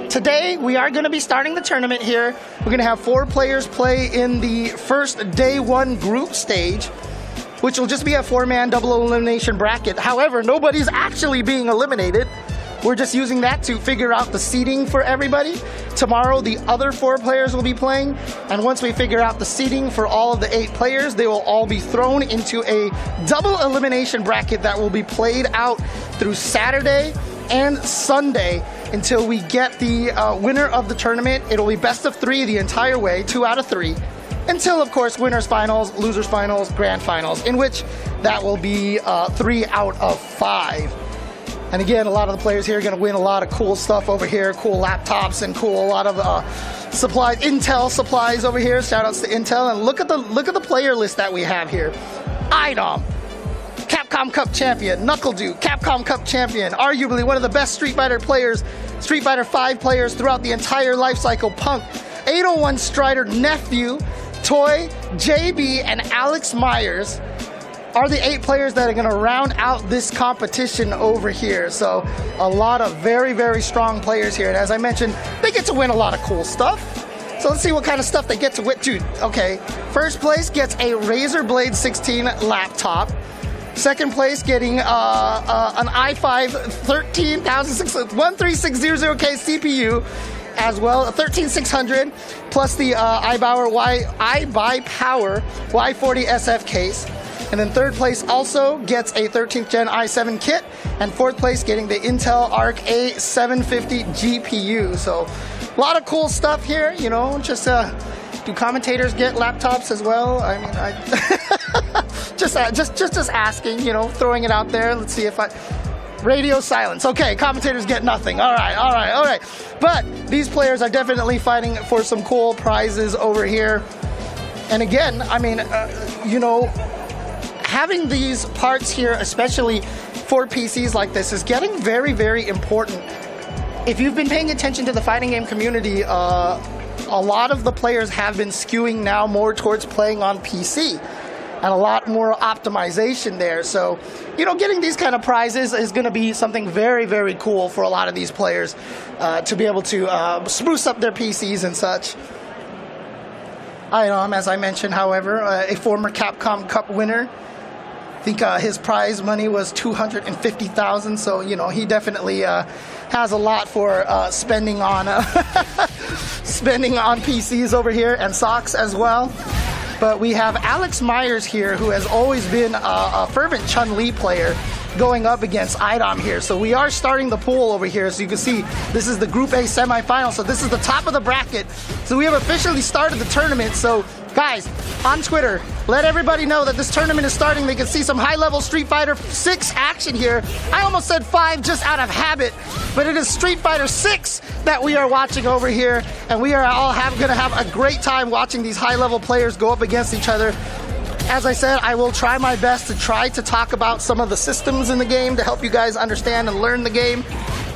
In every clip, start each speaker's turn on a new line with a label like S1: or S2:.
S1: today we are going to be starting the tournament here. We're going to have 4 players play in the first day 1 group stage, which will just be a 4-man double elimination bracket. However, nobody's actually being eliminated. We're just using that to figure out the seeding for everybody. Tomorrow, the other 4 players will be playing, and once we figure out the seeding for all of the 8 players, they will all be thrown into a double elimination bracket that will be played out through Saturday and Sunday until we get the winner of the tournament. It'll be best of 3 the entire way, 2 out of 3, until, of course, winners finals, losers finals, grand finals, in which that will be 3 out of 5. And again, a lot of the players here are going to win a lot of cool stuff over here, cool laptops and cool, a lot of supplies, Intel supplies over here. Shout outs to Intel. And look at the player list that we have here. iDom, Capcom Cup champion. NuckleDu, Capcom Cup champion. Arguably one of the best Street Fighter players, Street Fighter 5 players throughout the entire life cycle. Punk, 801 Strider, Nephew, Toy, JB, and Alex Myers are the 8 players that are going to round out this competition over here. So a lot of very, very strong players here. And as I mentioned, they get to win a lot of cool stuff. So let's see what kind of stuff they get to win. Dude, okay. First place gets a Razer Blade 16 laptop. Second place getting an i5 13600K CPU, as well, a 13600, plus the iBuy Power Y40 SF case. And then third place also gets a 13th Gen i7 kit, and fourth place getting the Intel Arc A750 GPU. So a lot of cool stuff here, you know. Just do commentators get laptops as well? I mean, just asking, you know, throwing it out there. Let's see if radio silence. Okay, commentators get nothing. All right. But these players are definitely fighting for some cool prizes over here. And again, I mean, you know, having these parts here, especially for PCs like this, is getting very, very important. If you've been paying attention to the fighting game community, a lot of the players have been skewing now more towards playing on PC, and a lot more optimization there. So, you know, getting these kind of prizes is going to be something very, very cool for a lot of these players to be able to spruce up their PCs and such. iDom, as I mentioned, however, a former Capcom Cup winner. I think his prize money was $250,000, so you know he definitely has a lot for spending on spending on PCs over here, and socks as well. But we have Alex Myers here, who has always been a fervent Chun-Li player, going up against iDom here. So we are starting the pool over here. So you can see this is the Group A semifinal. So this is the top of the bracket. So we have officially started the tournament. So guys, on Twitter, let everybody know that this tournament is starting. They can see some high-level Street Fighter 6 action here. I almost said 5 just out of habit, but it is Street Fighter 6 that we are watching over here, and we are all going to have a great time watching these high-level players go up against each other. As I said, I will try my best to try to talk about some of the systems in the game to help you guys understand and learn the game,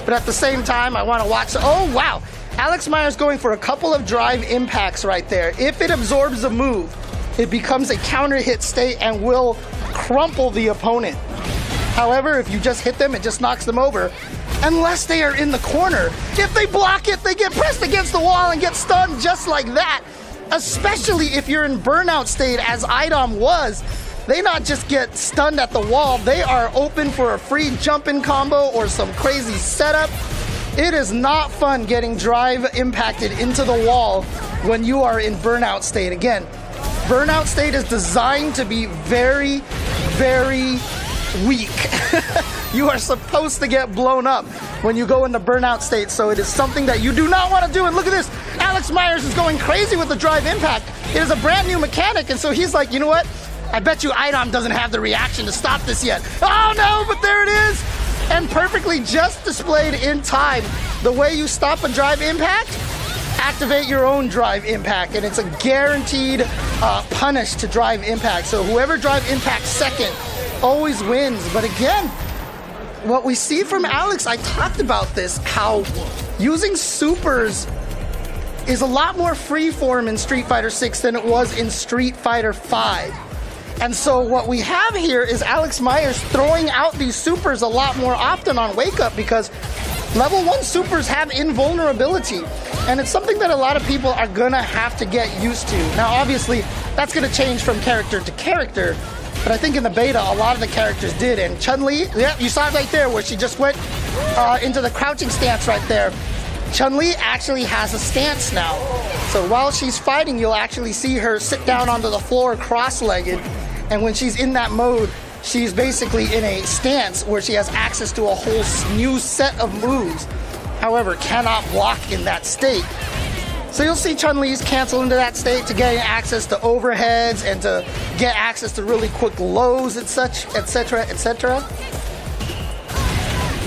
S1: but at the same time, I want to watch. Oh, wow. Alex Myers going for a couple of drive impacts right there. If it absorbs a move, it becomes a counter hit state and will crumple the opponent. However, if you just hit them, it just knocks them over, unless they are in the corner. If they block it, they get pressed against the wall and get stunned just like that. Especially if you're in burnout state, as iDom was. They not just get stunned at the wall, they are open for a free jump-in combo or some crazy setup. It is not fun getting drive impacted into the wall when you are in burnout state. Again, burnout state is designed to be very, very weak. You are supposed to get blown up when you go into burnout state, so it is something that you do not want to do. And look at this, Alex Myers is going crazy with the drive impact. It is a brand new mechanic, and so he's like, you know what? I bet you iDom doesn't have the reaction to stop this yet. Oh no, but there it is! And perfectly just displayed in time. The way you stop a drive impact, activate your own drive impact, and it's a guaranteed punish to drive impact. So whoever drive impact second always wins. But again, what we see from Alex, I talked about this, how using supers is a lot more freeform in Street Fighter 6 than it was in Street Fighter 5. And so what we have here is Alex Myers throwing out these supers a lot more often on Wake Up, because Level 1 supers have invulnerability, and it's something that a lot of people are gonna have to get used to. Now, obviously, that's gonna change from character to character, but I think in the beta, a lot of the characters did, and Chun-Li, yeah, you saw it right there where she just went into the crouching stance right there. Chun-Li actually has a stance now. So while she's fighting, you'll actually see her sit down onto the floor cross-legged, and when she's in that mode, she's basically in a stance where she has access to a whole new set of moves, however, cannot block in that state. So you'll see Chun-Li's cancel into that state to gain access to overheads and to get access to really quick lows and such, etc., etc.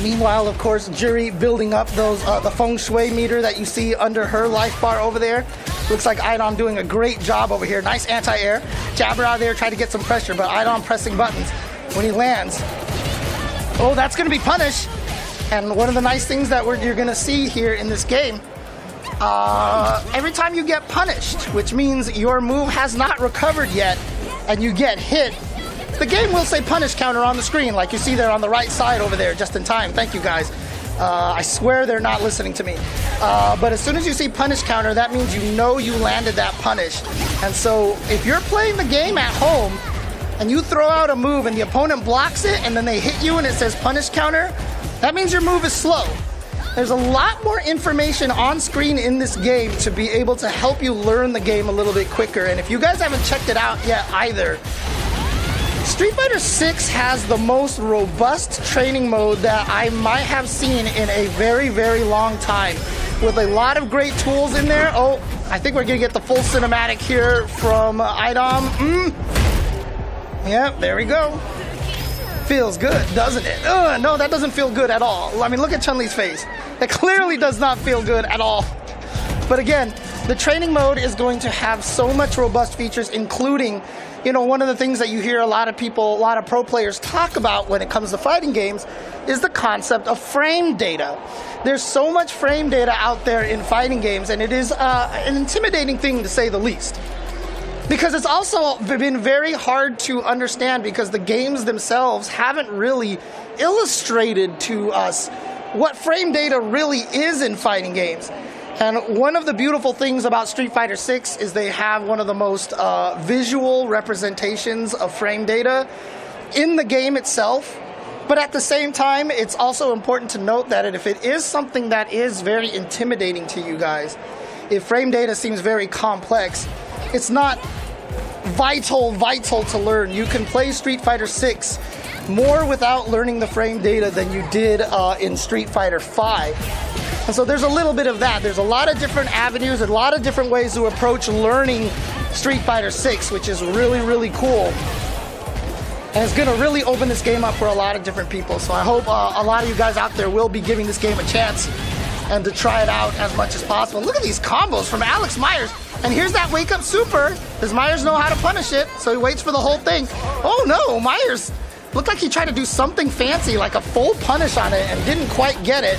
S1: Meanwhile, of course, Juri building up those the feng shui meter that you see under her life bar over there. Looks like iDom doing a great job over here. Nice anti-air. Jabber out there trying to get some pressure, but iDom pressing buttons when he lands. Oh, that's going to be punished. And one of the nice things that you're going to see here in this game, every time you get punished, which means your move has not recovered yet, and you get hit, the game will say punish counter on the screen, like you see there on the right side over there, just in time. Thank you, guys. I swear they're not listening to me. But as soon as you see punish counter, that means you know you landed that punish. And so if you're playing the game at home and you throw out a move and the opponent blocks it and then they hit you and it says punish counter, that means your move is slow. There's a lot more information on screen in this game to be able to help you learn the game a little bit quicker. And if you guys haven't checked it out yet either, Street Fighter 6 has the most robust training mode that I might have seen in a very, very long time, with a lot of great tools in there. Oh, I think we're gonna get the full cinematic here from iDom. Yep, there we go. Feels good, doesn't it? No, that doesn't feel good at all. I mean, look at Chun-Li's face. That clearly does not feel good at all. But again, the training mode is going to have so much robust features, including, you know, one of the things that you hear a lot of people, a lot of pro players talk about when it comes to fighting games is the concept of frame data. There's so much frame data out there in fighting games, and it is an intimidating thing to say the least. Because it's also been very hard to understand because the games themselves haven't really illustrated to us what frame data really is in fighting games. And one of the beautiful things about Street Fighter 6 is they have one of the most visual representations of frame data in the game itself. But at the same time, it's also important to note that if it is something that is very intimidating to you guys, if frame data seems very complex, it's not vital to learn. You can play Street Fighter 6 more without learning the frame data than you did in Street Fighter 5. And so there's a little bit of that. There's a lot of different avenues, a lot of different ways to approach learning Street Fighter 6, which is really, really cool. And it's going to really open this game up for a lot of different people. So I hope a lot of you guys out there will be giving this game a chance and to try it out as much as possible. Look at these combos from Alex Myers. And here's that wake up super. Does Myers know how to punish it? So he waits for the whole thing. Oh no, Myers looked like he tried to do something fancy, like a full punish on it, and didn't quite get it.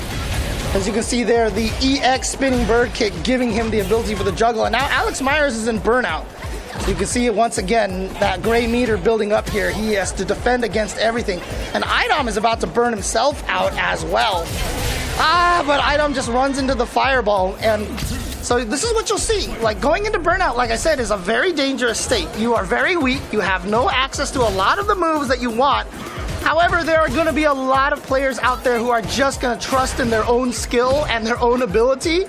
S1: As you can see there, the EX spinning bird kick giving him the ability for the juggle. And now Alex Myers is in burnout. So you can see once again that gray meter building up here. He has to defend against everything. And iDom is about to burn himself out as well. But iDom just runs into the fireball. And so this is what you'll see. Like, going into burnout, like I said, is a very dangerous state. You are very weak. You have no access to a lot of the moves that you want. However, there are going to be a lot of players out there who are just going to trust in their own skill and their own ability.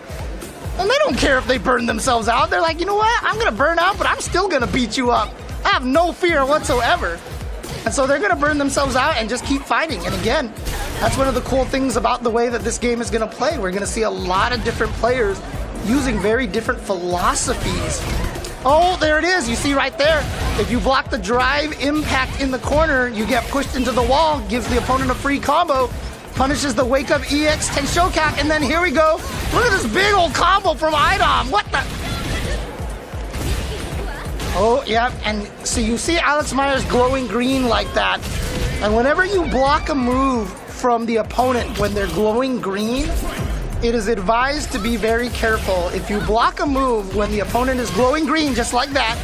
S1: And they don't care if they burn themselves out. They're like, you know what? I'm going to burn out, but I'm still going to beat you up. I have no fear whatsoever. And so they're going to burn themselves out and just keep fighting. And again, that's one of the cool things about the way that this game is going to play. We're going to see a lot of different players using very different philosophies. Oh, there it is. You see right there. If you block the drive impact in the corner, you get pushed into the wall, gives the opponent a free combo, punishes the wake up EX Tenshokak, and then here we go. Look at this big old combo from iDom. What the? Oh, yeah, and so you see Alex Myers glowing green like that. And whenever you block a move from the opponent when they're glowing green, it is advised to be very careful. If you block a move when the opponent is glowing green just like that,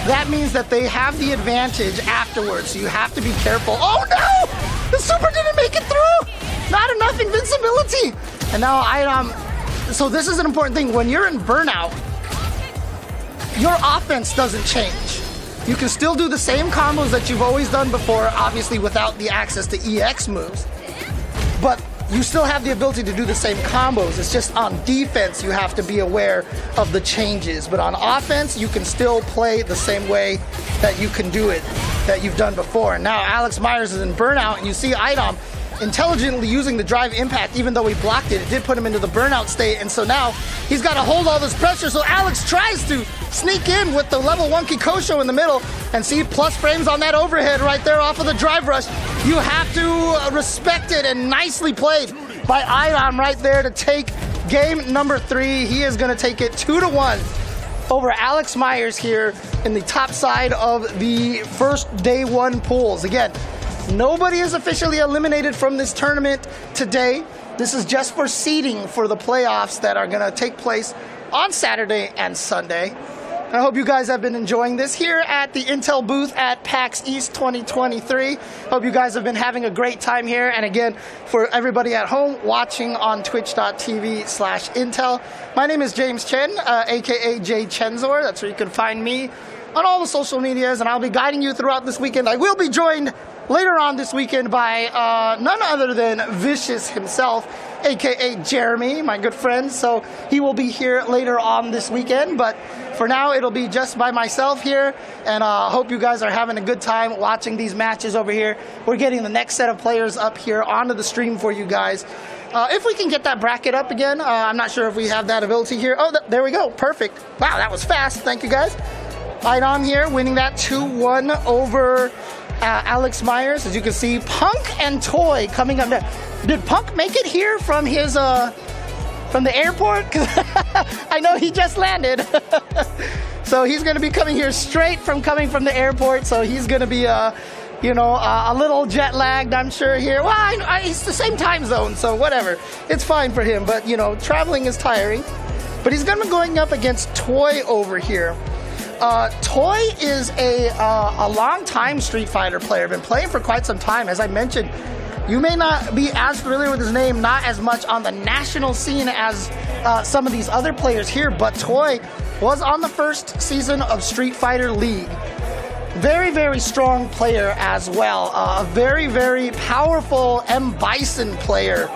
S1: that means that they have the advantage afterwards. So you have to be careful. Oh no! The super didn't make it through! Not enough invincibility. And now iDom. So this is an important thing. When you're in burnout, your offense doesn't change. You can still do the same combos that you've always done before, obviously without the access to EX moves. But you still have the ability to do the same combos. It's just on defense you have to be aware of the changes. But on offense, you can still play the same way that you can do it, that you've done before. And now Alex Myers is in burnout, and you see iDom intelligently using the drive impact. Even though he blocked it, it did put him into the burnout state, and so now he's got to hold all this pressure. So Alex tries to sneak in with the level 1 Kikosho in the middle, and see plus frames on that overhead right there off of the drive rush. You have to respect it, and nicely played by iDom right there to take game number 3. He is going to take it 2-1 over Alex Myers here in the top side of the first day 1 pools. Again, nobody is officially eliminated from this tournament today. This is just for seeding for the playoffs that are going to take place on Saturday and Sunday. I hope you guys have been enjoying this here at the Intel booth at PAX East 2023. Hope you guys have been having a great time here. And again, for everybody at home watching on twitch.tv/Intel, my name is James Chen, aka Jay Chenzor. That's where you can find me on all the social medias, and I'll be guiding you throughout this weekend. I will be joined later on this weekend by none other than Vicious himself, aka Jeremy, my good friend. So he will be here later on this weekend, but for now it'll be just by myself here, and hope you guys are having a good time watching these matches over here. We're getting the next set of players up here onto the stream for you guys. If we can get that bracket up again, I'm not sure if we have that ability here. Oh, there we go, perfect. Wow, that was fast, thank you guys. iDom here winning that 2-1 over Alex Myers. As you can see, Punk and Toy coming up there. Did Punk make it here from his from the airport? 'Cause I know he just landed. So he's going to be coming here straight from coming from the airport. So he's going to be you know, a little jet lagged, I'm sure here. Well, it's the same time zone, so whatever. It's fine for him. But you know, traveling is tiring. But he's going to be going up against Toy over here. Toy is a long-time Street Fighter player, been playing for quite some time. As I mentioned, you may not be as familiar with his name, not as much on the national scene as some of these other players here, but Toy was on the first season of Street Fighter League. Very, very strong player as well. A very, very powerful M. Bison player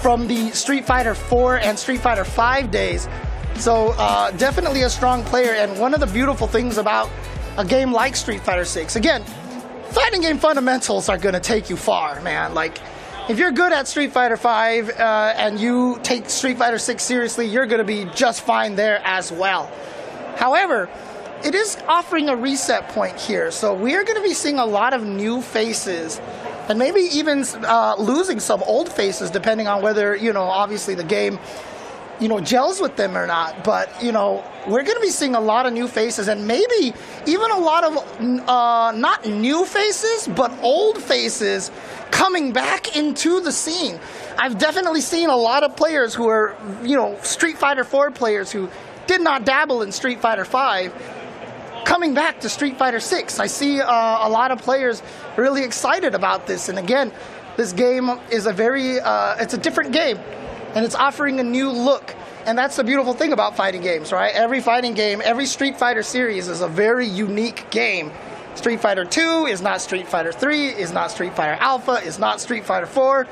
S1: from the Street Fighter 4 and Street Fighter 5 days. So definitely a strong player, and one of the beautiful things about a game like Street Fighter 6, again, fighting game fundamentals are going to take you far, man. Like, if you're good at Street Fighter 5 and you take Street Fighter 6 seriously, you're going to be just fine there as well. However, it is offering a reset point here, so we are going to be seeing a lot of new faces, and maybe even losing some old faces, depending on whether, you know, obviously the game, you know, gels with them or not. But, you know, we're going to be seeing a lot of new faces, and maybe even a lot of not new faces, but old faces coming back into the scene. I've definitely seen a lot of players who are, you know, Street Fighter 4 players who did not dabble in Street Fighter 5 coming back to Street Fighter 6. I see a lot of players really excited about this, and again, this game is a very, it's a different game. And it's offering a new look. And that's the beautiful thing about fighting games, right? Every fighting game, every Street Fighter series is a very unique game. Street Fighter 2 is not Street Fighter 3, is not Street Fighter Alpha, is not Street Fighter 4,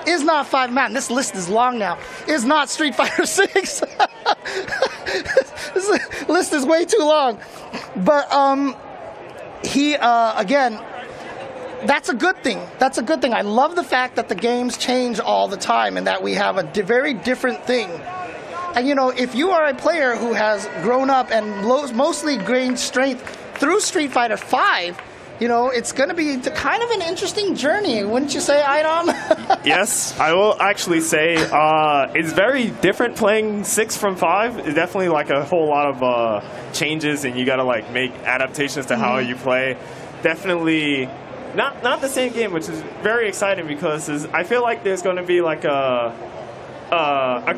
S1: is not 5. Man, this list is long now. Is not Street Fighter 6. This list is way too long. But again, that's a good thing. That's a good thing. I love the fact that the games change all the time and that we have a very different thing. And, you know, if you are a player who has grown up and mostly gained strength through Street Fighter 5, you know, it's going to be kind of an interesting journey. Wouldn't you say, iDom?
S2: Yes, I will actually say it's very different playing 6 from 5. It's definitely like a whole lot of changes, and you got to like make adaptations to how you play. Definitely not the same game, which is very exciting because I feel like there's going to be like a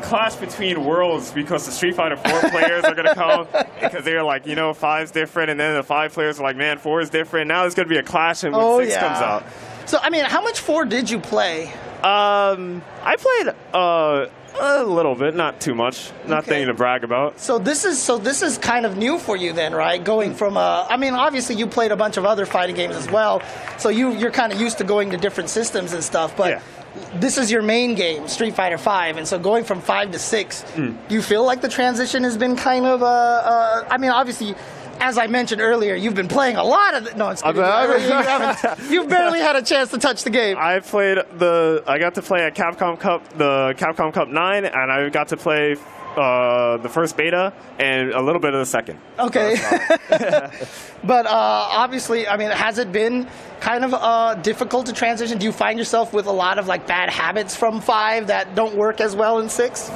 S2: clash between worlds because the Street Fighter 4 players are going to come because they're like, you know, 5's different, and then the 5 players are like, man, 4 is different. Now there's going to be a clash when 6 comes out.
S1: So, I mean, how much 4 did you play?
S2: I played a little bit, not too much. Nothing to brag about.
S1: So this is kind of new for you then, right? Going from I mean, obviously you played a bunch of other fighting games as well, so you're kind of used to going to different systems and stuff. But this is your main game, Street Fighter V, and so going from 5 to 6, do you feel like the transition has been kind of I mean, obviously, as I mentioned earlier, you've been playing a lot of no, it's you've barely had a chance to touch the game.
S2: I got to play at Capcom Cup, the Capcom Cup 9, and I got to play the first beta and a little bit of the second.
S1: Okay. But obviously, I mean, has it been kind of difficult to transition? Do you find yourself with a lot of like bad habits from 5 that don't work as well in 6?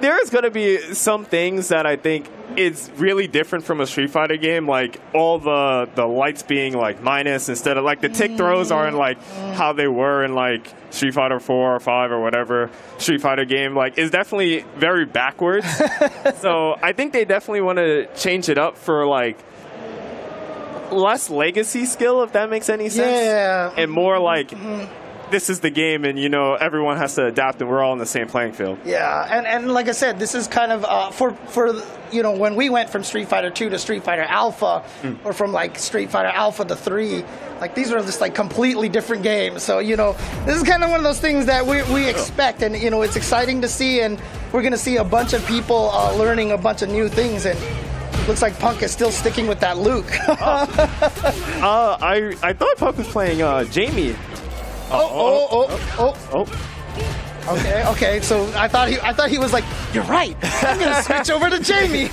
S2: There is going to be some things that I think it's really different from a Street Fighter game, like all the lights being like minus instead of like the tick throws aren't like how they were in like Street Fighter 4 or 5 or whatever Street Fighter game. Like, it's definitely very backwards. So I think they definitely want to change it up for like less legacy skill, if that makes any sense.
S1: Yeah.
S2: And more like this is the game, and you know everyone has to adapt, and we're all on the same playing field.
S1: Yeah, and like I said, this is kind of for you know, when we went from Street Fighter 2 to Street Fighter Alpha, or from like Street Fighter Alpha to 3, like these are just like completely different games. So you know, this is kind of one of those things that we expect, and you know, it's exciting to see, and we're gonna see a bunch of people learning a bunch of new things. And looks like Punk is still sticking with that Luke.
S2: I thought Punk was playing Jamie.
S1: Okay. So I thought he was like, you're right, I'm gonna switch over to Jamie.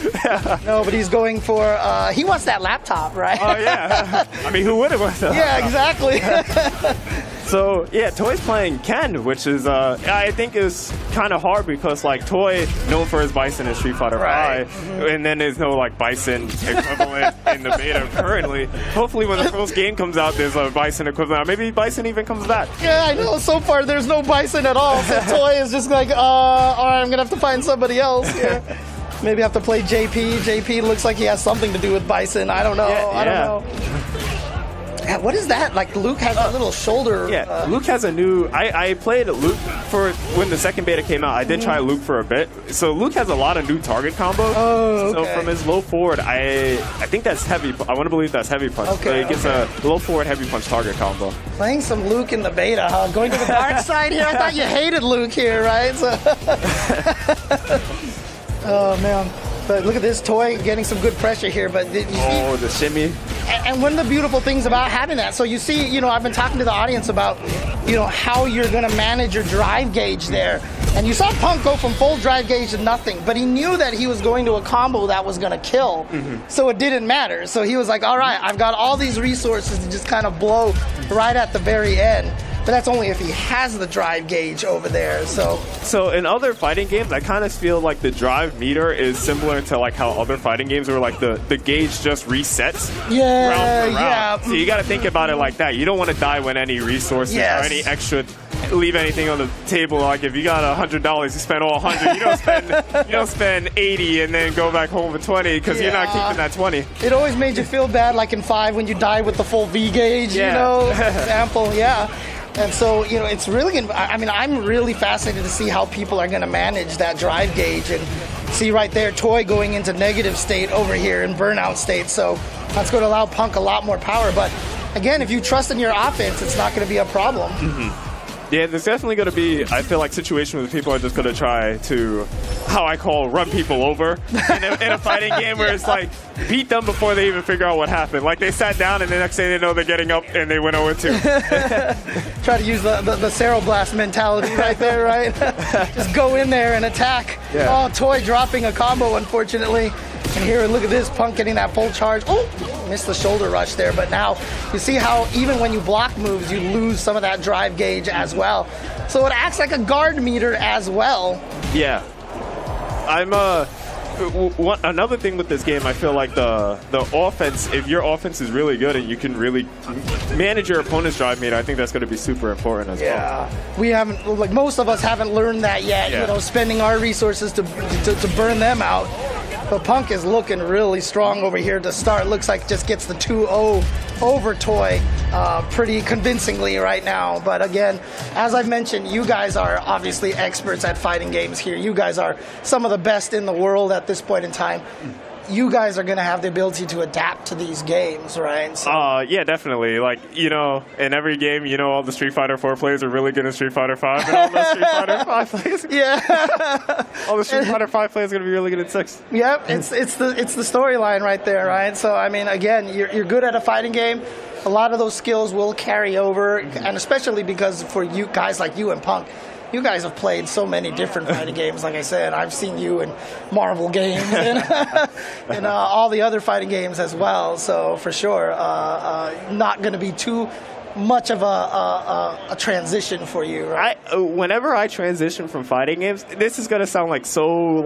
S1: No, but he's going for he wants that laptop, right?
S2: Oh yeah. I mean, who would have wanted that?
S1: Yeah, exactly.
S2: So yeah, Toy's playing Ken, which is I think is kind of hard because like Toy known for his Bison in Street Fighter V, and then there's no like Bison equivalent in the beta currently. Hopefully, when the first game comes out, there's a Bison equivalent. Or maybe Bison even comes back.
S1: Yeah, I know. So far, there's no Bison at all. So Toy is just like, all right, I'm gonna have to find somebody else here. Maybe I have to play JP. JP looks like he has something to do with Bison. I don't know. I don't know. Yeah, what is that? Like, Luke has a little shoulder.
S2: Yeah, Luke has a new... I played Luke for... When the second beta came out, I did try Luke for a bit. So Luke has a lot of new target combos.
S1: Oh, okay.
S2: So from his low forward, I think that's heavy... I want to believe that's heavy punch.
S1: Okay,
S2: so he gets a low forward heavy punch target combo.
S1: Playing some Luke in the beta, huh? Going to the dark side here? I thought you hated Luke here, right? So oh, man. But look at this Toy getting some good pressure here. But you see,
S2: the shimmy.
S1: And one of the beautiful things about having that, so you see, you know, I've been talking to the audience about, you know, how you're going to manage your drive gauge there. And you saw Punk go from full drive gauge to nothing, but he knew that he was going to a combo that was going to kill, so it didn't matter. So he was like, all right, I've got all these resources to just kind of blow right at the very end. But that's only if he has the drive gauge over there. So
S2: in other fighting games, I kind of feel like the drive meter is similar to like how other fighting games where like the gauge just resets round for round.
S1: Yeah.
S2: So you got to think about it like that. You don't want to die when any resources or any extra leave anything on the table. Like if you got $100, you spend all 100. You don't spend 80 and then go back home with 20 because you're not keeping that 20.
S1: It always made you feel bad, like in 5 when you died with the full V gauge. You know, example. And so, you know, it's really, I mean, I'm really fascinated to see how people are going to manage that drive gauge. And see right there, Toy going into negative state over here in burnout state. So that's going to allow Punk a lot more power. But again, if you trust in your offense, it's not going to be a problem.
S2: Yeah, there's definitely going to be, I feel like, situations where people are just going to try to, how I call, run people over in a fighting game where it's like, beat them before they even figure out what happened. Like, they sat down and the next thing they know, they're getting up and they went 0-2.
S1: Try to use the Cerro Blast mentality right there, right? Just go in there and attack. Oh, Toy dropping a combo, unfortunately. And here, look at this, Punk getting that full charge. Oh, missed the shoulder rush there. But now, you see how even when you block moves, you lose some of that drive gauge as well. So it acts like a guard meter as well.
S2: Yeah. Another thing with this game, I feel like the offense, if your offense is really good and you can really manage your opponent's drive meter, I think that's going to be super important as well.
S1: We haven't, like most of us haven't learned that yet, you know, spending our resources to burn them out. But Punk is looking really strong over here to start. Looks like just gets the 2-0 over Toy pretty convincingly right now. But again, as I've mentioned, you guys are obviously experts at fighting games here. You guys are some of the best in the world at this point in time. You guys are going to have the ability to adapt to these games, right? So,
S2: yeah, definitely. Like, you know, in every game, you know, all the Street Fighter 4 players are really good at Street Fighter 5, and all the Street Fighter 5 players, all the Street Fighter 5 players are going to be really good at 6.
S1: Yep, it's the storyline right there, right? So, I mean, again, you're good at a fighting game. A lot of those skills will carry over, and especially because for you guys like you and Punk, you guys have played so many different fighting games. Like I said, I've seen you in Marvel games and all the other fighting games as well. So for sure, not going to be too much of a transition for you, right?
S2: Whenever I transition from fighting games, this is going to sound like so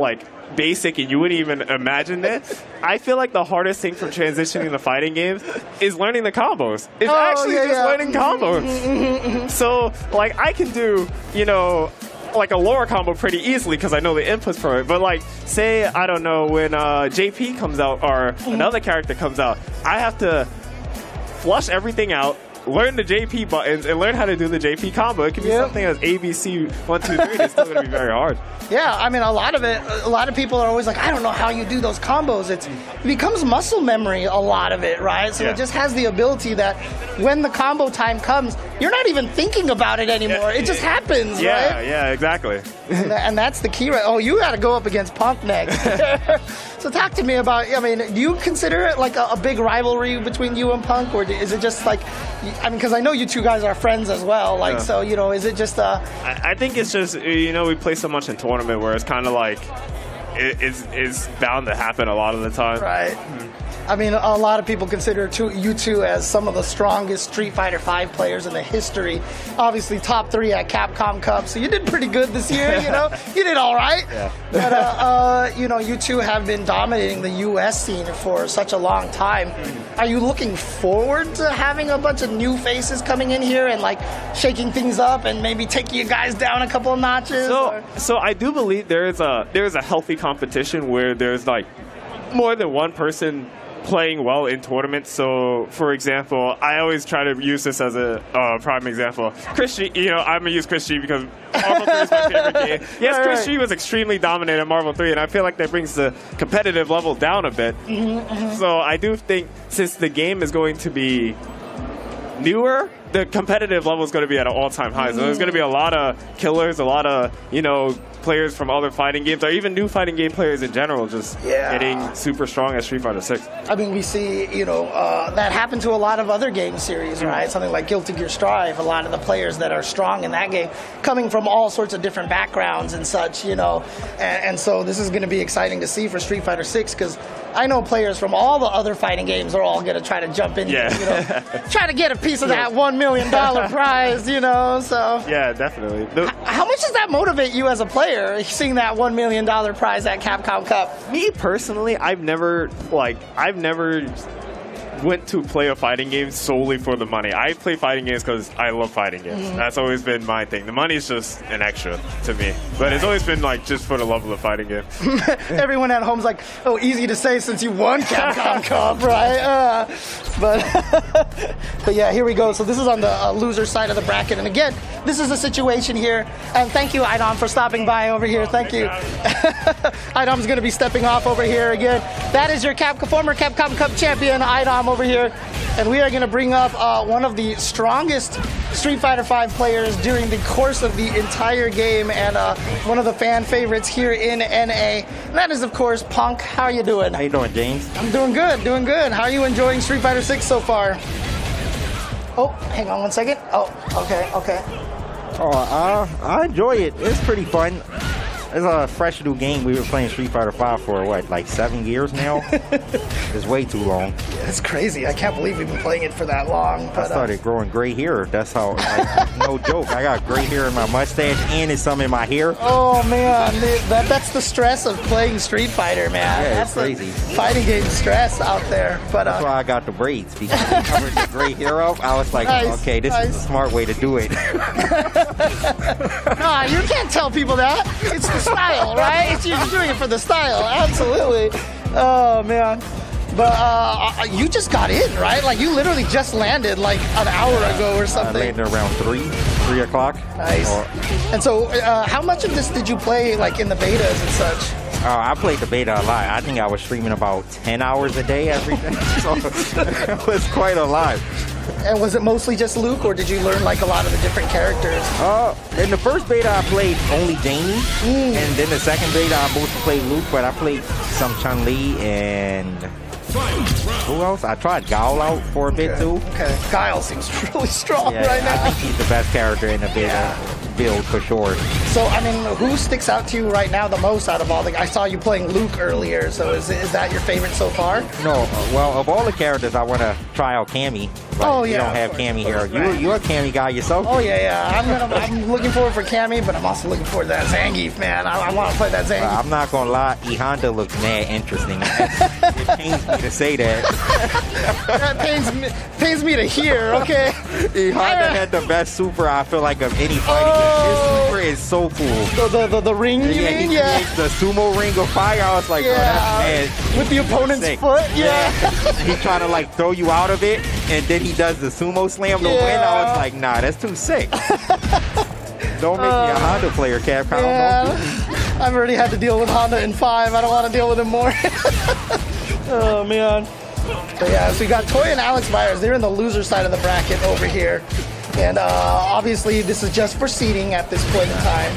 S2: basic and you wouldn't even imagine it. I feel like the hardest thing from transitioning to fighting games is learning the combos. It's actually learning combos. So, like, I can do, you know, like a lower combo pretty easily because I know the inputs for it. But like, say, I don't know, when JP comes out or another character comes out, I have to flush everything out, learn the JP buttons, and learn how to do the JP combo. It can be something as ABC 1, 2, 3. It's still going to be very hard.
S1: Yeah, I mean, a lot of people are always like, I don't know how you do those combos. It becomes muscle memory, a lot of it, right? So it just has the ability that when the combo time comes, you're not even thinking about it anymore. It just happens, right?
S2: Yeah, exactly.
S1: And that's the key, right? Oh, you got to go up against Punk next. So talk to me about, I mean, do you consider it like a big rivalry between you and Punk, or is it just like, I mean, because I know you two guys are friends as well, like, so, you know, is it just
S2: I think it's just, you know, we play so much in tournament where it's kind of like, it's bound to happen a lot of the time.
S1: Right. I mean, a lot of people consider you two as some of the strongest Street Fighter V players in the history. Obviously, top 3 at Capcom Cup, so you did pretty good this year, you know? You did all right. Yeah. But, you know, you two have been dominating the U.S. scene for such a long time. Are you looking forward to having a bunch of new faces coming in here and, like, shaking things up and maybe taking you guys down a couple of notches?
S2: So I do believe there is a healthy competition where there's, like, more than one person playing well in tournaments. So, for example, I always try to use this as a prime example. Chris G, you know, I'm going to use Chris G because Marvel 3 is my favorite game. Yes, Chris G was extremely dominant in Marvel 3, and I feel like that brings the competitive level down a bit. So I do think since the game is going to be newer, the competitive level is going to be at an all-time high. So there's going to be a lot of killers, a lot of, you know, players from other fighting games, or even new fighting game players in general, just getting super strong at Street Fighter 6.
S1: I mean, we see, you know, that happened to a lot of other game series, right? Something like Guilty Gear Strive, a lot of the players that are strong in that game coming from all sorts of different backgrounds and such, you know. And so this is going to be exciting to see for Street Fighter 6 because I know players from all the other fighting games are all going to try to jump in, you know, try to get a piece of that $1 million prize, you know, so.
S2: Yeah, definitely.
S1: How much does that motivate you as a player, seeing that $1 million prize at Capcom Cup?
S2: Me personally, I've never went to play a fighting game solely for the money. I play fighting games because I love fighting games. That's always been my thing. The money's just an extra to me. But it's always been like just for the love of the fighting game.
S1: Everyone at home's like, oh, easy to say since you won Capcom Cup, right? But yeah, here we go. So this is on the loser side of the bracket. And again, this is a situation here. And thank you, iDom, for stopping by over here. Thank you. iDom's going to be stepping off over here again. That is your former Capcom Cup champion, iDom, over here, and we are going to bring up one of the strongest Street Fighter V players during the course of the entire game, and one of the fan favorites here in NA. And that is, of course, Punk. How are you doing?
S3: How you doing, James?
S1: I'm doing good, doing good. How are you enjoying Street Fighter 6 so far? Oh, hang on one second. Oh, okay.
S3: Oh, I enjoy it. It's pretty fun. It's a fresh new game. We were playing Street Fighter 5 for, what, like 7 years now? It's way too long.
S1: Yeah, it's crazy. I can't believe we've been playing it for that long. But,
S3: I started growing gray hair. That's how, like, no joke. I got gray hair in my mustache and it's some in my hair.
S1: Oh, man. That's the stress of playing Street Fighter, man.
S3: Yeah,
S1: that's
S3: it's crazy.
S1: Fighting game stress out there. But
S3: that's why I got the braids, because I covered the gray hair up. I was like, okay, this is a smart way to do it.
S1: Nah, you can't tell people that. It's the style, right? You're doing it for the style, absolutely. Oh man. But you just got in, right? Like you literally just landed like an hour ago or something.
S3: I landed around 3 o'clock.
S1: Nice. And so, how much of this did you play like in the betas and such?
S3: I played the beta a lot. I think I was streaming about 10 hours a day every day. So it was quite a lot.
S1: And was it mostly just Luke, or did you learn like a lot of the different characters?
S3: In the first beta, I played only Jamie, and then the second beta, I mostly played Luke, but I played some Chun-Li and who else? I tried Guile out for a bit too.
S1: Okay, Guile seems really strong right now.
S3: I think he's the best character in the beta build for sure.
S1: So, I mean, who sticks out to you right now the most out of all the? I saw you playing Luke earlier, so is that your favorite so far?
S3: No, well, of all the characters, I want to try out Cammy.
S1: Oh yeah,
S3: you don't have Cammy here. You're a Cammy guy yourself.
S1: Oh yeah. I'm looking forward for Cammy, but I'm also looking forward to that Zangief, man. I want to play that Zangief.
S3: I'm not gonna lie, E Honda looks mad interesting. It pains me to say that.
S1: That pains me to hear. Okay.
S3: E Honda had the best super, I feel like, of any fighting game. His super is so cool.
S1: The ring, you mean?
S3: He creates the sumo ring of fire. I was like, bro, that's mad.
S1: With the opponent's foot. Yeah.
S3: He trying to like throw you out of it, and then he does the sumo slam to win. I was like, nah, that's too sick. Don't make me a Honda player, Capcom.
S1: I've already had to deal with Honda in 5. I don't want to deal with him more. Oh man. But yeah, so you got Toy and Alex Byers. They're in the loser side of the bracket over here. And obviously this is just for seeding at this point in time.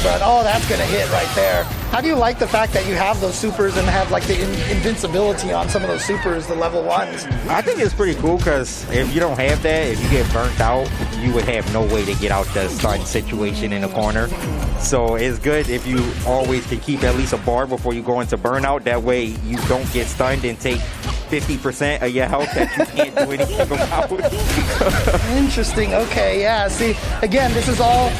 S1: But that's gonna hit right there. How do you like the fact that you have those supers and have like the invincibility on some of those supers, the level 1s?
S3: I think it's pretty cool because if you don't have that, if you get burnt out, you would have no way to get out the starting situation in the corner. So it's good if you always can keep at least a bar before you go into burnout. That way you don't get stunned and take 50% of your health that you can't do anything about.
S1: Interesting. Okay, yeah. See, again, this is all...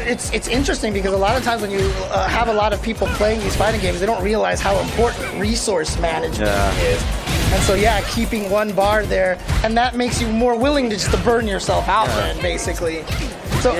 S1: it's interesting because a lot of times when you have a lot of people playing these fighting games, they don't realize how important resource management is. And so, keeping one bar there, and that makes you more willing to just to burn yourself out, then, basically. So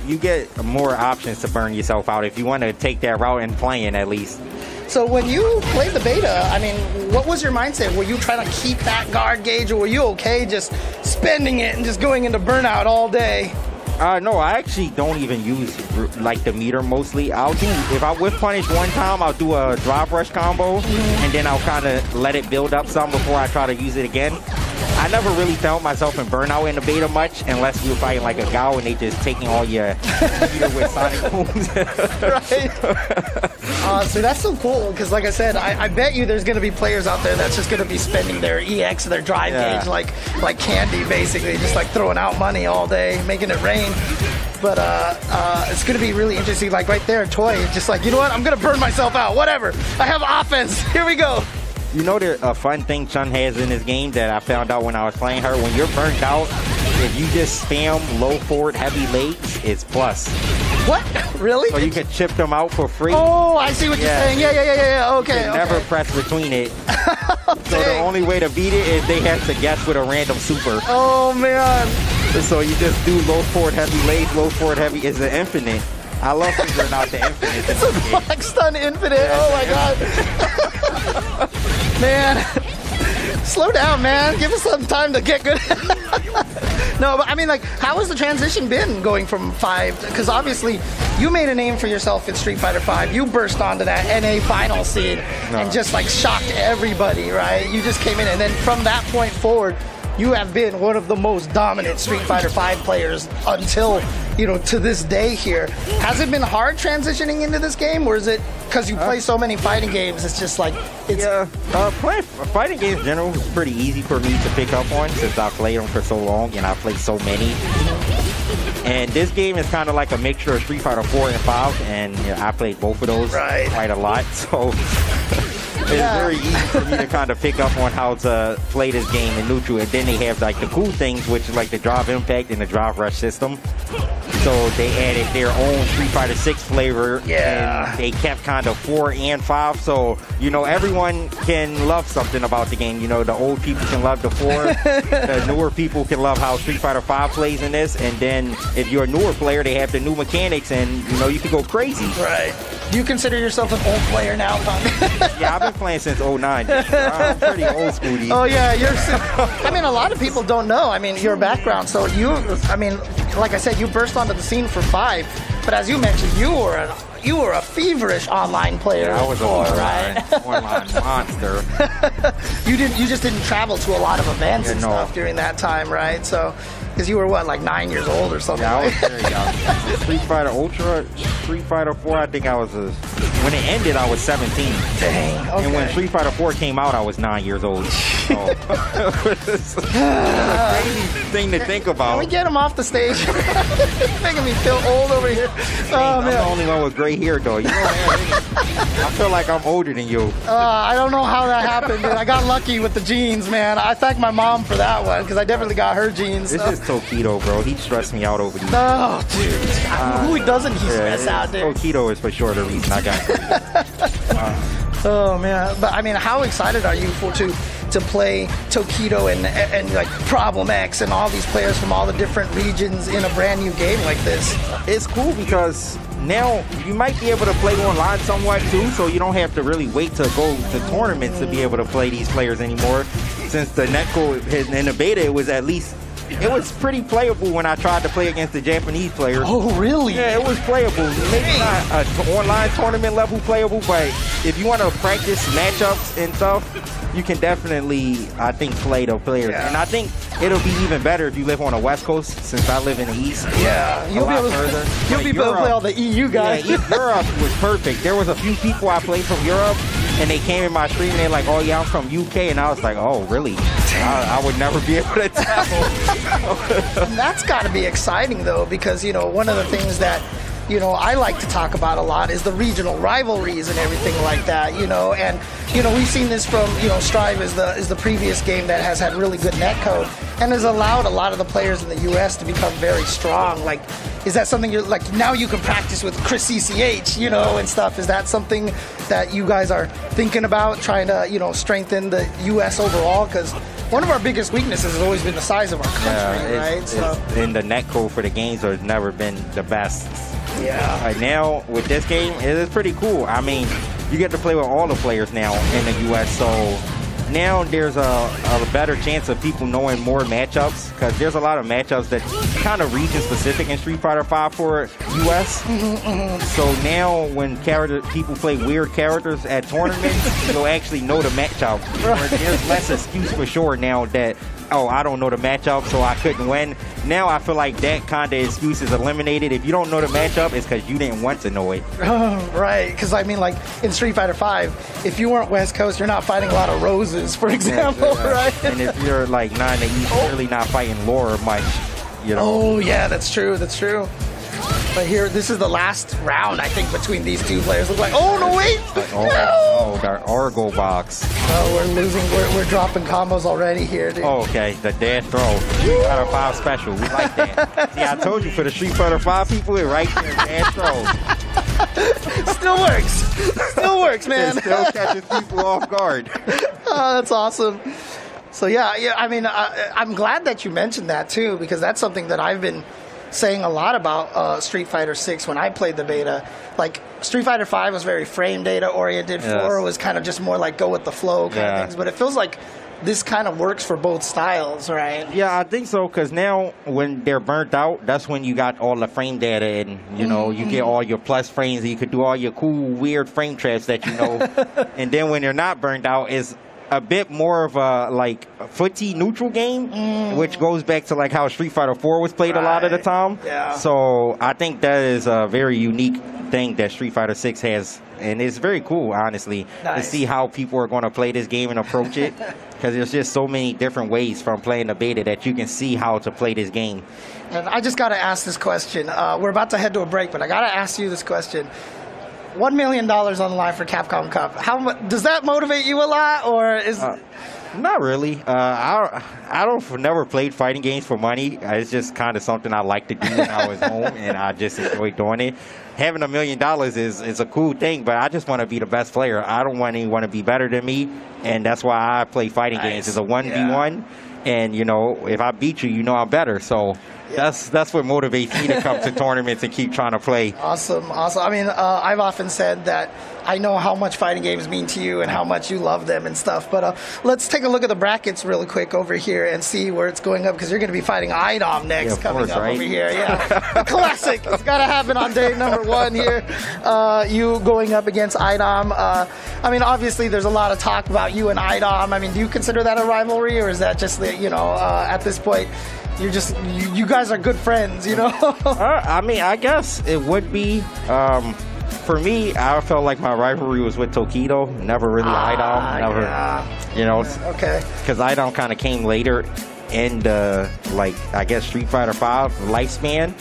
S3: you get more options to burn yourself out if you want to take that route and playing at least.
S1: So when you played the beta, I mean, what was your mindset? Were you trying to keep that guard gauge, or were you okay just spending it and just going into burnout all day?
S3: No, I actually don't even use like the meter mostly. If I whiff punish one time, I'll do a drive rush combo, and then I'll kind of let it build up some before I try to use it again. I never really felt myself in burnout in the beta much, unless you're fighting like a Gao and they just taking all your meter with sonic booms.
S1: Right. So that's so cool, because like I said, I bet you there's going to be players out there that's just going to be spending their EX, their drive gauge like candy, basically, just like throwing out money all day, making it rain. But it's going to be really interesting. Like right there, Toy, just like, you know what? I'm going to burn myself out. Whatever. I have offense. Here we go.
S3: You know, a fun thing Chun has in this game that I found out when I was playing her. When you're burnt out, if you just spam low forward heavy legs, it's plus.
S1: What? Really?
S3: So you can chip them out for free.
S1: Oh, I see what you're saying. Yeah. Okay.
S3: You never press between it. So the only way to beat it is they have to guess with a random super.
S1: Oh, man.
S3: So you just do low forward heavy legs, low forward heavy is an infinite. I love figuring out the infinite.
S1: It's a black stun infinite. Oh my god. Man. Slow down, man. Give us some time to get good. No, but I mean, like, how has the transition been going from 5? Because obviously, you made a name for yourself in Street Fighter 5. You burst onto that NA final scene and just like shocked everybody, right? You just came in, and then from that point forward, you have been one of the most dominant Street Fighter 5 players until, to this day here. Has it been hard transitioning into this game, or is it because you play so many fighting games, it's just like, it's...
S3: Yeah, playing fighting games in general is pretty easy for me to pick up on since I've played them for so long and I've played so many. And this game is kind of like a mixture of Street Fighter 4 and 5, and I played both of those quite a lot, so... It's very easy for me to kind of pick up on how to play this game in neutral. And then they have like the cool things, which is like the drive impact and the drive rush system. So they added their own Street Fighter 6 flavor. And they kept kind of 4 and 5. So, everyone can love something about the game. The old people can love the 4. The newer people can love how Street Fighter 5 plays in this. And then if you're a newer player, they have the new mechanics, and, you can go crazy.
S1: Right. Do you consider yourself an old player now, Punk?
S3: Yeah, I've been playing since '09. I'm pretty old school.
S1: Oh yeah, I mean, a lot of people don't know. I mean, your background. So I mean, like I said, you burst onto the scene for 5, but as you mentioned, you were a feverish online player.
S3: I was online monster.
S1: You just didn't travel to a lot of events and stuff during that time, right? So. Because you were, what, like 9 years old or something?
S3: Yeah, I was very young. Street Fighter Ultra, Street Fighter 4, I think I was, when it ended, I was 17.
S1: Dang, okay.
S3: And when Street Fighter 4 came out, I was 9 years old. So, it's a crazy thing to think about.
S1: Can we get him off the stage? He's making me feel old over here. Oh,
S3: I'm
S1: man.
S3: the only one with gray hair, though. You know I feel like I'm older than you.
S1: I don't know how that happened, dude. I got lucky with the jeans, man. I thank my mom for that one, because I definitely got her jeans.
S3: This is Tokido, bro. He stressed me out over these.
S1: Oh, dude. Who doesn't he stress out, dude?
S3: Tokido is for sure the reason I got
S1: Oh, man. But, I mean, how excited are you to play Tokido and like Problem X and all these players from all the different regions in a brand new game like this?
S3: It's cool because now you might be able to play online somewhat too, so you don't have to really wait to go to tournaments to be able to play these players anymore. Since the netcode in the beta, it was pretty playable when I tried to play against the Japanese players.
S1: Oh, really?
S3: Yeah, it was playable. Maybe not an online tournament level playable, but if you want to practice matchups and stuff, you can definitely, I think, play the players. Yeah. And I think it'll be even better if you live on the West Coast, since I live in the East.
S1: Yeah, you'll be able to play all the EU guys.
S3: Yeah, Europe was perfect. There was a few people I played from Europe, and they came in my stream and they're like, oh yeah, I'm from UK, and I was like, oh really? I would never be able to tell.
S1: That's got to be exciting though, because one of the things that I like to talk about a lot is the regional rivalries and everything like that, and we've seen this from Strive is the previous game that has had really good netcode and has allowed a lot of the players in the US to become very strong. Like, is that something you're like, now you can practice with Chris CCH, and stuff? Is that something that you guys are thinking about, trying to strengthen the US overall? Because one of our biggest weaknesses has always been the size of our country, right?
S3: And the netcode for the games has never been the best.
S1: Yeah.
S3: Right now, with this game, it is pretty cool. I mean, you get to play with all the players now in the U.S., so now there's a better chance of people knowing more matchups, because there's a lot of matchups that kind of region-specific in Street Fighter V for U.S. So now when people play weird characters at tournaments, you'll actually know the matchup. There's less excuse for sure now that, oh, I don't know the matchup, so I couldn't win. Now I feel like that kind of excuse is eliminated. If you don't know the matchup, it's because you didn't want to know it.
S1: Right, because I mean, like in Street Fighter V, if you weren't West Coast, you're not fighting a lot of Roses, for example, right?
S3: And if you're like 9 to East, you're really not fighting Laura much,
S1: Oh, yeah, that's true, that's true. But here, this is the last round, I think, between these two players. Look like, oh no, wait!
S3: Our Argo box.
S1: Oh, we're losing. We're dropping combos already here, dude.
S3: Oh, okay, the dash throw. Street Fighter 5 special. We like that. See, I told you, for the Street Fighter 5 people, it right there, dash throw.
S1: Still works. Still works, man.
S3: It still catches people off guard.
S1: Oh, that's awesome. So yeah. I mean, I'm glad that you mentioned that too, because that's something that I've been saying a lot about Street Fighter 6 when I played the beta. Like, Street Fighter 5 was very frame data oriented. 4 was kind of just more like go with the flow kind of things. But it feels like this kind of works for both styles, right?
S3: Yeah, I think so, because now when they're burnt out, that's when you got all the frame data, and you get all your plus frames, and you could do all your cool, weird frame traps that and then when they're not burnt out, it's a bit more of a like footy neutral game, which goes back to like how Street Fighter 4 was played a lot of the time.
S1: Yeah.
S3: So I think that is a very unique thing that Street Fighter 6 has, and it's very cool, honestly, to see how people are going to play this game and approach it, because there's just so many different ways from playing the beta that you can see how to play this game.
S1: And I just got to ask this question. We're about to head to a break, but I got to ask you this question. $1 million on the line for Capcom Cup. How much does that motivate you a lot, or is?
S3: Not really. I never played fighting games for money. It's just kind of something I like to do when I was home, and I just enjoy doing it. Having $1 million is a cool thing, but I just want to be the best player. I don't want anyone to be better than me, and that's why I play fighting games. It's a 1v1, and if I beat you, I'm better. So That's what motivates me to come to tournaments and keep trying to play.
S1: Awesome. I mean, I've often said that I know how much fighting games mean to you and how much you love them and stuff. But let's take a look at the brackets really quick over here and see where it's going up, because you're going to be fighting iDom next coming up over here. Yeah, classic. It's got to happen on day number 1 here. You going up against iDom. I mean, obviously, there's a lot of talk about you and iDom. I mean, do you consider that a rivalry, or is that just, at this point, you guys are good friends,
S3: I mean, I guess it would be. For me, I felt like my rivalry was with Tokido, never really iDom. Never,
S1: okay.
S3: Because iDom kind of came later in the, I guess, Street Fighter V lifespan.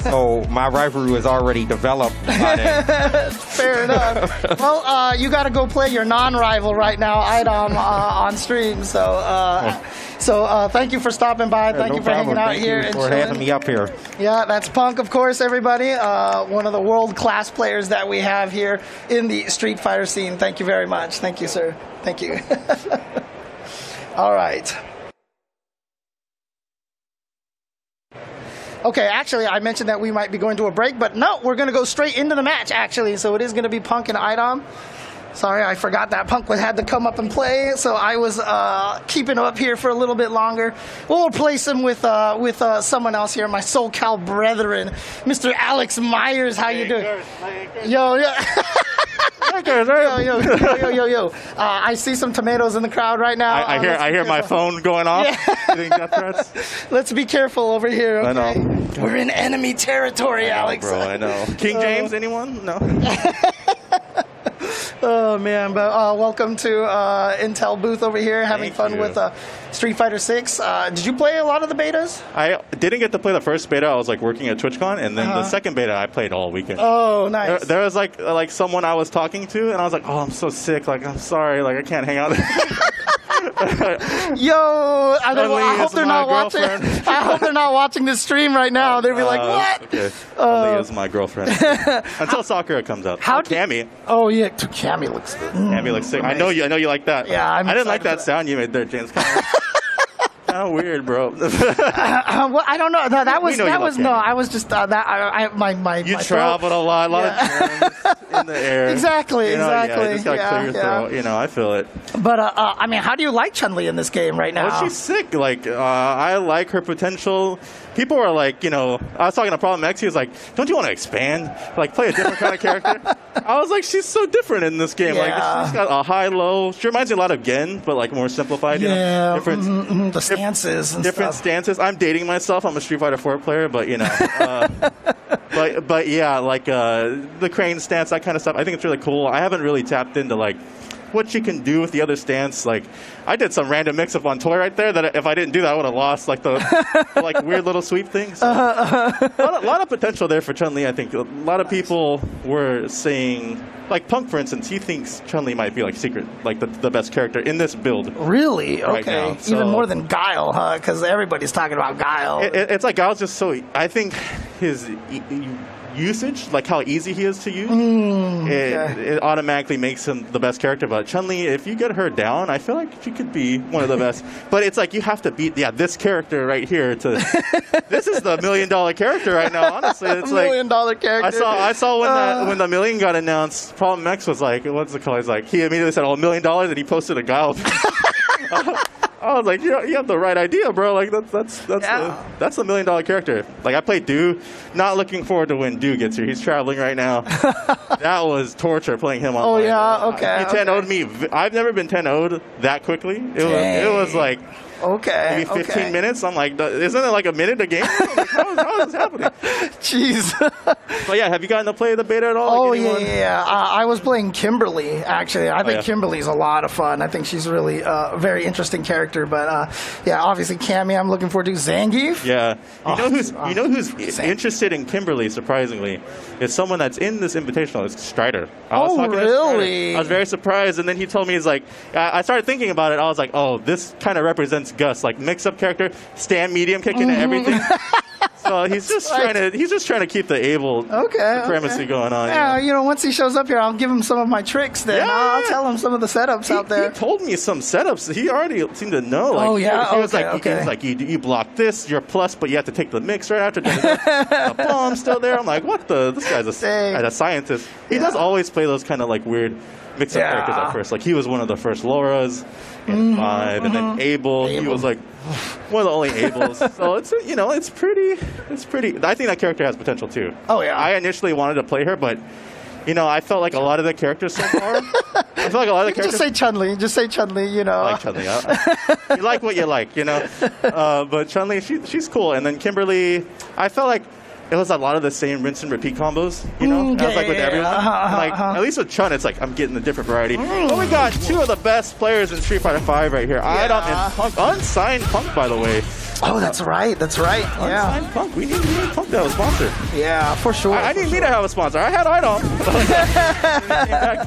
S3: So my rivalry was already developed by then.
S1: Fair enough. Well, you got to go play your non-rival right now, iDom, on stream. So thank you for stopping by. Thank you for hanging out here.
S3: Thank you for having me up here.
S1: Yeah, that's Punk, of course, everybody. One of the world-class players that we have here in the Street Fighter scene. Thank you very much. Thank you, sir. Thank you. All right. Okay, actually, I mentioned that we might be going to a break, but no, we're going to go straight into the match, actually. So it is going to be Punk and iDom. Sorry, I forgot that Punk had to come up and play, so I was keeping him up here for a little bit longer. We'll replace him with someone else here, my SoCal brethren, Mr. Alex Myers. How you doing? Yo. Yo. I see some tomatoes in the crowd right now.
S4: I hear my phone going off.
S1: Yeah.
S4: Getting death threats.
S1: Let's be careful over here. Okay?
S4: I know.
S1: We're in enemy territory, Alex.
S4: Bro, I know. King James, anyone? No.
S1: Oh man, but welcome to Intel booth over here, having fun with Street Fighter 6. Did you play a lot of the betas?
S4: I didn't get to play the first beta. I was working at TwitchCon, and then the second beta I played all weekend.
S1: Oh, nice.
S4: There was like someone I was talking to, and I was like, "Oh, I'm so sick. I'm sorry. I can't hang out."
S1: Yo, I hope they're not watching. I hope they're not watching this stream right now. They'll be like, "What?"
S4: Okay. Aaliyah is my girlfriend until Sakura comes out. Cammy.
S1: Oh yeah, Cammy looks good.
S4: Cammy looks sick.
S1: Amazing.
S4: I know you like that.
S1: Yeah,
S4: I didn't like that sound you made there, James. Kind of weird, bro.
S1: Well, I don't know. That was no. I was just my.
S4: You traveled a lot of germs in the air.
S1: Exactly.
S4: Yeah, you just gotta clear your throat. I feel it.
S1: But I mean, how do you like Chun-Li in this game right now?
S4: Oh, she's sick. I like her potential. People were like, I was talking to Problem X. He was like, "Don't you want to expand? Play a different kind of character?" I was like, "She's so different in this game.
S1: Yeah.
S4: She's got a high, low. She reminds me a lot of Gen, but more simplified.
S1: Yeah,
S4: different
S1: the stances and
S4: different
S1: stuff.
S4: stances. I'm dating myself. I'm a Street Fighter 4 player, but but yeah, the crane stance, that kind of stuff. I think it's really cool. I haven't really tapped into what you can do with the other stance. I did some random mix-up on Toy right there that if I didn't do that, I would have lost the weird little sweep thing. So, a lot of potential there for Chun-Li, I think. A lot of people were saying, Punk, for instance, he thinks Chun-Li might be secret, the best character in this build.
S1: Really?
S4: Right
S1: okay.
S4: now. So,
S1: even more than Guile, huh? Because everybody's talking about Guile.
S4: It's Guile's just so... I think his... usage, how easy he is to use, it automatically makes him the best character. But Chun-Li, if you get her down, I feel like she could be one of the best. But it's you have to beat this character right here to. This is the $1 million character right now. Honestly, it's
S1: $1 million character.
S4: I saw when the million got announced. Problem X was what's it called? He immediately said, $1 million, and he posted a Guile. I was like, you have the right idea, bro. That's the $1 million character. I played Du, not looking forward to when Du gets here. He's traveling right now. That was torture playing him online.
S1: Oh yeah, okay.
S4: He 10-0'd me. I've never been 10-0'd that quickly. It was
S1: okay,
S4: maybe 15 minutes. I'm like, isn't it a minute a game? How is this happening?
S1: Jeez.
S4: But yeah, have you gotten to play the beta at all?
S1: Oh yeah. I was playing Kimberly actually. I think Kimberly's a lot of fun. I think she's really a very interesting character. But obviously Cammy, I'm looking forward to. Zangief.
S4: Yeah. You know who's interested in Kimberly? Surprisingly, is someone that's in this Invitational. It's Strider.
S1: Really?
S4: I was very surprised, and then he told me I started thinking about it. I was like, oh, this kind of represents Gus, mix-up character, stand medium kicking and everything. So he's just trying to keep the able supremacy going on.
S1: Yeah, you know, once he shows up here, I'll give him some of my tricks. Then I'll tell him some of the setups out there.
S4: He told me some setups. He already seemed to know. Like, he was like, you block this, you're plus, but you have to take the mix right after. The bomb's still there. I'm like, what the? This guy's a scientist. He does always play those kind of like weird mix-up characters at first. Like he was one of the first Lauras in 5, and then Abel. He was like one of the only Abels. So it's it's pretty. I think that character has potential too.
S1: Oh yeah.
S4: I initially wanted to play her, but I felt like a lot of the characters so far. I feel like a lot of the characters.
S1: Just say Chun-Li. Just say Chun-Li. You know.
S4: I like Chun-Li. You like what you like. But Chun-Li, she's cool. And then Kimberly, I felt like it was a lot of the same rinse and repeat combos, I was like with everyone. At least with Chun, it's like I'm getting a different variety. But we got two of the best players in Street Fighter V right here. iDom and Punk. Unsigned Punk, by the way.
S1: Oh, that's right.
S4: Unsigned Punk. We need Punk to have a sponsor.
S1: Yeah, for sure.
S4: I didn't need to have a sponsor. I had iDom.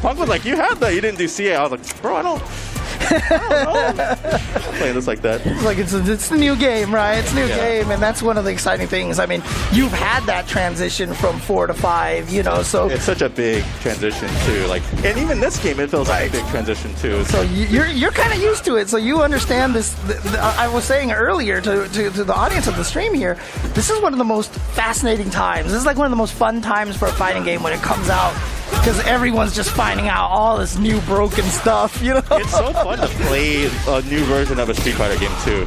S4: Punk was like, you had that. You didn't do CA. I was like, bro, I don't know. Playing this like that.
S1: It's like it's a new game, right? It's a new game, and that's one of the exciting things. I mean, you've had that transition from 4 to 5, so
S4: it's such a big transition too. Like, and even this game, it feels like a big transition too.
S1: So you're kind of used to it, so you understand this. I was saying earlier to the audience of the stream here, this is one of the most fascinating times. This is like one of the most fun times for a fighting game when it comes out. Because everyone's just finding out all this new broken stuff,
S4: It's so fun to play a new version of a Street Fighter game, too.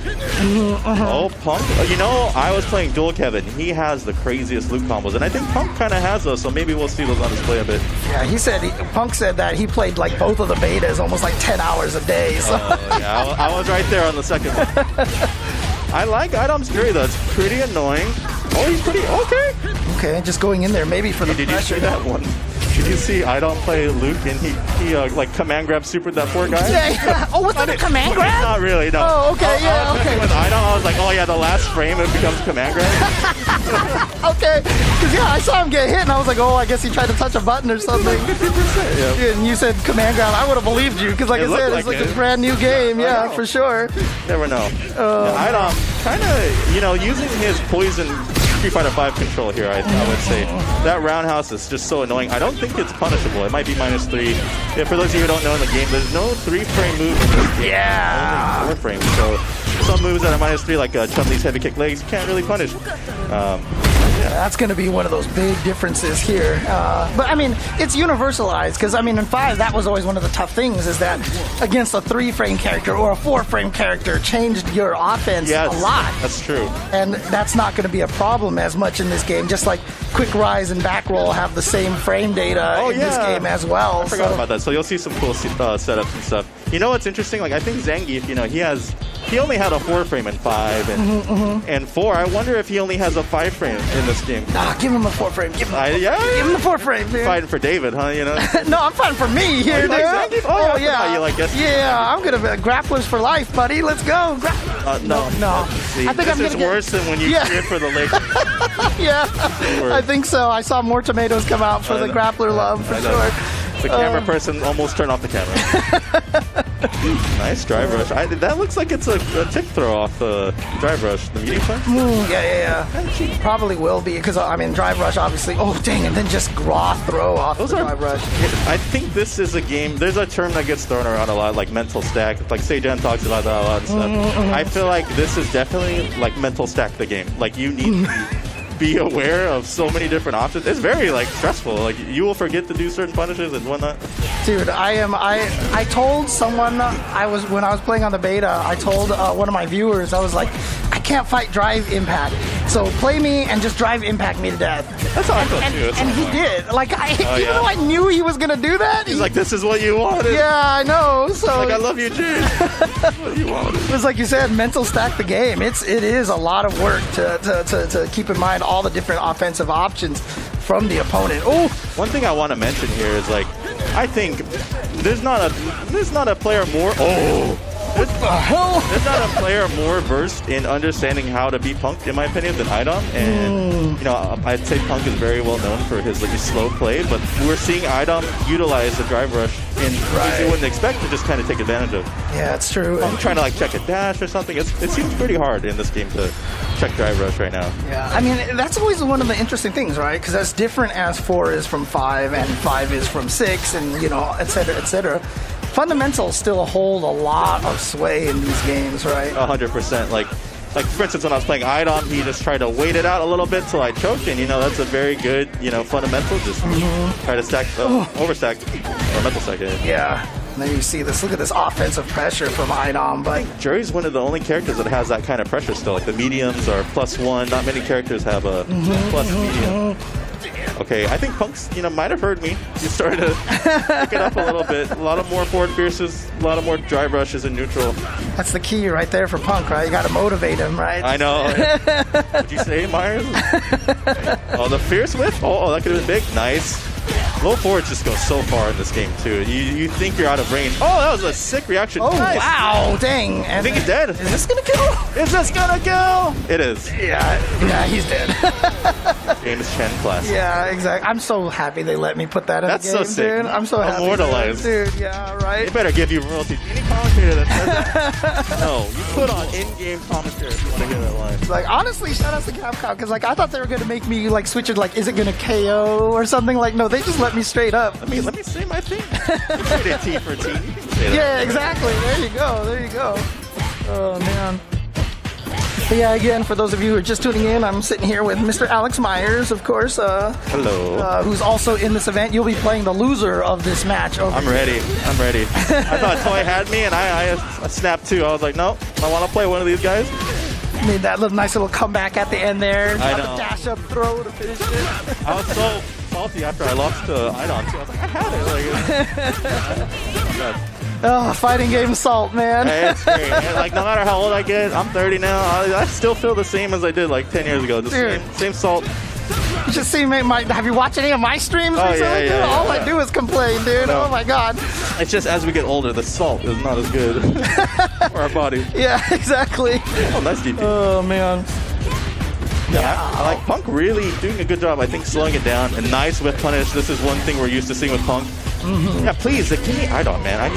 S4: Oh, Punk. I was playing Dual Kevin. He has the craziest loop combos, and I think Punk kind of has those, so maybe we'll see those on display a bit.
S1: Yeah, Punk said that he played like both of the betas almost like 10 hours a day. So.
S4: I was right there on the second one. I like iDom's Fury, though. It's pretty annoying. Oh, he's pretty okay.
S1: Okay, just going in there maybe for the pressure.
S4: Did you see that one? Did you see iDom play Luke and he like command grab supered that poor guy?
S1: Yeah. Oh, was that a command grab?
S4: Not really, no.
S1: Oh, okay, okay.
S4: With iDom, I was like, oh yeah, the last frame it becomes command grab.
S1: Okay, because I saw him get hit and I was like, oh, I guess he tried to touch a button or something.
S4: 50%, yeah.
S1: And you said command grab, I would have believed you because, like I said, it's like a brand new game. Yeah, for sure.
S4: Never know. iDom kind of, using his poison Street Fighter V control here, I would say. That roundhouse is just so annoying. I don't think it's punishable. It might be -3. Yeah, for those of you who don't know in the game, there's no 3-frame move in this game.
S1: Yeah.
S4: Only 4 frames. So some moves that are -3, like Chun-Li's heavy kick legs, you can't really punish.
S1: That's going to be one of those big differences here. But, I mean, it's universalized because, I mean, in 5, that was always one of the tough things is that against a 3-frame character or a 4-frame character changed your offense a lot.
S4: That's true.
S1: And that's not going to be a problem as much in this game. Just like quick rise and back roll have the same frame data in this game as well.
S4: I forgot about that. So you'll see some cool setups and stuff. You know what's interesting? Like, I think Zangief, he only had a 4-frame in 5 and 4. I wonder if he only has a 5-frame in this game.
S1: Nah, give him a 4-frame. Give him the 4-frame, dude.
S4: Fighting for David, huh?
S1: No, I'm fighting for me here, dude.
S4: Like oh yeah. You like this?
S1: Yeah, I'm gonna be grapplers for life, buddy. Let's go.
S4: No.
S1: See,
S4: I think this is worse than when you cheered for the Lakers.
S1: Yeah, I think so. I saw more tomatoes come out for the grappler love for sure.
S4: The camera person almost turned off the camera. Nice drive rush. That looks like it's a tick throw off the drive rush. The medium punch?
S1: Yeah. Probably will be because, I mean, drive rush obviously. Oh, dang, and then just raw throw off the drive rush.
S4: I think this is a game. There's a term that gets thrown around a lot, like mental stack. Like Seijan talks about that a lot and stuff. I feel like this is definitely like mental stack the game. Like you need to be aware of so many different options. It's very stressful. Like you will forget to do certain punishes and whatnot.
S1: Dude, I told someone when I was playing on the beta, I told one of my viewers, I was like, I can't fight drive impact. So play me and just drive impact me to death.
S4: That's how I felt too.
S1: And he did. Like even though I knew he was gonna do that,
S4: he's like, this is what you wanted.
S1: Yeah, I know. So
S4: like, I love you, dude. That's what you wanted.
S1: It was like you said, mental stack the game. It is a lot of work to keep in mind all the different offensive options from the opponent. Oh,
S4: one thing I want to mention here is I think there's not a player more. Oh,
S1: What the hell?
S4: There's not a player more versed in understanding how to beat Punk, in my opinion, than iDom. And, you know, I'd say Punk is very well known for his slow play, but we're seeing iDom utilize the drive rush in ways you wouldn't expect to just kind of take advantage of.
S1: Yeah, it's true.
S4: I'm trying to like check a dash or something. It seems pretty hard in this game to check drive rush right now.
S1: Yeah, I mean, that's always one of the interesting things, right? Because that's different as 4 is from 5 and 5 is from 6 and, you know, et cetera, et cetera. Fundamentals still hold a lot of sway in these games, right?
S4: 100%. Like for instance, when I was playing iDom, he just tried to wait it out a little bit till I choked, and you know that's a very good, you know, fundamental. Just try to stack, overstack, or mental stack it.
S1: Yeah. And then you see this. Look at this offensive pressure from iDom. But
S4: Jury's one of the only characters that has that kind of pressure still. Like the mediums are +1. Not many characters have a plus medium. Okay, I think Punk's, you know, might have heard me. He started to pick it up a little bit. A lot of more forward fierces, a lot of more drive rushes in neutral.
S1: that's the key right there for Punk, right? You got to motivate him, right?
S4: I know. Did you say, Myers? Oh, the fierce whip? Oh, that could have been big. Nice. Low forwards just go so far in this game, too. You think you're out of range. Oh, that was a sick reaction.
S1: Oh,
S4: nice.
S1: wow. Dang.
S4: I think he's dead.
S1: Is this going to kill?
S4: Is this gonna kill? It is.
S1: Yeah, he's dead.
S4: James Chen class.
S1: Yeah, exactly. I'm so happy they let me put that in
S4: That's
S1: the game,
S4: so sick.
S1: dude. I'm so happy.
S4: Immortalized.
S1: Dude, yeah, right?
S4: They better give you royalties. Any commentator that says that, no, you put on in-game commentary if you want to hear that line.
S1: Like, honestly, shout out to Capcom, because, like, I thought they were going to make me, like, switch it, like, is it going to KO or something? Like, no, they just let me straight up.
S4: Let me say my thing. You put it T for T. You can say that.
S1: Yeah, exactly. There you go. There you go. Oh, man. But yeah, again, for those of you who are just tuning in, I'm sitting here with Mr. Alex Myers, of course.
S4: Hello.
S1: Who's also in this event. You'll be playing the loser of this match.
S4: I'm ready. I'm ready. I thought Toy had me, and I snapped too. I was like, no, I want to play one of these guys.
S1: Made that nice little comeback at the end there.
S4: I
S1: Got
S4: know.
S1: the dash up throw to finish it.
S4: I was so salty after I lost to iDom too. I was like, I had it.
S1: Oh, fighting game salt, man.
S4: Hey, it's great. And, like, no matter how old I get, I'm 30 now. I still feel the same as I did like 10 years ago. The same salt.
S1: You should see have you watched any of my streams recently, dude? All I do is complain, dude.
S4: No.
S1: Oh my god.
S4: It's just as we get older, the salt is not as good for our body.
S1: Yeah, exactly.
S4: Oh, nice DP.
S1: Oh man.
S4: Yeah, I like Punk really doing a good job, I think, slowing it down. A nice whip punish. This is one thing we're used to seeing with Punk. Yeah, please, give me iDom, man.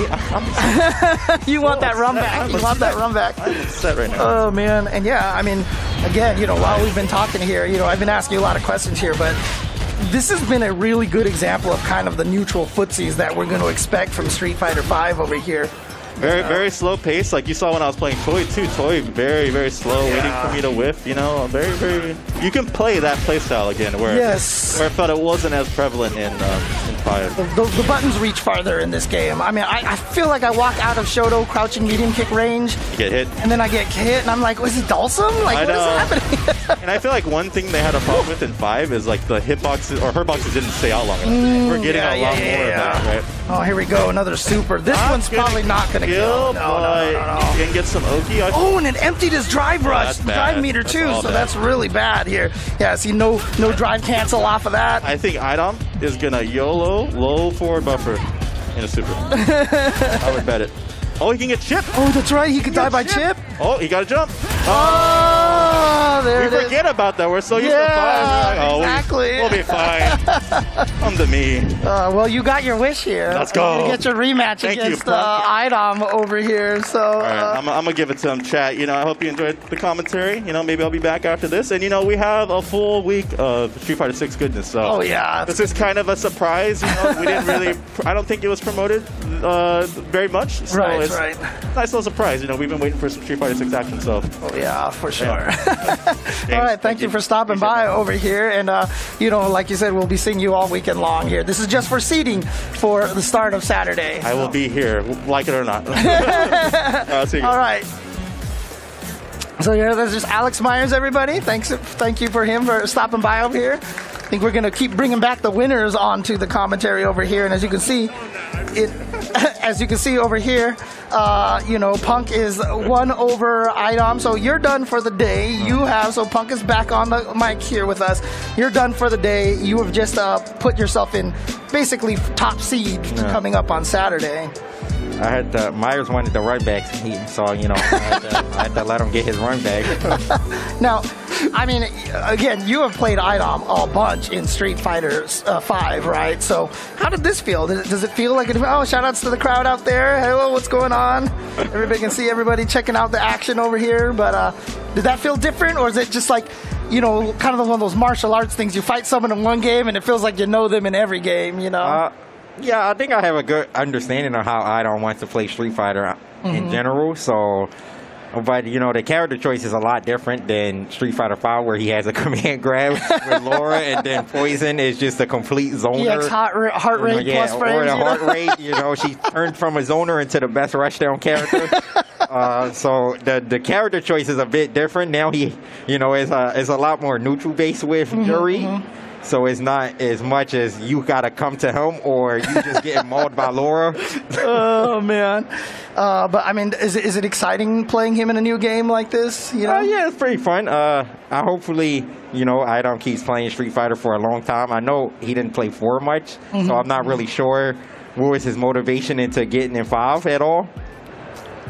S1: You want that run back. You want that run back.
S4: I'm upset right now.
S1: Oh, man. And yeah, I mean, again, you know, while we've been talking here, you know, I've been asking you a lot of questions here, but this has been a really good example of kind of the neutral footsies that we're going to expect from Street Fighter V over here.
S4: Very slow pace, like you saw when I was playing Toy too. Toy very, very slow, waiting for me to whiff. You know, very. You can play that playstyle again, where I felt it wasn't as prevalent in 5.
S1: The buttons reach farther in this game. I mean, I feel like I walk out of Shoto crouching medium kick range.
S4: You get hit,
S1: and then I get hit, and I'm like, was it Dulcim? Like, what is happening?
S4: And I feel like one thing they had a problem with in 5 is like the hitboxes or hurtboxes didn't stay out long enough. We're getting a lot more of that, right?
S1: Oh, here we go, another super. This one's probably not going to kill. No.
S4: You can get some Oki.
S1: Oh, and it emptied his drive rush, drive meter too, so that's really bad here. Yeah, see, no drive cancel off of that.
S4: I think iDom is going to YOLO low forward buffer in a super. I would bet it. Oh, he can get chip.
S1: Oh, that's right. He could die by chip.
S4: Oh, he got to jump.
S1: Oh, there it is.
S4: We forget about that. We're so used to 5. Like, oh,
S1: exactly.
S4: We'll be fine. Come to me.
S1: Well, you got your wish here.
S4: Let's go.
S1: You get your rematch against iDom over here. So,
S4: all right, I'm going to give it to him, chat. You know, I hope you enjoyed the commentary. You know, maybe I'll be back after this. And, you know, we have a full week of Street Fighter 6 goodness. So
S1: oh, yeah.
S4: This is kind of a surprise. You know, we didn't really, I don't think it was promoted very much. So it's a nice little surprise. You know, we've been waiting for some Street Fighter 6 action. So.
S1: Oh, yeah, for sure. All right, thank you for stopping by over here. And, you know, like you said, we'll be seeing you all weekend long here. This is just for seating for the start of Saturday.
S4: I will be here, like it or not. See you.
S1: All right. So, yeah, that's just Alex Myers, everybody. Thank you for him for stopping by over here. I think we're going to keep bringing back the winners onto the commentary over here. And as you can see, over here, you know, Punk is 1 over iDom. So you're done for the day. So Punk is back on the mic here with us. You're done for the day. You have just put yourself in basically top seed coming up on Saturday.
S3: Myers wanted the run back, so you know I had to let him get his run back.
S1: Now, I mean, again, you have played iDom a bunch in Street Fighter 5, right? So how did this feel? Does it feel like oh, shout outs to the crowd out there. Hello, what's going on? Everybody can see everybody checking out the action over here. But did that feel different, or is it just like, you know, kind of one of those martial arts things? You fight someone in one game and it feels like you know them in every game, you know?
S3: Yeah, I think I have a good understanding of how iDom wants to play Street Fighter in general. So, but you know, the character choice is a lot different than Street Fighter 5, where he has a command grab with Laura, and then Poison is just a complete zoner.
S1: EX heart rate plus frames.
S3: Or the heart rate. You know, she turned from a zoner into the best rushdown character. So the character choice is a bit different. Now he, you know, is a lot more neutral based with Yuri. So it's not as much as you gotta come to him or you just getting mauled by Laura.
S1: Oh man! But I mean, is it exciting playing him in a new game like this? You know?
S3: Yeah, it's pretty fun. Hopefully, you know, iDom keeps playing Street Fighter for a long time. I know he didn't play 4 much, so I'm not really sure what was his motivation into getting in 5 at all.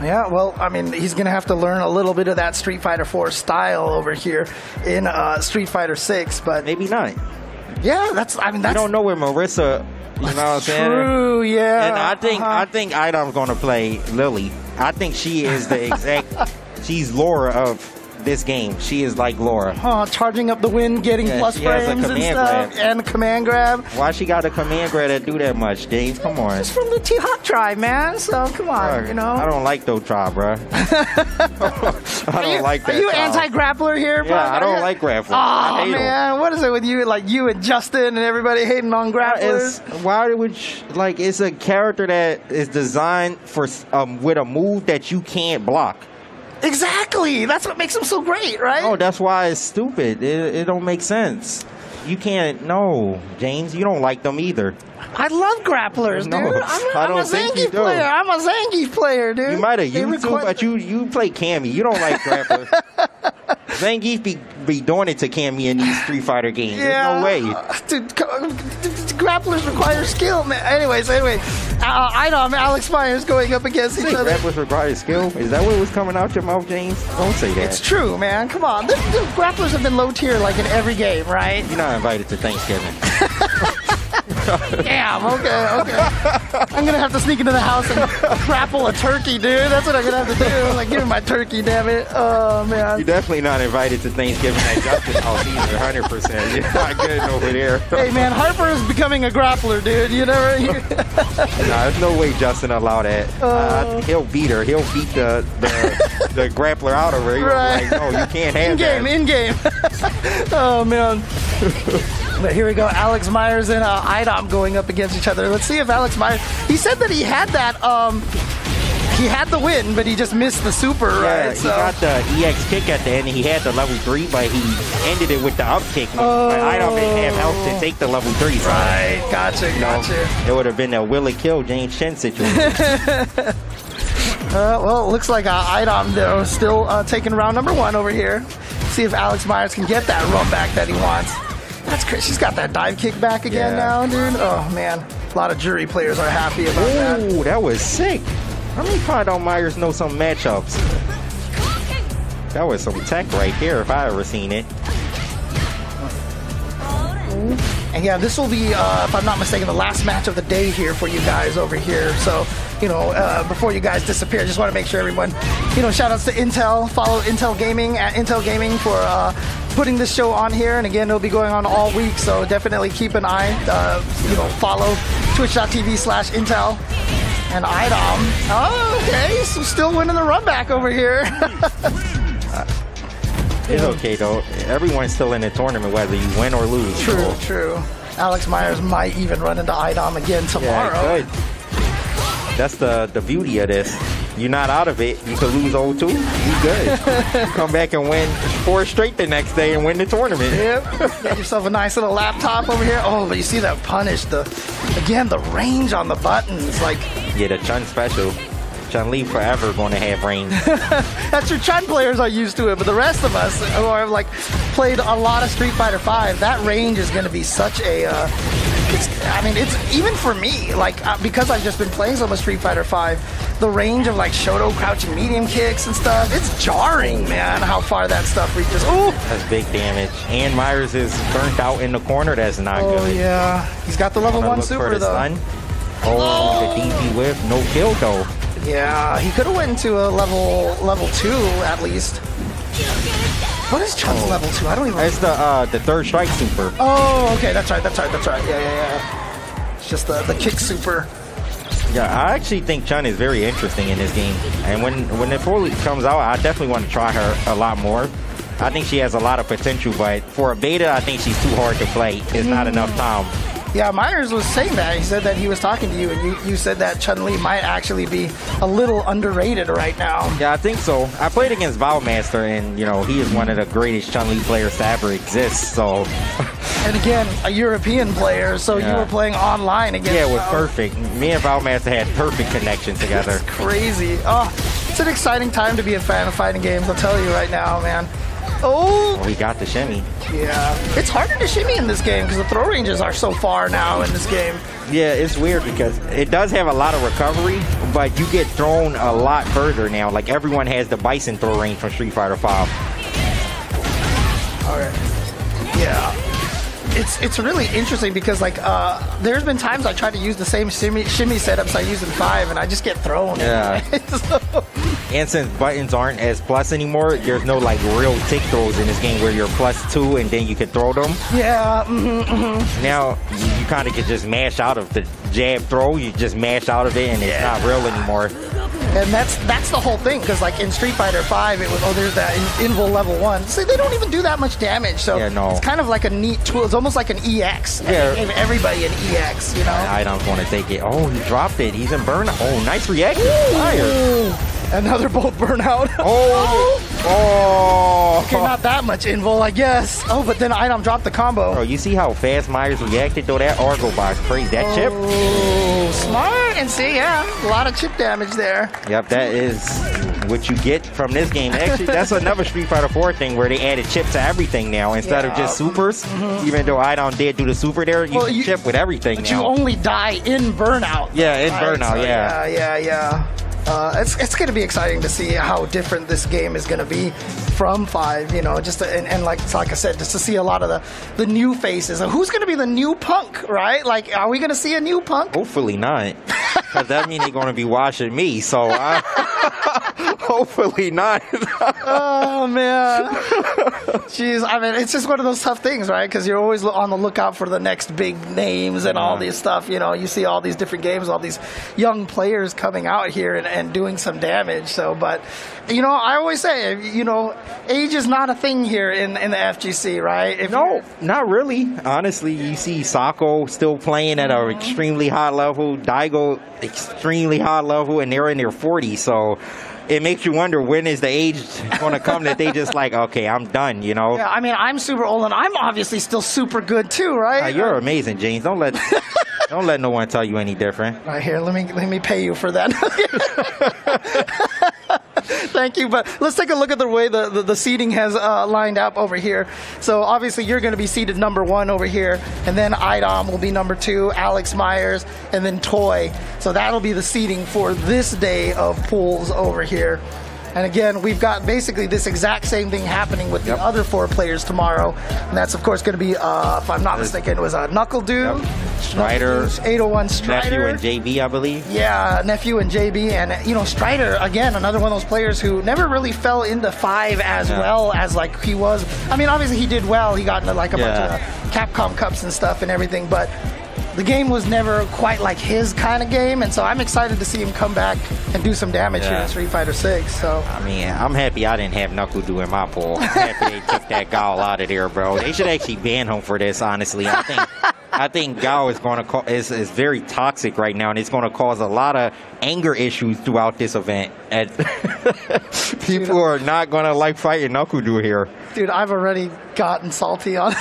S1: Yeah, well, I mean, he's going to have to learn a little bit of that Street Fighter 4 style over here in Street Fighter 6, but
S3: maybe not.
S1: Yeah, that's. I don't
S3: know where Marissa. You know what I'm saying?
S1: True, yeah.
S3: And I think iDom's gonna play Lily. I think she is the exact. She's Laura of this game. She is like Laura.
S1: Charging up the wind, getting plus frames and stuff, and the command grab.
S3: Why she got a command grab that do that much, James? Come on.
S1: It's from the T-Hawk tribe, man. So come on, you know.
S3: I don't like those tribe, bro. I don't like that.
S1: Are you anti-grappler here, bro?
S3: Yeah, I don't like grapplers.
S1: Oh man, what is it with you? Like you and Justin and everybody hating on grapplers?
S3: Why would like it's a character that is designed for with a move that you can't block.
S1: Exactly. That's what makes them so great, right?
S3: Oh, that's why it's stupid. It don't make sense. You can't. No, James, you don't like them either.
S1: I love grapplers, dude.
S3: No,
S1: I'm a Zangief player. I'm a Zangief player, dude.
S3: You might have used to, but you play Cammy. You don't like grapplers. Zangief be doing it to Cammy in these Street Fighter games.
S1: Yeah.
S3: There's no way.
S1: Dude, grapplers require skill, man. Anyway, iDom, Alex Myers going up against each other.
S3: Grapplers require skill? Is that what was coming out your mouth, James? Don't say that.
S1: It's true, man. Come on. The grapplers have been low tier like in every game, right?
S3: You're not invited to Thanksgiving.
S1: Damn, okay. I'm going to have to sneak into the house and grapple a turkey, dude. That's what I'm going to have to do. Like, give me my turkey, damn it. Oh, man.
S3: You're definitely not invited to Thanksgiving at Justin's house either, 100%. You're not getting over there.
S1: Hey, man, Harper is becoming a grappler, dude. You never...
S3: Nah, there's no way Justin will allow that. He'll beat her. He'll beat the grappler out of her.
S1: Right.
S3: Like, no, you can't have that.
S1: In-game. Oh, man. But here we go, Alex Myers and iDom going up against each other. Let's see if Alex Myers... He said that he had that... he had the win, but he just missed the super, right?
S3: He got the EX kick at the end. He had the level 3, but he ended it with the up kick. But iDom didn't have health to take the level 3. So,
S1: right, gotcha.
S3: It would have been a will it kill James Chen situation.
S1: Well, it looks like iDom, though, still taking round number 1 over here. See if Alex Myers can get that run back that he wants. That's crazy. She's got that dive kick back again now, dude. Oh, man. A lot of jury players are happy about that.
S3: Ooh, that was sick. How many iDom Myers know some matchups? That was some tech right there if I ever seen it.
S1: And yeah, this will be, if I'm not mistaken, the last match of the day here for you guys over here. So, you know, before you guys disappear, just want to make sure everyone, you know, shout outs to Intel. Follow Intel Gaming at Intel Gaming for putting this show on here. And again, it'll be going on all week. So definitely keep an eye, you know, follow twitch.tv/Intel. And iDom. Oh, okay. So still winning the run back over here.
S3: It's okay, though. Everyone's still in the tournament, whether you win or lose.
S1: True. Alex Myers might even run into iDom again tomorrow.
S3: Yeah, good. That's the beauty of this. You're not out of it. You could lose 0-2. You good. You come back and win 4 straight the next day and win the tournament.
S1: Yep. Get yourself a nice little laptop over here. Oh, but you see that punish. Again, the range on the buttons. Like,
S3: yeah, the Chun special. Chun-Li forever going to have range.
S1: That's your Chun players are used to it, but the rest of us who have like played a lot of Street Fighter V, that range is going to be such a. It's even for me, like because I've just been playing so much Street Fighter V, the range of like Shoto crouching medium kicks and stuff, it's jarring, man, how far that stuff reaches. Ooh,
S3: that's big damage. And Myers is burnt out in the corner. That's not good.
S1: Oh yeah, he's got the level 1 super though.
S3: Stun. Oh, the DP whip, no kill though.
S1: Yeah, he could have went into a level 2 at least. What is Chun's level 2? I don't even.
S3: It's the third strike super.
S1: Oh, okay, that's right. Yeah. It's just the kick super.
S3: Yeah, I actually think Chun is very interesting in this game, and when it fully comes out, I definitely want to try her a lot more. I think she has a lot of potential, but for a beta, I think she's too hard to play. It's not enough time.
S1: Yeah, Myers was saying that. He said that he was talking to you, and you said that Chun-Li might actually be a little underrated right now.
S3: Yeah, I think so. I played against Valmaster, and, he is one of the greatest Chun-Li players to ever exist, so...
S1: And again, a European player, so you were playing online against...
S3: Yeah, it was perfect. Me and Valmaster had perfect connection together.
S1: It's crazy. Oh, it's an exciting time to be a fan of fighting games, I'll tell you right now, man. Oh!
S3: We got the shimmy.
S1: Yeah. It's harder to shimmy in this game because the throw ranges are so far now in this game.
S3: Yeah, it's weird because it does have a lot of recovery, but you get thrown a lot further now. Like, everyone has the Bison throw range from Street Fighter V.
S1: Alright. Yeah. It's really interesting because, like, there's been times I try to use the same shimmy setups I used in 5, and I just get thrown.
S3: Yeah. And since buttons aren't as plus anymore, there's no, like, real tick throws in this game where you're +2 and then you can throw them.
S1: Yeah.
S3: Now, you kind of can just mash out of the jab throw. You just mash out of it, and it's not real anymore.
S1: And that's the whole thing, because like in Street Fighter V, it was, there's that Invul level 1. See, they don't even do that much damage, so it's kind of like a neat tool. It's almost like an EX.
S3: Yeah.
S1: They gave everybody an EX,
S3: I don't want to take it. Oh, he dropped it. He's in burnout. Oh, nice reaction. Fire.
S1: Another bolt burnout.
S3: Oh.
S1: Okay, not that much Invul, I guess. Oh, but then iDom dropped the combo.
S3: Bro, you see how fast Myers reacted, though? That Argo box crazy. That chip.
S1: Oh, smart. And see, a lot of chip damage there.
S3: Yep, that is what you get from this game. Actually, that's another Street Fighter 4 thing where they added chip to everything now instead of just supers. Even though iDom did do the super there, you can chip with everything now.
S1: You only die in burnout.
S3: Yeah, in burnout,
S1: so
S3: yeah.
S1: Yeah. It's going to be exciting to see how different this game is going to be from 5, just to, and like I said, just to see a lot of the new faces. Who's going to be the new Punk, right? Like, are we going to see a new Punk?
S3: Hopefully not, because that means they're going to be watching me, so hopefully not.
S1: Oh, man. Jeez, it's just one of those tough things, right? Because you're always on the lookout for the next big names and all this stuff. You see all these different games, all these young players coming out here and doing some damage. So, but, I always say, age is not a thing here in the FGC, right?
S3: No, not really. Honestly, you see Sako still playing at an extremely high level, Daigo extremely high level, and they're in their 40s. So it makes you wonder, when is the age going to come that they just like, okay, I'm done, Yeah,
S1: I'm super old, and I'm obviously still super good too, right?
S3: You're amazing, James. Don't let no one tell you any different.
S1: Right here, let me pay you for that. Thank you, but let's take a look at the way the seating has lined up over here. So obviously you're going to be seated number 1 over here, and then iDom will be number 2, Alex Myers, and then Toy. So that'll be the seating for this day of pools over here. And again, we've got basically this exact same thing happening with the other 4 players tomorrow. And that's, of course, going to be, if I'm not mistaken, it was NuckleDu,
S3: Strider,
S1: 801 Strider.
S3: Nephew and JB, I believe.
S1: Yeah, Nephew and JB. And, Strider, again, another one of those players who never really fell into 5 as well as, like, he was. I mean, obviously he did well. He got into, like, a bunch of Capcom Cups and stuff and everything. But the game was never quite like his kind of game, and so I'm excited to see him come back and do some damage here in Street Fighter 6. So
S3: I'm happy I didn't have NuckleDu in my pool. I'm happy they took that Gao out of there, bro. They should actually ban him for this, honestly. I think Gao is going to is very toxic right now, and it's going to cause a lot of anger issues throughout this event. And people are not going to like fighting NuckleDu here.
S1: Dude, I've already gotten salty on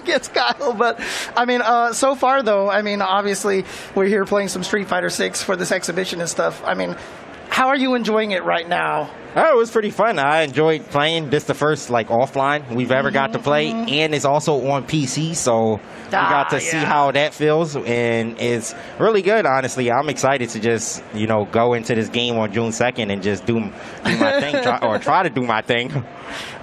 S1: against Kyle. But I mean, so far though, I mean, obviously we're here playing some Street Fighter 6 for this exhibition and stuff. I mean, how are you enjoying it right now?
S3: Oh, it was pretty fun. I enjoyed playing. This the first like offline we've ever got to play, and it's also on PC, so we got to see how that feels, and it's really good. Honestly, I'm excited to just go into this game on June 2nd and just do my thing, try to do my thing.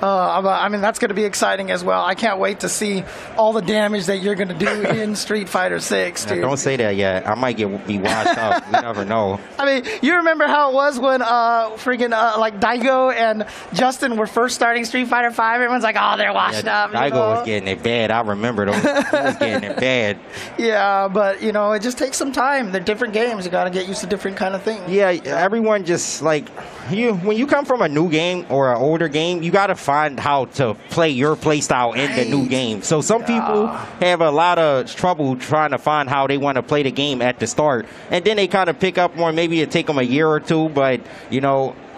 S1: I mean, that's going to be exciting as well. I can't wait to see all the damage that you're going to do in Street Fighter 6, dude.
S3: Don't say that yet. I might be washed up. You never know.
S1: I mean, you remember how it was when like Daigo and Justin were first starting Street Fighter 5? Everyone's like, oh, they're washed up.
S3: Daigo was getting it bad. I remember those. He was getting it bad.
S1: Yeah, but, it just takes some time. They're different games. You got to get used to different kind of things.
S3: Yeah, everyone just, like, when you come from a new game or an older game, you got to find how to play your play style in the new game. So some people have a lot of trouble trying to find how they want to play the game at the start. And then they kind of pick up more. Maybe it take them a year or two, but,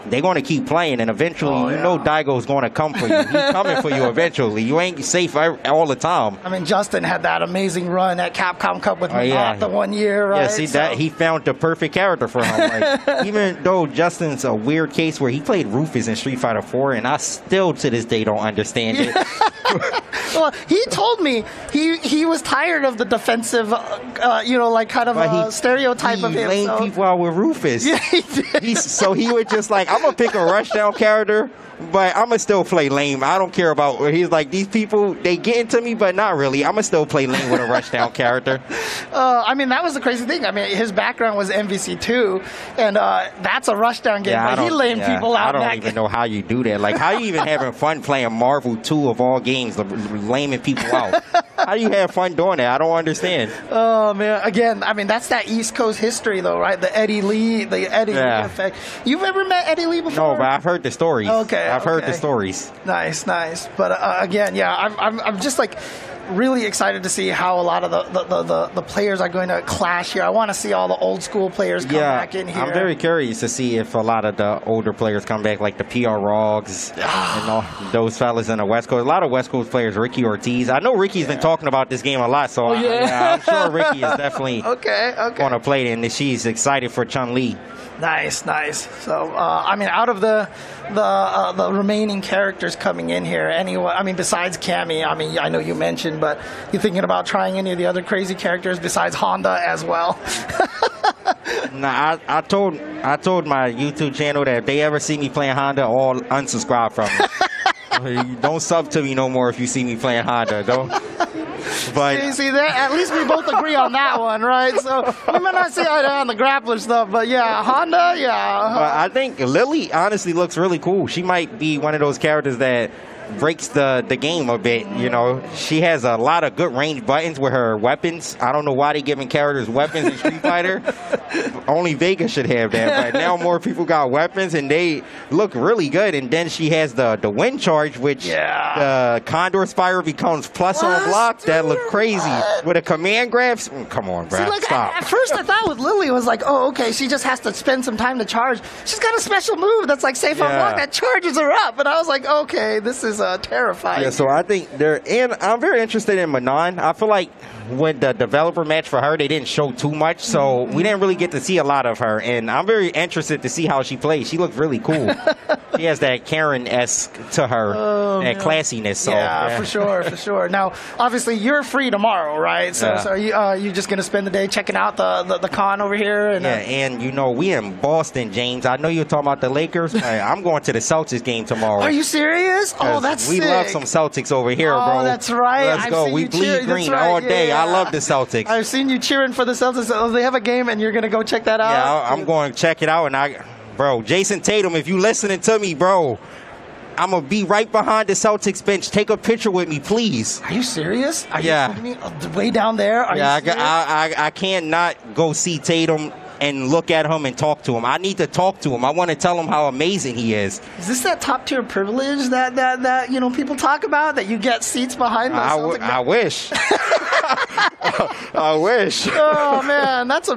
S3: they're going to keep playing, and eventually, Daigo's going to come for you. He's coming for you eventually. You ain't safe all the time.
S1: I mean, Justin had that amazing run at Capcom Cup with me the 1 year, right?
S3: Yeah, see, that he found the perfect character for him. Like, even though Justin's a weird case where he played Rufus in Street Fighter 4, and I still, to this day, don't understand it.
S1: Well, he told me he was tired of the defensive, stereotype of him.
S3: He lamed people out with Rufus.
S1: Yeah, he did.
S3: So he would just like, I'm going to pick a rushdown character, but I'm going to still play lame. I don't care about, he's like, these people, they get into me, but not really. I'm going to still play lame with a rushdown character.
S1: I mean, that was the crazy thing. I mean, his background was MVC2, and that's a rushdown game, but he lamed people out.
S3: I don't even know how you do that. Like, how you even having fun playing Marvel 2 of all games, laming people out? How do you have fun doing that? I don't understand.
S1: Oh, man. Again, I mean, that's that East Coast history, though, right? The Eddie Lee effect. You've ever met Eddie Lee before?
S3: No, but I've heard the stories.
S1: Okay.
S3: I've heard the stories.
S1: Nice. But again, I'm just like really excited to see how a lot of the players are going to clash here. I want to see all the old school players come back in here.
S3: I'm very curious to see if a lot of the older players come back, like the PR Rogs and all those fellas in the West Coast. A lot of West Coast players, Ricky Ortiz. I know Ricky's been talking about this game a lot, so I'm sure Ricky is definitely going to play it, and she's excited for Chun-Li.
S1: Nice. So, I mean, out of the remaining characters coming in here, anyone? I mean, besides Cammy, I mean, I know you mentioned, but you thinking about trying any of the other crazy characters besides Honda as well?
S3: Nah, I told my YouTube channel that if they ever see me playing Honda, all unsubscribe from me. Don't sub to me no more if you see me playing Honda. Don't. But
S1: see that? At least we both agree on that one, right? So we might not see eye to eye on the grappler stuff, but Honda,
S3: I think Lily honestly looks really cool. She might be one of those characters that breaks the game a bit. She has a lot of good range buttons with her weapons. I don't know why they giving characters weapons in Street Fighter. Only Vega should have that, but now more people got weapons and they look really good. And then she has the wind charge, which the Condor Spire becomes plus on block. That look crazy with a command grabs. Come on, bro. Stop.
S1: At first I thought with Lily it was like, oh, okay, she just has to spend some time to charge. She's got a special move that's like safe on block that charges her up. And I was like, okay, this is terrifying.
S3: Yeah, so I think and I'm very interested in Manon. I feel like with the developer match for her, they didn't show too much, so we didn't really get to see a lot of her. And I'm very interested to see how she plays. She looks really cool. She has that Karen-esque to her, that classiness. So,
S1: for sure. Now, obviously, you're free tomorrow, right? So, are you just going to spend the day checking out the con over here? And,
S3: and we in Boston, James. I know you're talking about the Lakers. I'm going to the Celtics game tomorrow.
S1: Are you serious? Oh, that's
S3: we
S1: sick.
S3: love some Celtics over here, bro.
S1: Oh, that's right.
S3: Let's go. We bleed green all day. I love the Celtics.
S1: I've seen you cheering for the Celtics. Oh, they have a game, and you're going to go check that out?
S3: Yeah, I'm going to check it out. And bro, Jason Tatum, if you listening to me, bro, I'm going to be right behind the Celtics bench. Take a picture with me, please.
S1: Are you serious? Are you kidding me? Way down there? Are you serious?
S3: I can't not go see Tatum and look at him and talk to him. I need to talk to him. I want to tell him how amazing he is.
S1: Is this that top tier privilege that you know people talk about, that you get seats behind?
S3: I wish. I wish.
S1: Oh man, that's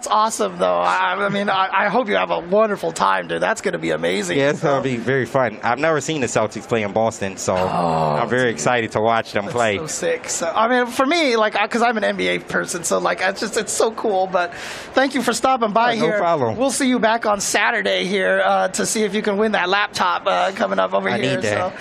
S1: awesome though. I mean, I hope you have a wonderful time, dude. That's gonna be amazing.
S3: Yeah, it's gonna be very fun. I've never seen the Celtics play in Boston, so I'm very excited to watch them play.
S1: So sick. So I mean, for me, like, because I'm an NBA person, so like, it's so cool. But thank you for stopping by here.
S3: No problem.
S1: We'll see you back on Saturday here to see if you can win that laptop coming up over here.
S3: I need that.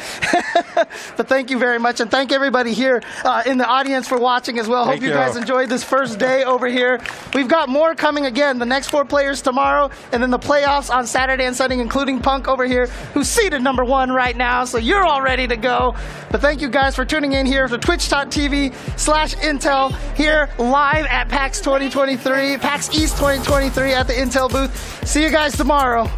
S1: So. But thank you very much, and thank everybody here in the audience for watching as well. Hope you guys enjoyed this first day over here. We've got more coming again. The next 4 players tomorrow, and then the playoffs on Saturday and Sunday, including Punk over here, who's seated number 1 right now. So you're all ready to go. But thank you guys for tuning in here for twitch.tv/Intel here live at PAX 2023, PAX East 2023 at the Intel booth. See you guys tomorrow.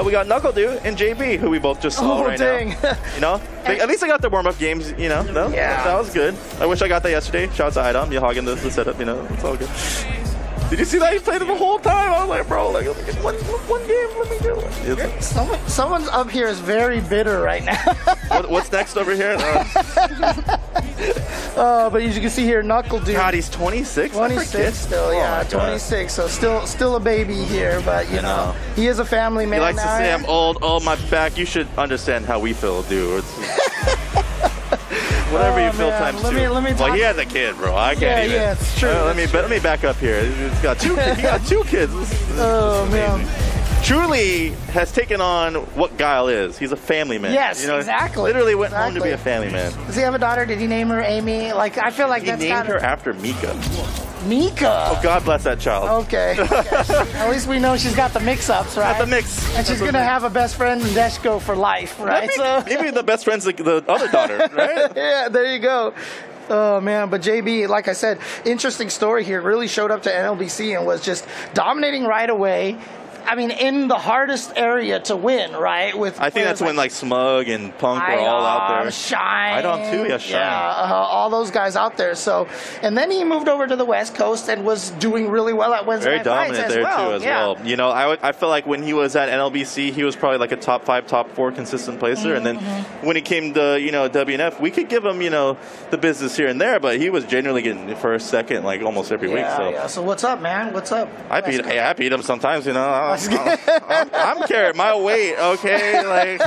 S4: We got NuckleDu and JB, who we both just saw right now. You know, at least I got the warm-up games. You know, that was good. I wish I got that yesterday. Shout out to iDom, you hogging the setup. You know, it's all good. Did you see that? He played it the whole time. I was like, bro, like, one game, let me do it.
S1: Someone up here is very bitter right now.
S4: What's next over here?
S1: But as you can see here, NuckleDu.
S4: God, he's 26.
S1: 26 still, yeah, 26. So still a baby here, but you know, he is a family man.
S4: He likes
S1: now.
S4: to say I'm old. Oh, my back. You should understand how we feel, dude. Whatever you feel times 2.
S1: Let me
S4: well, he has a kid, bro. I can't even.
S1: Yeah, it's true.
S4: Let me back up here. He's got 2. He got 2 kids.
S1: Oh man.
S4: Truly has taken on what Guile is. He's a family man.
S1: Yes,
S4: you know,
S1: exactly.
S4: Literally went home to be a family man.
S1: Does he have a daughter? Did he name her Amy? Like, I feel like
S4: he named her after Mika.
S1: Mika.
S4: Oh, God bless that child.
S1: Okay. At least we know she's got the mix-ups, right?
S4: Got the mix.
S1: And she's gonna have a best friend, Deshko, for life, right?
S4: Maybe the best friend's the other daughter, right?
S1: Yeah, there you go. Oh man, but JB, like I said, interesting story here. Really showed up to NLBC and was just dominating right away. I mean, in the hardest area to win, right?
S4: I think that's when like Smug and Punk were all out there.
S1: Shine.
S4: iDom too, yeah, Shine.
S1: Yeah, all those guys out there. So, and then he moved over to the West Coast and was doing really well at Wednesday Night Fights
S4: there too as well. You know, I feel like when he was at NLBC, he was probably like a top 5, top 4 consistent placer. And then when he came to WNF, we could give him the business here and there, but he was generally getting first, second, like almost every week. So.
S1: Yeah. So what's up, man? What's up?
S4: I beat him sometimes. I'm carrying my weight, okay? Like,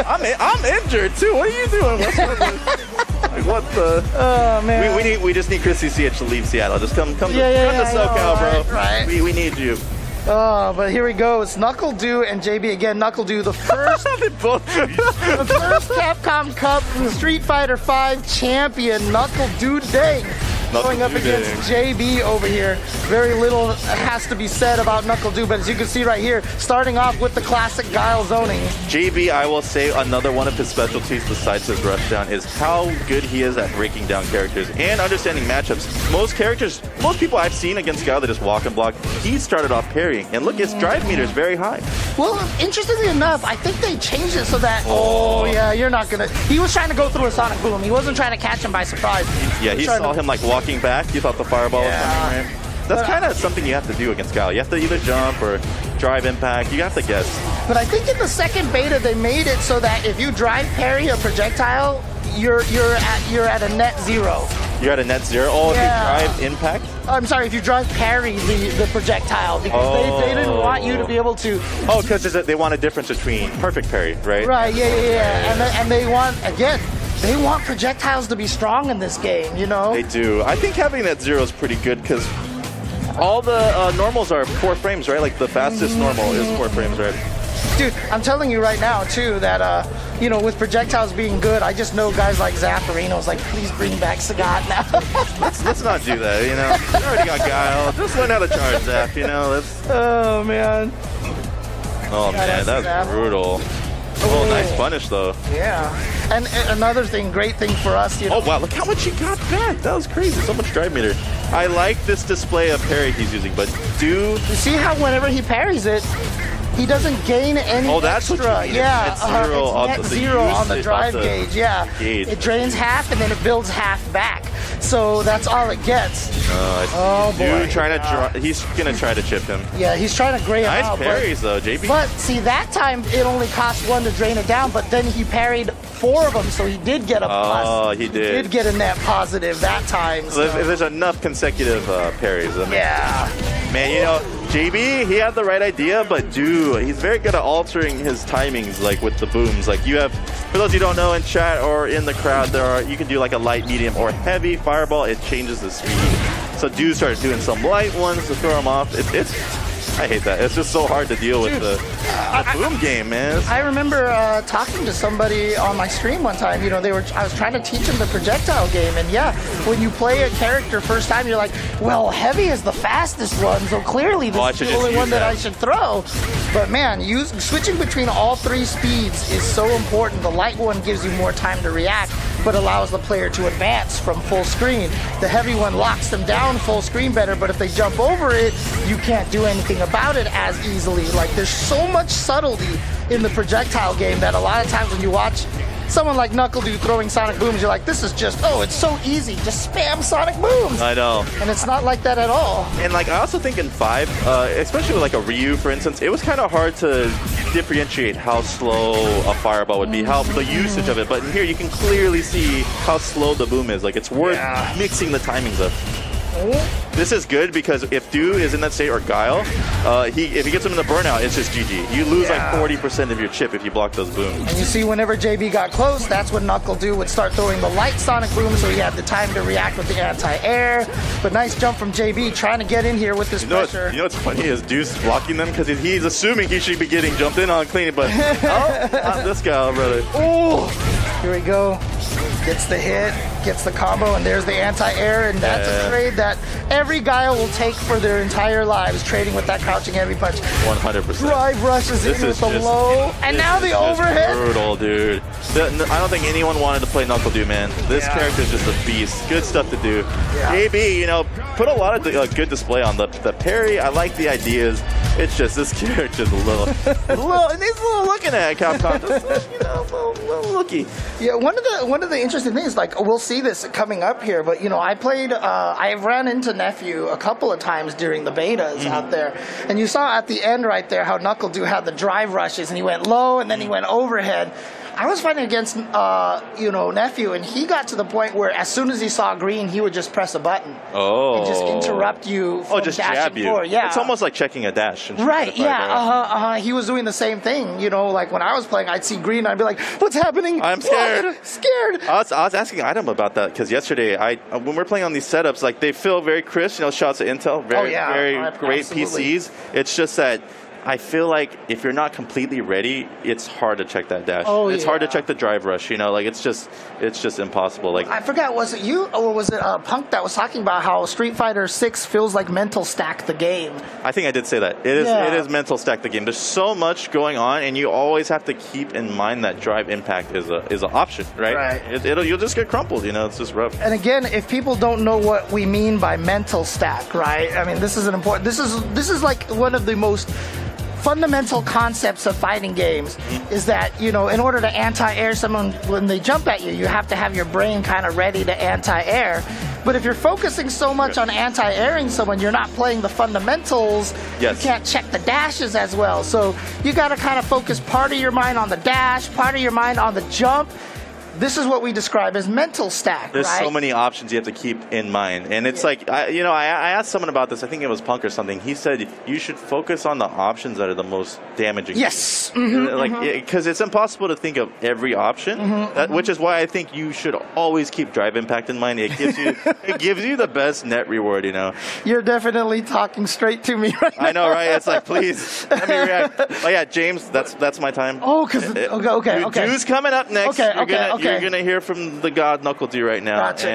S4: I'm injured too. What are you doing? What the?
S1: Oh man.
S4: We just need Chris CCH to leave Seattle. Just come to SoCal, bro.
S1: Right.
S4: We need you.
S1: Oh, but here we go. It's NuckleDu and JB again. NuckleDu, the first Capcom Cup Street Fighter V champion. NuckleDu Dang. Going up against JB over here. Very little has to be said about NuckleDu, but as you can see right here, starting off with the classic Guile zoning.
S4: JB, I will say another one of his specialties besides his rushdown is how good he is at breaking down characters and understanding matchups. Most people I've seen against Guile that just walk and block, he started off parrying. And look, his drive meter is very high.
S1: Well, interestingly enough, I think they changed it so that, yeah, you're not going to... He was trying to go through a Sonic Boom. He wasn't trying to catch him by surprise.
S4: Yeah, he saw him like walking back. You thought the fireball was coming, right? That's kind of something you have to do against Guile. You have to either jump or drive impact. You have to guess.
S1: But I think in the second beta, they made it so that if you drive parry a projectile, you're at a net 0.
S4: You're at a net 0? Oh, if you drive impact?
S1: I'm sorry, if you drive parry the projectile, because they didn't want you to be able to...
S4: Oh, because they want a difference between perfect parry, right?
S1: Right, yeah. And they want, again, they want projectiles to be strong in this game, you know?
S4: They do. I think having that 0 is pretty good, because all the normals are 4 frames, right? Like the fastest normal is 4 frames, right?
S1: Dude, I'm telling you right now, too, that, with projectiles being good, I just know guys like Zapparino's like, please bring back Sagat now.
S4: let's not do that, You already got Guile. Just learn how to charge Zap,
S1: Oh, man.
S4: Oh, man, that's brutal. Oh, nice punish, though.
S1: Yeah. And another thing, great thing for us,
S4: Oh, wow, look how much he got back. That was crazy. So much drive meter. I like this display of parry he's using, but
S1: You see how whenever he parries it, he doesn't gain any
S4: that's
S1: extra.
S4: what you mean.
S1: Yeah,
S4: It's zero on
S1: net
S4: the
S1: zero on the
S4: usage
S1: drive
S4: of the
S1: gauge. Yeah,
S4: gauge.
S1: it drains half and then it builds half back. So that's all it gets. Oh boy!
S4: He's gonna try to chip him.
S1: Yeah, he's trying to gray him out.
S4: Nice parries though, JB.
S1: But see, that time it only cost 1 to drain it down, but then he parried 4 of them, so he did get a plus.
S4: Oh, he did.
S1: He did get a net positive that time. So.
S4: If there's enough consecutive parries, I mean,
S1: Yeah.
S4: man, you know, JB, he had the right idea, but he's very good at altering his timings, like with the booms. Like you have, for those you don't know in chat or in the crowd, you can do like a light, medium, or heavy fireball. It changes the speed. So Du started doing some light ones to throw him off. I hate that. It's just so hard to deal with the boom game, man.
S1: I remember talking to somebody on my stream one time. You know, I was trying to teach them the projectile game, and yeah, when you play a character first time, you're like, well, heavy is the fastest one, so clearly this is the only one that I should throw. But man, switching between all 3 speeds is so important. The light one gives you more time to react, but allows the player to advance from full screen. The heavy one locks them down full screen better, but if they jump over it, you can't do anything about it as easily. Like, there's so much subtlety in the projectile game that a lot of times when you watch someone like NuckleDu throwing sonic booms, you're like, this is just, it's so easy. Just spam sonic booms.
S4: I know.
S1: And it's not like that at all.
S4: And like, I also think in 5, especially with like a Ryu, for instance, it was kind of hard to differentiate how slow a fireball would be, how the usage of it. But in here, you can clearly see how slow the boom is. Like, it's worth mixing the timings up. This is good because if Du is in that state, or Guile, if he gets him in the burnout, it's just GG. You lose like 40% of your chip if you block those booms.
S1: And you see, whenever JB got close, that's when NuckleDu would start throwing the light sonic boom, so he had the time to react with the anti-air. But nice jump from JB, trying to get in here with this pressure.
S4: You know what's funny is Du's blocking them because he's assuming he should be getting jumped in on clean, but not this guy, brother.
S1: Oh, here we go. Gets the hit, gets the combo, and there's the anti-air, and that's a trade that every guy will take for their entire lives, trading with that crouching heavy punch.
S4: 100%.
S1: Drive rushes in with the low, and now the overhead.
S4: Brutal, dude. I don't think anyone wanted to play NuckleDu, man. This character is just a beast. Good stuff to do. AB, you know, put a lot of good display on the parry. I like the ideas. It's just this character's a little he's a little looking at Capcom. Just, you know, a little looky.
S1: Yeah, one of the interesting things, like, we'll see this coming up here, but you know, I've ran into Nephew a couple of times during the betas out there, and you saw at the end right there how NuckleDu had the drive rushes, and he went low and then he went overhead. I was fighting against, Nephew, and he got to the point where as soon as he saw green, he would just press a button.
S4: Oh.
S1: And just interrupt you from
S4: just
S1: dashing
S4: jab you.
S1: forward. Yeah.
S4: It's almost like checking a dash.
S1: Right, He was doing the same thing. You know, like when I was playing, I'd see green, and I'd be like, what's happening?
S4: I'm scared.
S1: What? Scared.
S4: I was asking iDom about that, because yesterday, when we're playing on these setups, like, they feel very crisp, you know, shots of Intel, very great PCs. It's just that I feel like if you're not completely ready, it's hard to check that dash. It's hard to check the drive rush, you know, like it's just impossible. Like,
S1: I forgot, was it you or was it Punk that was talking about how Street Fighter 6 feels like mental stack the game?
S4: I think I did say that. It is mental stack the game. There's so much going on, and you always have to keep in mind that drive impact is an option, right?
S1: Right.
S4: You'll just get crumpled, you know, it's just rough.
S1: And again, if people don't know what we mean by mental stack, right? I mean, this is this is like one of the most fundamental concepts of fighting games, is that, you know, in order to anti-air someone when they jump at you, you have to have your brain kind of ready to anti-air. But if you're focusing so much on anti-airing someone, you're not playing the fundamentals. You can't check the dashes as well. So you got to kind of focus part of your mind on the dash, part of your mind on the jump. This is what we describe as mental stack.
S4: There's so many options you have to keep in mind. And it's like, I asked someone about this, I think it was Punk or something. He said you should focus on the options that are the most damaging.
S1: Yes.
S4: Because it's impossible to think of every option, which is why I think you should always keep drive impact in mind. It gives you the best net reward, you know.
S1: You're definitely talking straight to me right now.
S4: I know, right? It's like, please, let me react. Oh yeah, James, that's my time.
S1: Oh, because okay.
S4: Du's coming up next.
S1: Okay.
S4: You're going to hear from the god NuckleDu right now.
S1: Gotcha.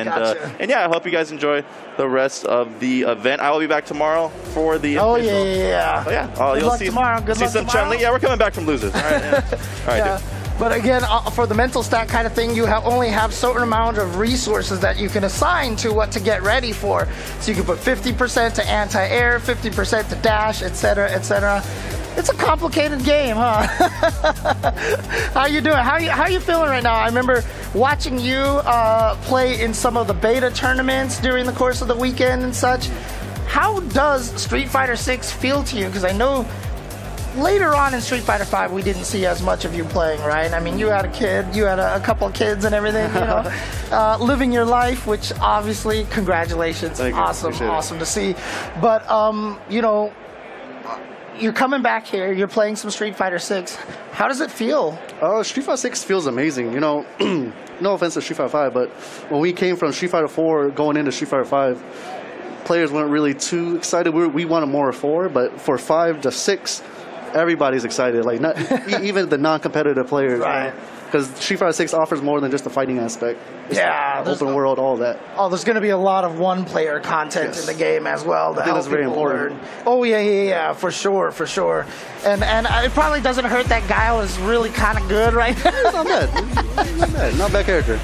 S4: And yeah, I hope you guys enjoy the rest of the event. I will be back tomorrow for the
S1: Oh, yeah.
S4: Good
S1: luck
S4: see
S1: tomorrow. Good
S4: see
S1: luck
S4: some
S1: tomorrow.
S4: Chun-Li. Yeah, we're coming back from losers. All right, All right, dude.
S1: But again, for the mental stat kind of thing, you only have certain amount of resources that you can assign to what to get ready for. So you can put 50% to anti-air, 50% to dash, etc., etc. It's a complicated game, huh? How you doing? How you feeling right now? I remember watching you play in some of the beta tournaments during the course of the weekend and such. How does Street Fighter 6 feel to you? Because I know later on in Street Fighter 5 we didn't see as much of you playing, right? I mean, you had a kid, you had a couple of kids and everything, you know, living your life, which obviously, congratulations, awesome to see. But you know, you're coming back here, you're playing some Street Fighter 6. How does it feel?
S5: Street Fighter 6 feels amazing. You know, no offense to Street Fighter 5, but when we came from Street Fighter 4 going into Street Fighter 5, players weren't really too excited. We wanted more 4, but for 5 to 6, everybody's excited. Like not even the non-competitive players.
S1: Right.
S5: Because Street Fighter 6 offers more than just the fighting aspect. It's
S1: yeah.
S5: Open world, all that.
S1: Oh, there's going to be a lot of one-player content in the game as well.
S5: I think that's very important.
S1: Learn. Oh, yeah, for sure. And it probably doesn't hurt that Guile is really kind of good, right?
S5: Not bad. Not bad character.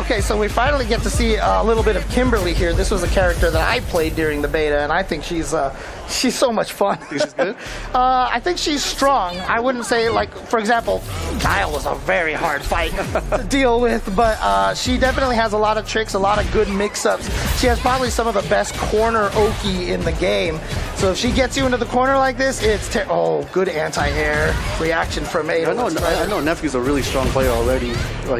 S1: Okay, so we finally get to see a little bit of Kimberly here. This was a character that I played during the beta, and I think she's so much fun.
S5: Think she's good?
S1: I think she's strong. I wouldn't say, like, for example, Guile was a very hard fight to deal with, but she definitely has a lot of tricks, a lot of good mix-ups. She has probably some of the best corner Oki in the game. So if she gets you into the corner like this, it's good anti-air reaction from iDom.
S5: I know Nephew's a really strong player already.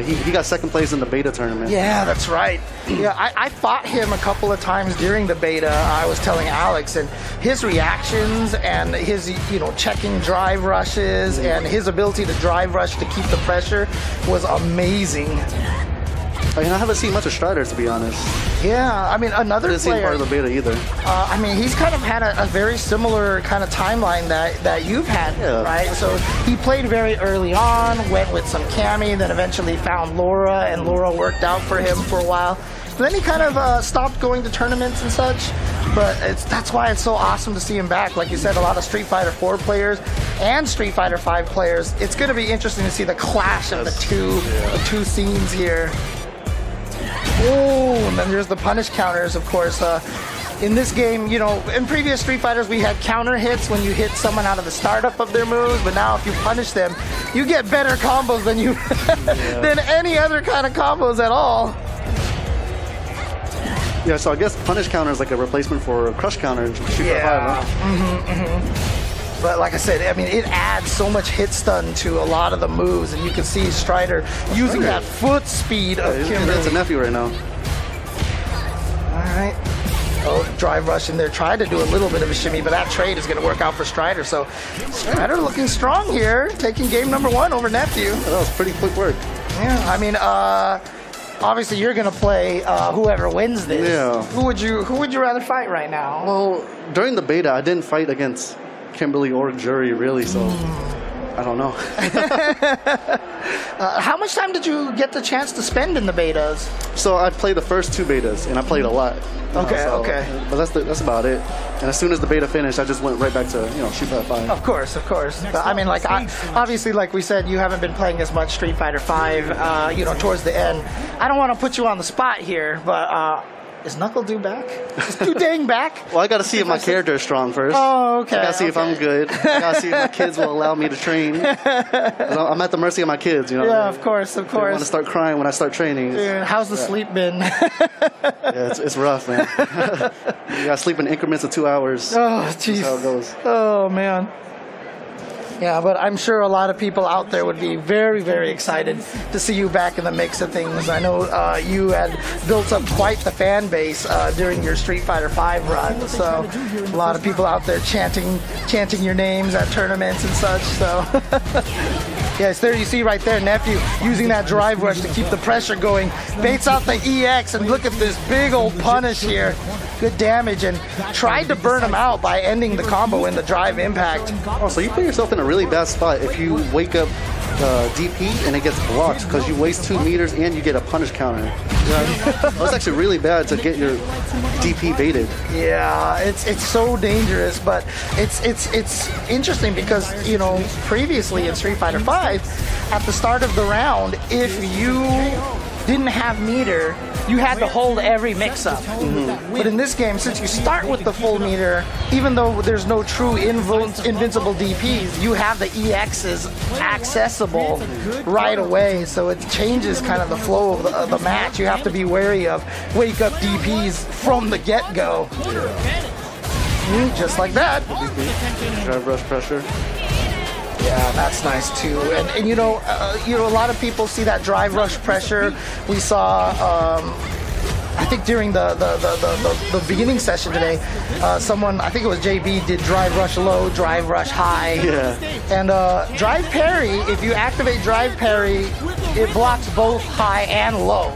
S5: He got second place in the beta tournament.
S1: Yeah, that's right. Yeah, I fought him a couple of times during the beta. I was telling Alex, and his reactions and his, checking drive rushes and his ability to drive rush to keep the pressure was amazing.
S5: I haven't seen much of Strider, to be honest.
S1: Yeah, I mean, another player.
S5: Didn't see part of the beta either.
S1: I mean, he's kind of had a very similar kind of timeline that you've had, right? So he played very early on, went with some Cammy, then eventually found Laura, and Laura worked out for him for a while. But then he kind of stopped going to tournaments and such. But that's why it's so awesome to see him back. Like you said, a lot of Street Fighter 4 players and Street Fighter 5 players. It's going to be interesting to see the clash of the two scenes here. Oh, and then there's the punish counters, of course. In this game, in previous Street Fighters, we had counter hits when you hit someone out of the startup of their moves, but now if you punish them, you get better combos than than any other kind of combos at all.
S5: Yeah, so I guess punish counter is like a replacement for crush counter in Street Fighter 5, huh?
S1: But like I said, I mean, it adds so much hit stun to a lot of the moves, and you can see Strider using that foot speed of Kimberly.
S5: It's a Nephew right now.
S1: All right. Oh, drive rush in there. Tried to do a little bit of a shimmy, but that trade is going to work out for Strider. So Strider looking strong here, taking game number 1 over Nephew.
S5: That was pretty quick work.
S1: Yeah, I mean, obviously you're going to play whoever wins this.
S5: Yeah.
S1: Who would you rather fight right now?
S5: Well, during the beta, I didn't fight against Kimberly or Jury, really, so I don't know.
S1: How much time did you get the chance to spend in the betas?
S5: So I played the first 2 betas, and I played a lot.
S1: Okay.
S5: But that's about it. And as soon as the beta finished, I just went right back to Street Fighter 5.
S1: Of course. But, I mean, like, obviously, like we said, you haven't been playing as much Street Fighter 5, towards the end. I don't want to put you on the spot here, but is NuckleDu back? Is Dudang back?
S5: Well, I got to see if my character is strong first.
S1: Oh, okay.
S5: I got to see if I'm good. I got to see if my kids will allow me to train. I'm at the mercy of my kids,
S1: Yeah, of course.
S5: They want to start crying when I start training.
S1: Dude, how's the sleep been?
S5: Yeah, it's rough, man. You got to sleep in increments of 2 hours.
S1: Oh, jeez.
S5: That's how it goes.
S1: Oh, man. Yeah, but I'm sure a lot of people out there would be very, very excited to see you back in the mix of things. I know you had built up quite the fan base during your Street Fighter 5 run, so a lot of people out there chanting your names at tournaments and such. So yes, there you see right there, Nephew using that drive rush to keep the pressure going, baits out the EX, and look at this big old punish here. good damage and tried to burn him out by ending the combo in the drive impact.
S5: Oh, so you put yourself in a really bad spot if you wake up DP and it gets blocked because you waste 2 meters and you get a punish counter. That's actually really bad to get your DP baited.
S1: Yeah, it's so dangerous, but it's interesting because, you know, previously in Street Fighter V, at the start of the round, if you didn't have meter, you had to hold every mix-up. But in this game, since you start with the full meter, even though there's no true invincible DPs, you have the EXs accessible right away, so it changes kind of the flow of the match. You have to be wary of wake-up DPs from the get-go. Just like that.
S5: Drive rush pressure.
S1: Yeah, that's nice too. And you know, a lot of people see that drive rush pressure. We saw, I think during the beginning session today, someone, I think it was JB, did drive rush low, drive rush high.
S5: Yeah.
S1: And drive parry, if you activate drive parry, it blocks both high and low.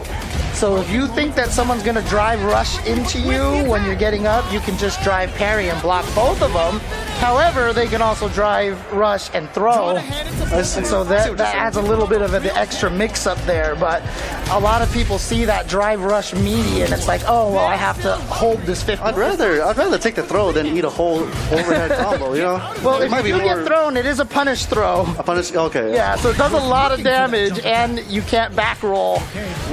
S1: So if you think that someone's going to drive rush into you when you're getting up, you can just drive parry and block both of them. However, they can also drive rush and throw. And so that adds a little bit of an extra mix-up there. But a lot of people see that drive rush meaty, and it's like, oh, well, I have to hold this 50.
S5: I'd rather take the throw than eat a whole overhead combo, you know?
S1: Well, if you get thrown, it is a punish throw.
S5: A punish, okay.
S1: Yeah, so it does a lot of damage, and you can't back roll.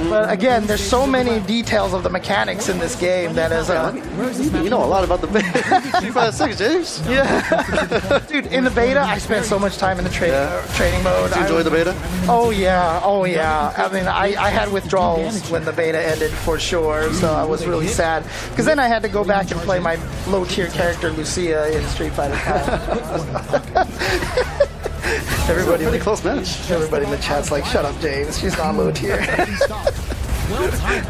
S1: But again, there's so many details of the mechanics in this game that is...
S5: you know a lot about the beta. Street Fighter 6, James.
S1: Yeah. Dude, in the beta, I spent so much time in the training mode.
S5: Did you enjoy the beta?
S1: Oh, yeah. Oh, yeah. I mean, I had withdrawals when the beta ended, for sure, so I was really sad. Because then I had to go back and play my low-tier character, Lucia, in Street Fighter V. Everybody,
S5: pretty close match.
S1: Everybody in the chat's like, shut up, James. She's not low tier.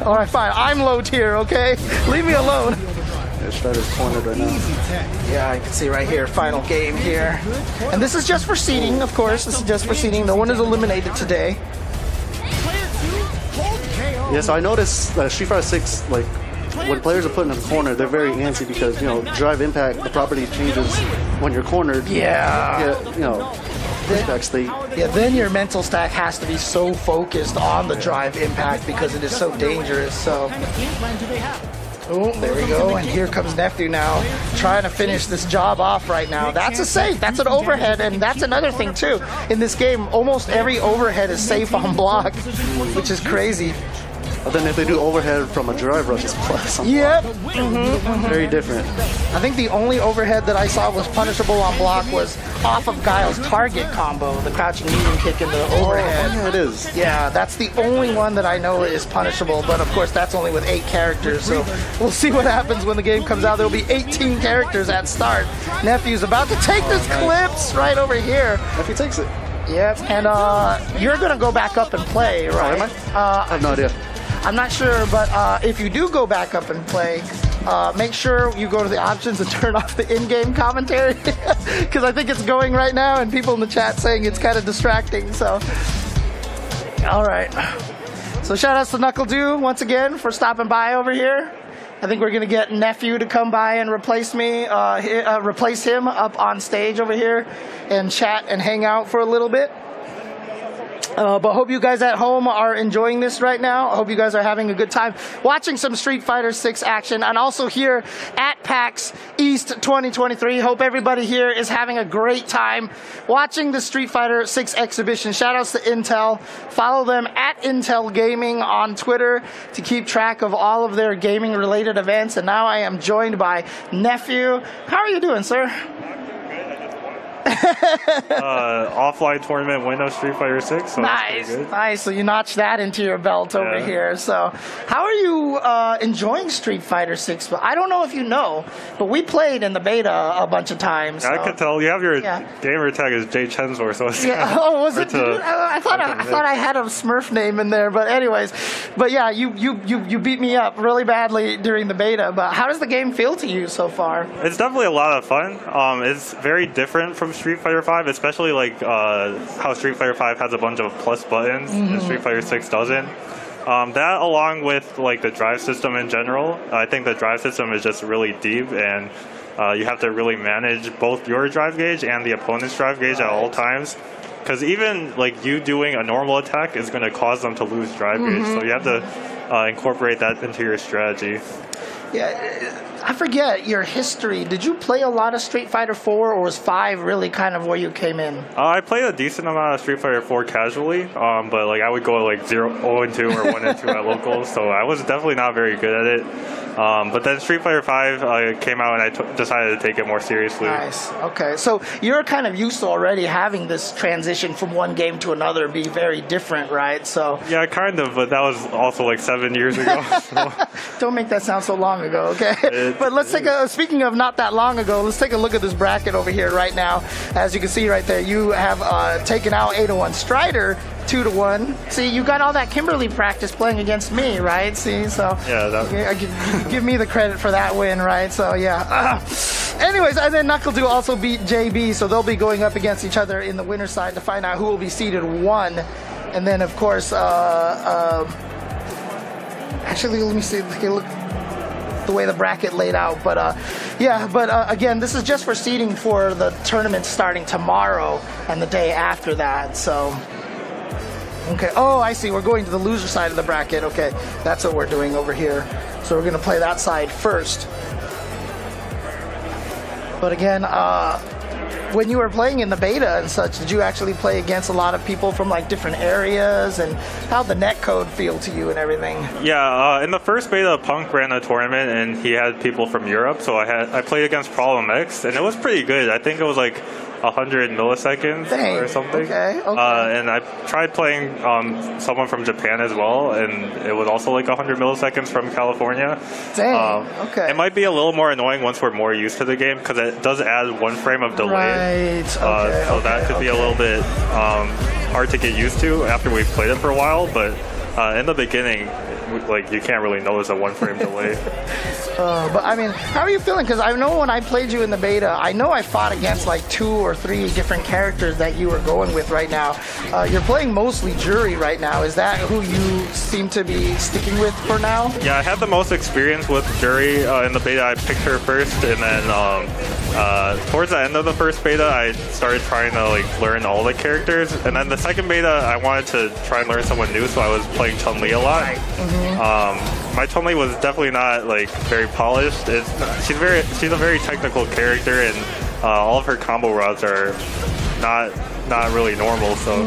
S1: All right, fine. I'm low tier, okay? Leave me alone.
S5: Yeah, Strider's cornered right now.
S1: Yeah, I can see right here, final game here. And this is just for seeding, of course. This is just for seeding. No one is eliminated today.
S5: Yeah, so I noticed Street Fighter 6, like, when players are put in a corner, they're very antsy because, you know, drive impact, the property changes when you're cornered.
S1: Yeah.
S5: You know, pushback state.
S1: Yeah, then your mental stack has to be so focused on the drive impact because it is so dangerous, so... Oh, there we go, and here comes Nephew now, trying to finish this job off right now. That's a safe, that's an overhead, and that's another thing too. In this game, almost every overhead is safe on block, which is crazy.
S5: But then if they do overhead from a drive rush, it's plus.
S1: Yep.
S5: Very different.
S1: I think the only overhead that I saw was punishable on block was off of Guile's target combo, the crouching medium kick and the overhead.
S5: Oh, yeah, it is.
S1: Yeah, that's the only one that I know is punishable, but of course that's only with 8 characters, so we'll see what happens when the game comes out. There'll be 18 characters at start. Nephew's about to take this clips right over here.
S5: Nephew takes it.
S1: Yep, and you're going to go back up and play, right?
S5: Oh, am I? I have no idea.
S1: I'm not sure, but if you do go back up and play, make sure you go to the options and turn off the in-game commentary, because I think it's going right now, and people in the chat saying it's kind of distracting, so. All right. So shout outs to NuckleDu once again for stopping by over here. I think we're going to get Nephew to come by and replace me, replace him up on stage over here and chat and hang out for a little bit. But hope you guys at home are enjoying this right now. I hope you guys are having a good time watching some Street Fighter 6 action, and also here at PAX East 2023. Hope everybody here is having a great time watching the Street Fighter 6 exhibition. Shout outs to Intel. Follow them at Intel Gaming on Twitter to keep track of all of their gaming related events. And now I am joined by Nephew. How are you doing, sir?
S6: Offline tournament win of Street Fighter 6. So
S1: nice. So you notched that into your belt over here. So how are you enjoying Street Fighter 6? I don't know if you know, but we played in the beta a bunch of times.
S6: I could tell. You have your gamer tag is Jay Chensor, so it's
S1: oh, was it? I thought I had a Smurf name in there, but anyways. But yeah, you beat me up really badly during the beta. But how does the game feel to you so far?
S6: It's definitely a lot of fun. It's very different from Street Fighter 5, especially like how Street Fighter 5 has a bunch of plus buttons and Street Fighter 6 doesn't. That, along with like the drive system in general, I think the drive system is just really deep, and you have to really manage both your drive gauge and the opponent's drive gauge at all times. Because even like you doing a normal attack is going to cause them to lose drive gauge, so you have to incorporate that into your strategy.
S1: Yeah, I forget your history. Did you play a lot of Street Fighter 4, or was 5 really kind of where you came in?
S6: I played a decent amount of Street Fighter 4 casually, but like I would go like 0-2 or 1-2 at locals, so I was definitely not very good at it. But then Street Fighter 5 came out, and I decided to take it more seriously.
S1: Nice. Okay, so you're kind of used to already having this transition from one game to another be very different, right? So
S6: yeah, kind of, but that was also like 7 years ago. So.
S1: Don't make that sound so long ago, okay? But let's take a, speaking of not that long ago, let's take a look at this bracket over here right now. As you can see right there, you have taken out 801 Strider 2-1. See, you got all that Kimberly practice playing against me, right? See, so
S6: yeah,
S1: give me the credit for that win, right? So yeah. Anyways, and then NuckleDu also beat JB, so they'll be going up against each other in the winner's side to find out who will be seeded 1. And then of course, actually, let me see. Look the way the bracket laid out, but again, this is just for seeding for the tournament starting tomorrow and the day after that. So okay, oh, I see, we're going to the loser side of the bracket. Okay, that's what we're doing over here, so we're going to play that side first. But again, when you were playing in the beta and such, did you actually play against a lot of people from like different areas, and how'd the netcode feel to you and everything?
S6: Yeah, in the first beta, Punk ran a tournament and he had people from Europe, so I played against Problem X, and it was pretty good. I think it was like 100 milliseconds or something.
S1: Okay.
S6: And I tried playing someone from Japan as well, and it was also like 100 milliseconds from California.
S1: Dang. Okay.
S6: It might be a little more annoying once we're more used to the game, because it does add 1 frame of delay.
S1: Right.
S6: So that could be a little bit hard to get used to after we've played it for a while, but in the beginning, like, you can't really notice a 1 frame delay.
S1: But I mean, how are you feeling? Because I know when I played you in the beta, I know I fought against like 2 or 3 different characters that you were going with right now. You're playing mostly Jury right now. Is that who you seem to be sticking with for now?
S6: Yeah, I had the most experience with Jury in the beta. I picked her first, and then towards the end of the first beta, I started trying to like learn all the characters. And then the second beta, I wanted to try and learn someone new, so I was playing Chun-Li a lot.
S1: Right.
S6: My Chun-Li was definitely not like very polished. She's a very technical character, and all of her combo routes are not really normal. So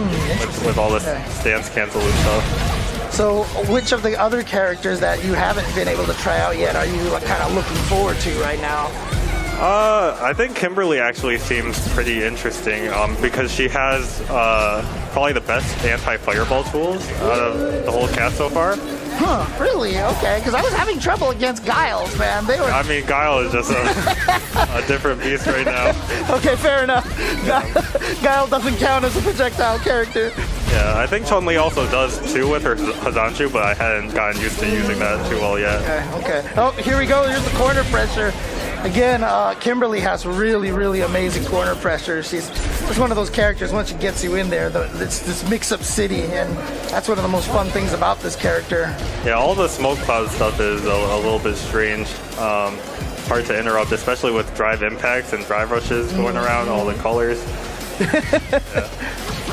S6: with all this stance cancel and stuff.
S1: So which of the other characters that you haven't been able to try out yet are you like, kind of looking forward to right now?
S6: I think Kimberly actually seems pretty interesting because she has probably the best anti-fireball tools out of the whole cast so far.
S1: Huh, really? Okay, because I was having trouble against Giles, man.
S6: I mean, Guile is just a different beast right now.
S1: Okay, fair enough. Guile doesn't count as a projectile character.
S6: Yeah, I think Chun-Li also does too with her Hazanshu, but I hadn't gotten used to using that too well yet.
S1: Okay. Oh, here we go. Here's the corner pressure. Again, Kimberly has really, really amazing corner pressure. She's one of those characters, once she gets you in there, it's this mix-up city, and that's one of the most fun things about this character.
S6: Yeah, all the smoke cloud stuff is a little bit strange. Hard to interrupt, especially with drive impacts and drive rushes going around, all the colors. Yeah.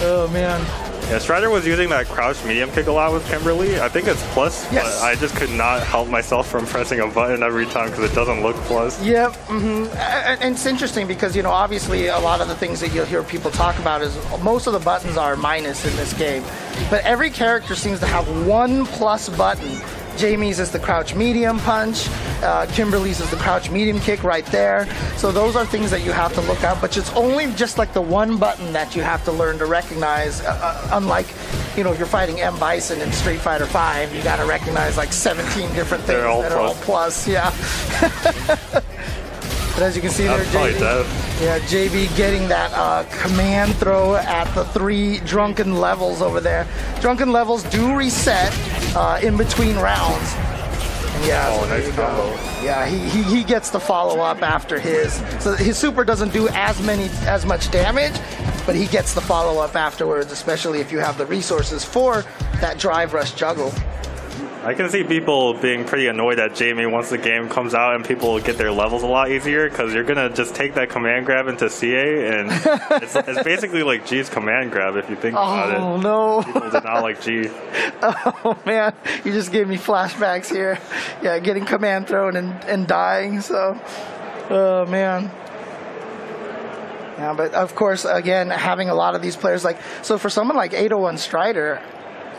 S1: Oh, man.
S6: Yeah, Strider was using that crouch medium kick a lot with Kimberly. I think it's plus, but I just could not help myself from pressing a button every time because it doesn't look plus.
S1: Yep. And it's interesting because, you know, obviously a lot of the things that you'll hear people talk about is most of the buttons are minus in this game. But every character seems to have 1 plus button. Jamie's is the crouch medium punch. Kimberly's is the crouch medium kick right there. So those are things that you have to look at, but it's only just like the 1 button that you have to learn to recognize. Unlike, you know, if you're fighting M. Bison in Street Fighter 5, you got to recognize like 17 different things that are all plus. Yeah. But as you can see there, JB getting that command throw at the 3 drunken levels over there. Drunken levels do reset in between rounds. And yeah,
S6: nice combo.
S1: Yeah, he gets the follow up after his. So his super doesn't do as much damage, but he gets the follow up afterwards, especially if you have the resources for that drive rush juggle.
S6: I can see people being pretty annoyed at Jamie once the game comes out and people get their levels a lot easier because you're gonna just take that command grab into CA and it's basically like G's command grab if you think about it.
S1: Oh no!
S6: People did not like G.
S1: Oh man, you just gave me flashbacks here. Yeah, getting command thrown and dying. So, oh man. Yeah, but of course, again, having a lot of these players so for someone like 801 Strider.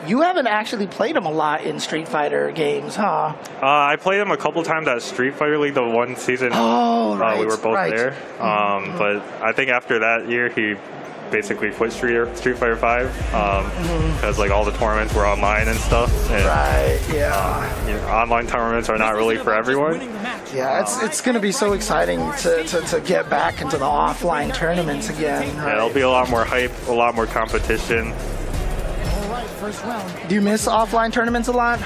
S1: You haven't actually played him a lot in Street Fighter games, huh?
S6: I played him a couple times at Street Fighter League the one season.
S1: Oh, right.
S6: We were both there. But I think after that year, he basically quit Street Fighter 5 because like all the tournaments were online and stuff. And,
S1: right. Yeah.
S6: You know, online tournaments are not really for everyone.
S1: Yeah, it's going to be so exciting to get back into the offline tournaments again. Right?
S6: Yeah, there'll be a lot more hype, a lot more competition.
S1: Do you miss offline tournaments a lot?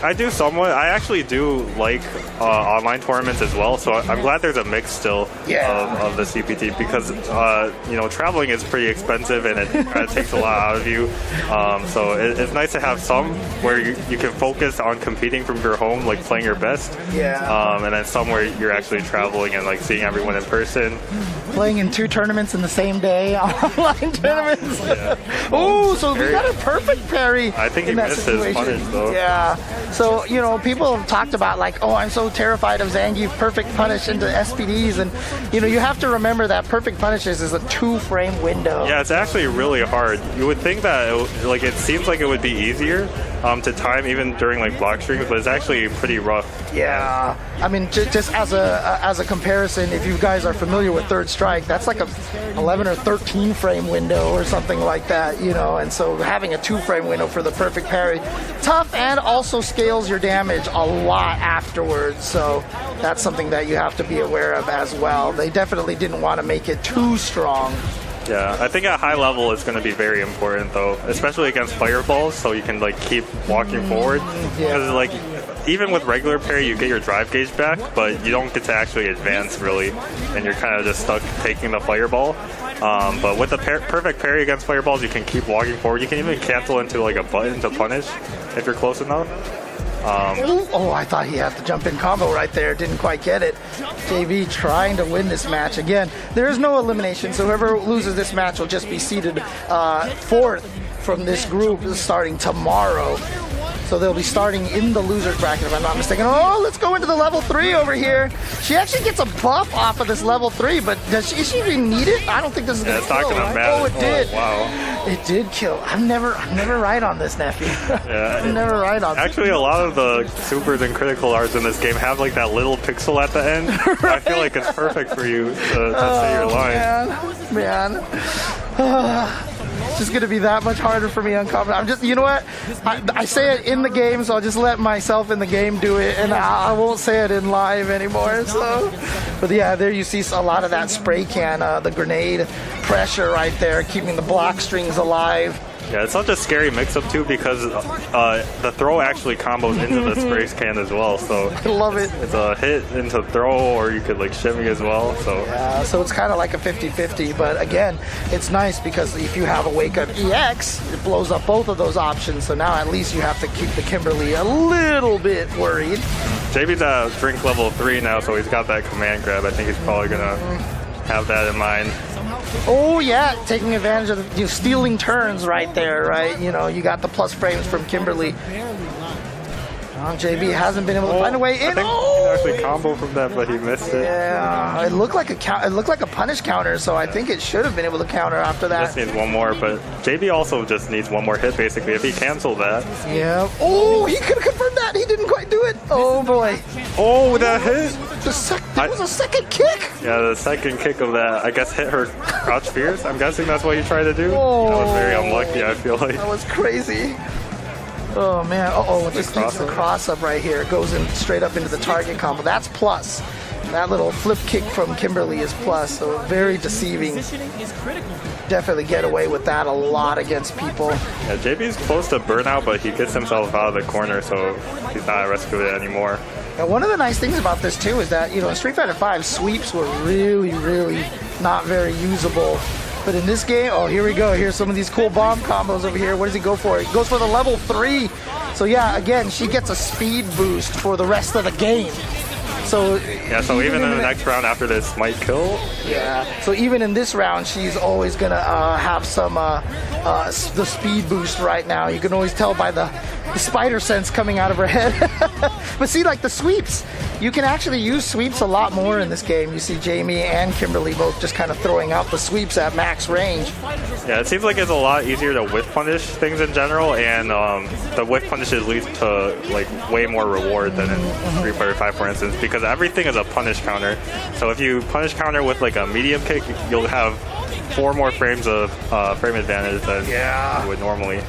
S6: I do somewhat. I actually do like online tournaments as well, so I'm glad there's a mix still of the CPT because you know, traveling is pretty expensive and it kind of takes a lot out of you. So it's nice to have some where you can focus on competing from your home, like playing your best.
S1: Yeah.
S6: And then some where you're actually traveling and like seeing everyone in person.
S1: Playing in 2 tournaments in the same day, online tournaments.
S6: Yeah.
S1: Oh, so we got a perfect parry.
S6: I think he missed his punish though.
S1: Yeah. So, you know, people have talked about like, oh, I'm so terrified of Zangief perfect punish into SPDs. And, you know, you have to remember that perfect punishes is a 2-frame window.
S6: Yeah, it's actually really hard. You would think that, it seems like it would be easier to time even during like block streams, but it's actually pretty rough.
S1: Yeah. I mean, just as a comparison, if you guys are familiar with Third Strike, that's like a 11 or 13 frame window or something like that, you know, and so having a 2-frame window for the perfect parry, tough, and also scales your damage a lot afterwards, so that's something that you have to be aware of as well. They definitely didn't want to make it too strong.
S6: Yeah, I think at high level it's going to be very important though, especially against fireballs, so you can like keep walking forward. Because like even with regular parry, you get your drive gauge back, but you don't get to actually advance really, and you're kind of just stuck taking the fireball. But with the perfect parry against fireballs, you can keep walking forward. You can even cancel into like a button to punish if you're close enough.
S1: Oh, I thought he had the jump in combo right there. Didn't quite get it. JV trying to win this match. Again, there is no elimination, so whoever loses this match will just be seeded 4th from this group starting tomorrow. So they'll be starting in the loser's bracket, if I'm not mistaken. Oh, let's go into the level 3 over here. She actually gets a buff off of this level 3, but is she even need it? I don't think this is going to kill.
S6: It's not going to matter.
S1: Oh, it did.
S6: Oh, wow.
S1: It did kill. I'm never right on this, Nephew.
S6: Yeah,
S1: I'm never right on this.
S6: Actually, a lot of the supers and critical arts in this game have like that little pixel at the end. Right? I feel like it's perfect for you to say your line.
S1: Man. It's just going to be that much harder for me on combat. I'm just, you know what? I say it in the game, so I'll just let myself in the game do it, and I won't say it in live anymore. So, but yeah, there you see a lot of that spray can, the grenade pressure right there, keeping the block strings alive.
S6: Yeah, it's such a scary mix-up too because the throw actually combos into the spray can as well. So
S1: I love it.
S6: It's a hit into throw, or you could like shimmy as well. So
S1: yeah, so it's kind of like a 50-50. But again, it's nice because if you have a Wake Up EX, it blows up both of those options. So now at least you have to keep the Kimberly a little bit worried.
S6: JB's at drink level 3 now, so he's got that command grab. I think he's probably gonna have that in mind.
S1: Oh yeah, taking advantage of the stealing turns right there, right? You know, you got the plus frames from Kimberly. JB hasn't been able to find a way in.
S6: I think he actually combo from that, but he missed it.
S1: Yeah, it looked like a punish counter, so I think it should have been able to counter after that.
S6: Just needs one more, but JB also just needs one more hit basically. If he canceled that.
S1: Yeah. Oh, he could have confirmed that. He didn't quite do it. Oh boy.
S6: Oh, that hit.
S1: That was a second kick.
S6: Yeah, the second kick of that, I guess, hit her crouch fierce. I'm guessing that's what he tried to do.
S1: Oh,
S6: that was very unlucky, I feel like.
S1: That was crazy. Oh man, it just needs the cross up right here. It goes in straight up into the target combo. That's plus. That little flip kick from Kimberly is plus, so very deceiving. Definitely get away with that a lot against people.
S6: Yeah, JB's close to burnout, but he gets himself out of the corner, so he's not at risk of it anymore.
S1: And one of the nice things about this too is that, you know, in Street Fighter V, sweeps were really, really not very usable. But in this game, oh, here we go. Here's some of these cool bomb combos over here. What does he go for? He goes for the level 3. So yeah, again, she gets a speed boost for the rest of the game. So
S6: yeah, so even in the next round after this might kill.
S1: Yeah. So even in this round, she's always gonna have some the speed boost right now. You can always tell by the spider sense coming out of her head. But see, like the sweeps, you can actually use sweeps a lot more in this game. You see Jamie and Kimberly both just kind of throwing out the sweeps at max range.
S6: Yeah, it seems like it's a lot easier to whiff punish things in general, and the whiff punishes lead to like way more reward than in Street Fighter 5, for instance, because everything is a punish counter. So if you punish counter with like a medium kick, you'll have 4 more frames of frame advantage than you would normally.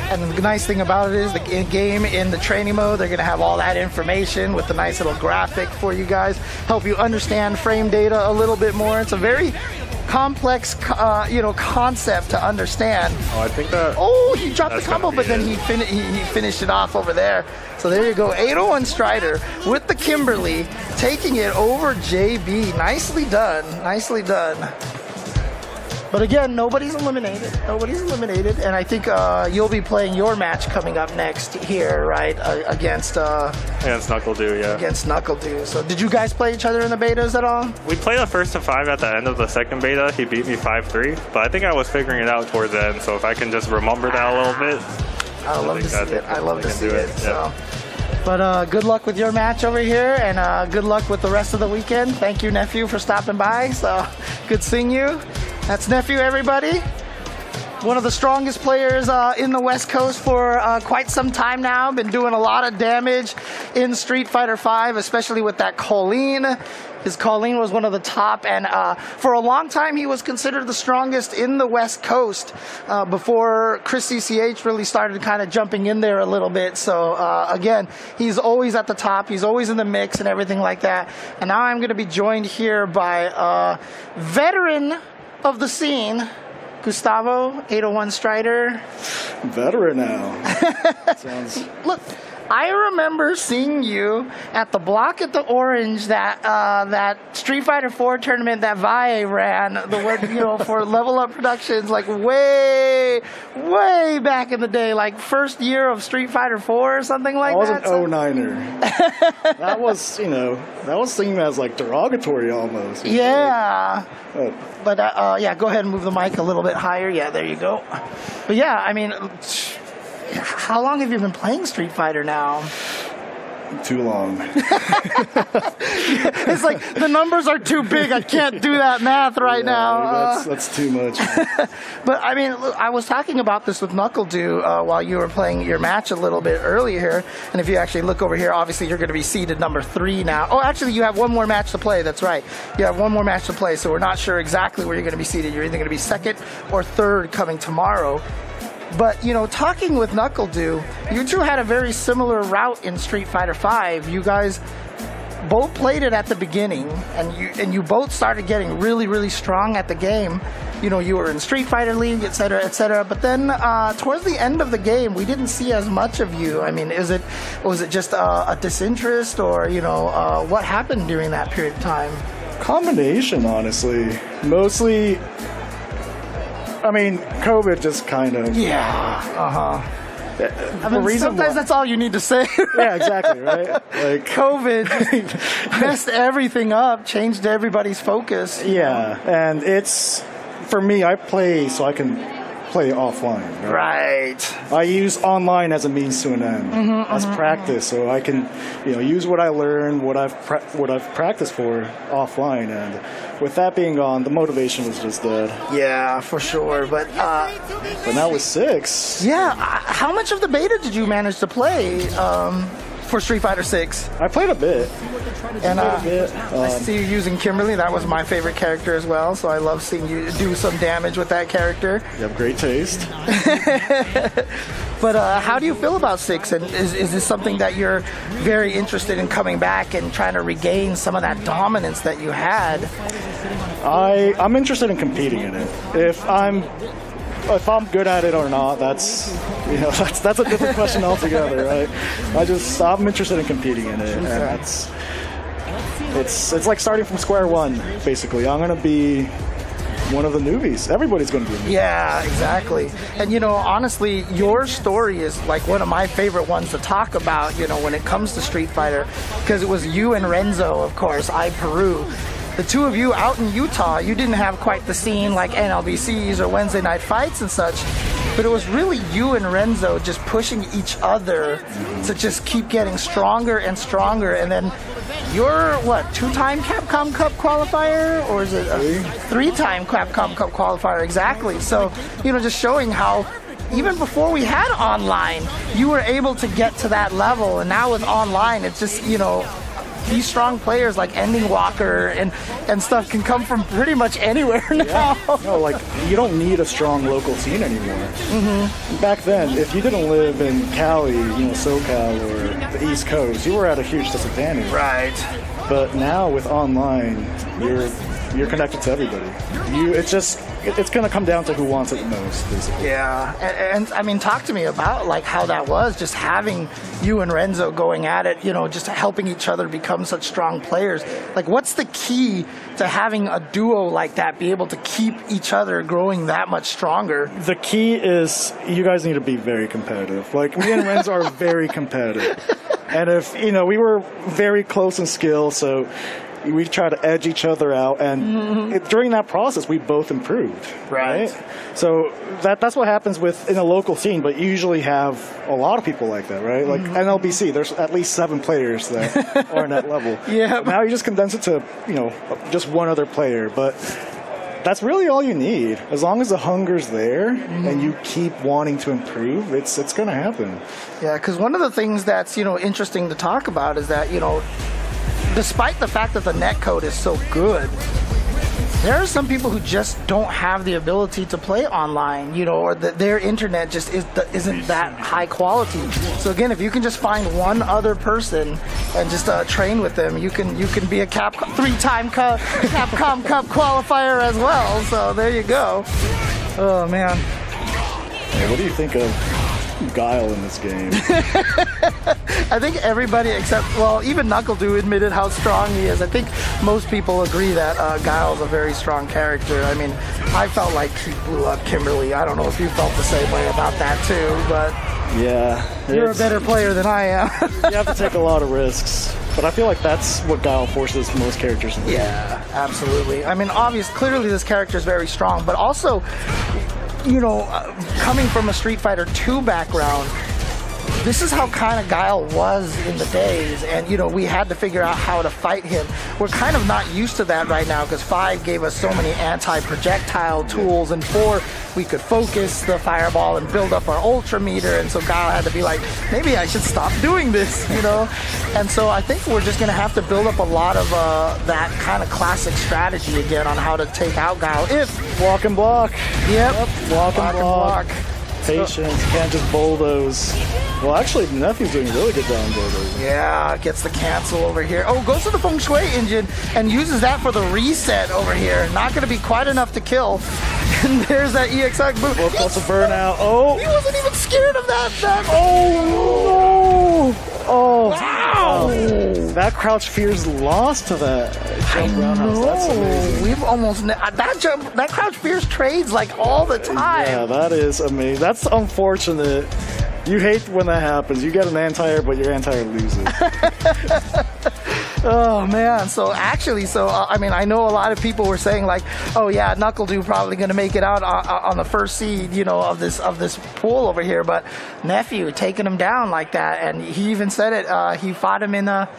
S1: And the nice thing about it is the game in the training mode, they're going to have all that information with the nice little graphic for you guys, help you understand frame data a little bit more. It's a very complex, concept to understand.
S6: Oh, I think that.
S1: Oh, he dropped the combo, but then he finished it off over there. So there you go, 801 Strider with the Kimberly, taking it over JB. Nicely done, nicely done. But again, nobody's eliminated. Nobody's eliminated, and I think you'll be playing your match coming up next here, right? Against
S6: NuckleDu, yeah.
S1: Against NuckleDu. So, did you guys play each other in the betas at all?
S6: We played the first to 5 at the end of the second beta. He beat me 5-3, but I think I was figuring it out towards the end. So if I can just remember that a little bit,
S1: I love to see it. I love to see it. So. But good luck with your match over here, and good luck with the rest of the weekend. Thank you, Nephew, for stopping by. So good seeing you. That's Nephew, everybody. One of the strongest players in the West Coast for quite some time now. Been doing a lot of damage in Street Fighter V, especially with that Colleen. His Colleen was one of the top, and for a long time he was considered the strongest in the West Coast before Chris CCH really started kind of jumping in there a little bit. So again, he's always at the top. He's always in the mix and everything like that. And now I'm going to be joined here by a veteran of the scene, Gustavo, 801 Strider.
S7: Veteran now. Sounds.
S1: Look, I remember seeing you at the Block at the Orange, that Street Fighter 4 tournament that Valle ran, for Level Up Productions, like way back in the day, like first year of Street Fighter 4 or something like that.
S7: I was an 09er. That was seen as like derogatory almost.
S1: Yeah. But yeah, go ahead and move the mic a little bit higher. Yeah, there you go. But yeah, I mean, how long have you been playing Street Fighter now?
S7: Too long.
S1: It's like the numbers are too big. I can't do that math right now.
S7: That's too much.
S1: But I mean, I was talking about this with NuckleDu while you were playing your match a little bit earlier here. And if you actually look over here, obviously you're going to be seeded number 3 now. Oh, actually, you have one more match to play. That's right. You have one more match to play. So we're not sure exactly where you're going to be seated. You're either going to be 2nd or 3rd coming tomorrow. But, talking with NuckleDu, you two had a very similar route in Street Fighter V. You guys both played it at the beginning, and you both started getting really, really strong at the game. You were in Street Fighter League, et cetera, et cetera. But then towards the end of the game, we didn't see as much of you. I mean, was it just a disinterest, or, what happened during that period of time?
S7: Combination, honestly. Mostly, I mean, COVID just kind of...
S1: Yeah, I mean, sometimes that's all you need to say.
S7: Yeah, exactly, right? Like
S1: COVID messed everything up, changed everybody's focus.
S7: Yeah, and it's... For me, I play so I can play offline.
S1: Right.
S7: I use online as a means to an end, as practice, so I can, use what I learn, what I've practiced for offline, and with that being gone, the motivation was just dead.
S1: Yeah, for sure. But
S7: now with 6.
S1: Yeah, how much of the beta did you manage to play for Street Fighter 6?
S7: I played a bit.
S1: And I see you using Kimberly. That was my favorite character as well, so I love seeing you do some damage with that character.
S7: You have great taste.
S1: But how do you feel about 6? And is this something that you're very interested in coming back and trying to regain some of that dominance that you had?
S7: I'm interested in competing in it. If I'm good at it or not, that's a different question altogether, right? I'm interested in competing in it, and it's like starting from square one, basically. I'm gonna be one of the newbies. Everybody's going to be a newbie.
S1: Yeah, exactly. And, you know, honestly, your story is like one of my favorite ones to talk about, you know, when it comes to Street Fighter, because it was you and Renzo, of course, Peru. The two of you out in Utah, you didn't have quite the scene like NLBCs or Wednesday night fights and such, but it was really you and Renzo just pushing each other to just keep getting stronger and stronger. And then you're, what, two-time Capcom Cup qualifier? Or is it a three-time Capcom Cup qualifier? Exactly. So, you know, just showing how even before we had online, you were able to get to that level. And now with online, it's just, you know, these strong players like Ending Walker and stuff can come from pretty much anywhere now.
S7: Yeah. No, like, you don't need a strong local scene anymore. Back then, if you didn't live in Cali, you know, SoCal or the East Coast, you were at a huge disadvantage.
S1: Right.
S7: But now with online, you're connected to everybody. It's going to come down to who wants it the most, basically.
S1: Yeah, and I mean, talk to me about like how that was, just having you and Renzo going at it, you know, just helping each other become such strong players. Like, what's the key to having a duo like that be able to keep each other growing that much stronger?
S7: The key is you guys need to be very competitive. Like, me and Renzo are very competitive. And if, you know, we were very close in skill, so we try to edge each other out, and during that process, we both improved. Right? So that's what happens in a local scene, but you usually have a lot of people like that, right? Like NLBC, there's at least 7 players that are in that level.
S1: Yeah.
S7: Now you just condense it to, you know, just one other player, but that's really all you need. As long as the hunger's there and you keep wanting to improve, it's going to happen.
S1: Yeah, because one of the things that's, you know, interesting to talk about is that, you know, despite the fact that the netcode is so good, there are some people who just don't have the ability to play online, you know, or their internet just isn't that high quality. So again, if you can just find one other person and just train with them, you can be a three-time Capcom Cup qualifier as well. So there you go. Oh man.
S7: Hey, what do you think of Guile in this game?
S1: I think everybody except, well, even NuckleDu admitted how strong he is. I think most people agree that Guile's a very strong character. I mean, I felt like he blew up Kimberly. I don't know if you felt the same way about that too, but
S7: yeah,
S1: you're a better player than I am.
S7: You have to take a lot of risks, but I feel like that's what Guile forces most characters to do.
S1: Yeah, absolutely. I mean, clearly this character is very strong, but also, you know, coming from a Street Fighter 2 background, this is how kind of Guile was in the days, and, you know, we had to figure out how to fight him. We're kind of not used to that right now because 5 gave us so many anti-projectile tools, and 4, we could focus the fireball and build up our ultra meter, and so Guile had to be like, maybe I should stop doing this, you know? And so I think we're just going to have to build up a lot of that kind of classic strategy again on how to take out Guile. If
S7: walk and block.
S1: Yep.
S7: Walk and block. Patience. You can't just bulldoze. Well, actually, Nephew's doing a really good job on bulldoze.
S1: Yeah, gets the cancel over here. Oh, goes to the Feng Shui engine and uses that for the reset over here. Not going to be quite enough to kill. And there's that EXX boot.
S7: Well, plus a burnout. Oh!
S1: He wasn't even scared of that.
S7: Oh, no! Oh,
S1: wow!
S7: That crouch fear's lost to that jump roundhouse. That's amazing.
S1: We've almost that crouch fear's trades like all the time.
S7: Yeah, that is amazing. That's unfortunate. You hate when that happens. You get an anti-air, but your anti-air loses.
S1: Oh man, so actually, I mean, I know a lot of people were saying like, oh yeah, NuckleDu probably going to make it out on the first seed, you know, of this pool over here, but Nephew taking him down like that, and he even said it. He fought him in a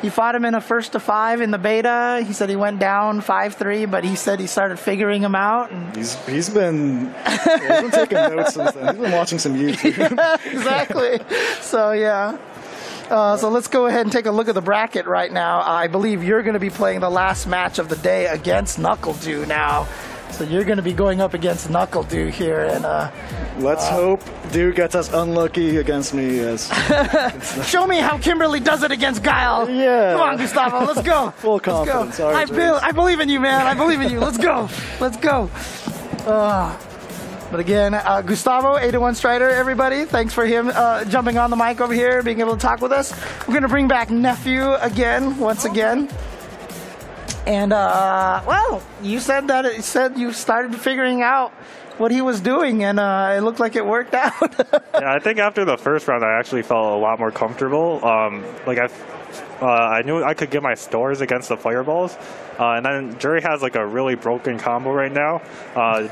S1: 1-5 in the beta. He said he went down 5-3, but he said he started figuring him out. And
S7: he's been taking notes since then. He's been watching some YouTube.
S1: Yeah, exactly. So yeah. So let's go ahead and take a look at the bracket right now. I believe you're going to be playing the last match of the day against NuckleDu now. So you're going to be going up against NuckleDu here, and
S7: let's hope Du gets us unlucky against me. Yes.
S1: Show me how Kimberly does it against Guile.
S7: Yeah.
S1: Come on, Gustavo. Let's go.
S7: Full confidence.
S1: Let's go. I believe in you, man. I believe in you. Let's go. Let's go. But again, Gustavo, 8-1 Strider, everybody. Thanks for him jumping on the mic over here, being able to talk with us. We're going to bring back Nephew again, once again. And well, you said that you started figuring out what he was doing, and it looked like it worked out.
S6: Yeah, I think after the first round, I actually felt a lot more comfortable. Like I knew I could get my stores against the fireballs. And then Jury has like a really broken combo right now,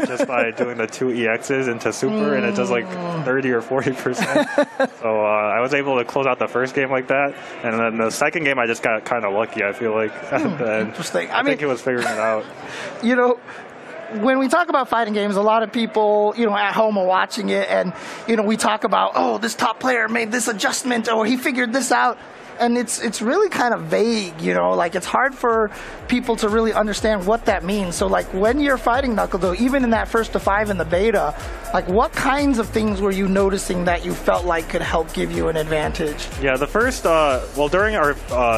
S6: just by doing the 2 EXs into super, and it does like 30 or 40%. So I was able to close out the first game like that, and then the second game I just got kind of lucky. I feel like at the end.
S1: Interesting.
S6: I think he was figuring it out.
S1: You know, when we talk about fighting games, a lot of people, at home are watching it, and, we talk about, oh, this top player made this adjustment, or he figured this out. And it's really kind of vague, like it's hard for people to really understand what that means. So like when you're fighting NuckleDu, even in that 1st to 5 in the beta, like what kinds of things were you noticing that you felt like could help give you an advantage?
S6: Yeah, the first, well, during our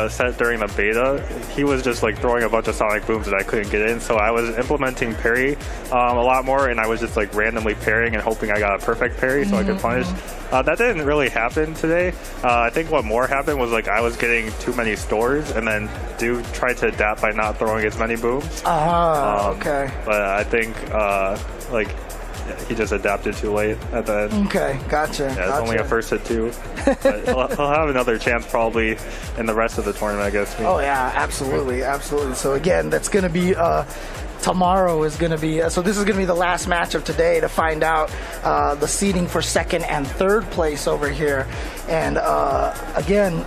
S6: set during the beta, he was just like throwing a bunch of sonic booms that I couldn't get in. So I was implementing parry a lot more, and I was just like randomly parrying and hoping I got a perfect parry so I could punish. That didn't really happen today. I think what more happened was like I was getting too many stores, and then Du tried to adapt by not throwing as many booms.
S1: Okay.
S6: But I think like he just adapted too late at the end.
S1: Okay, gotcha.
S6: Yeah, it's only a 1st hit 2. But he'll have another chance probably in the rest of the tournament, I guess.
S1: Oh yeah, absolutely. So again, that's going to be tomorrow is going to be, so this is going to be the last match of today to find out the seeding for 2nd and 3rd place over here. And again,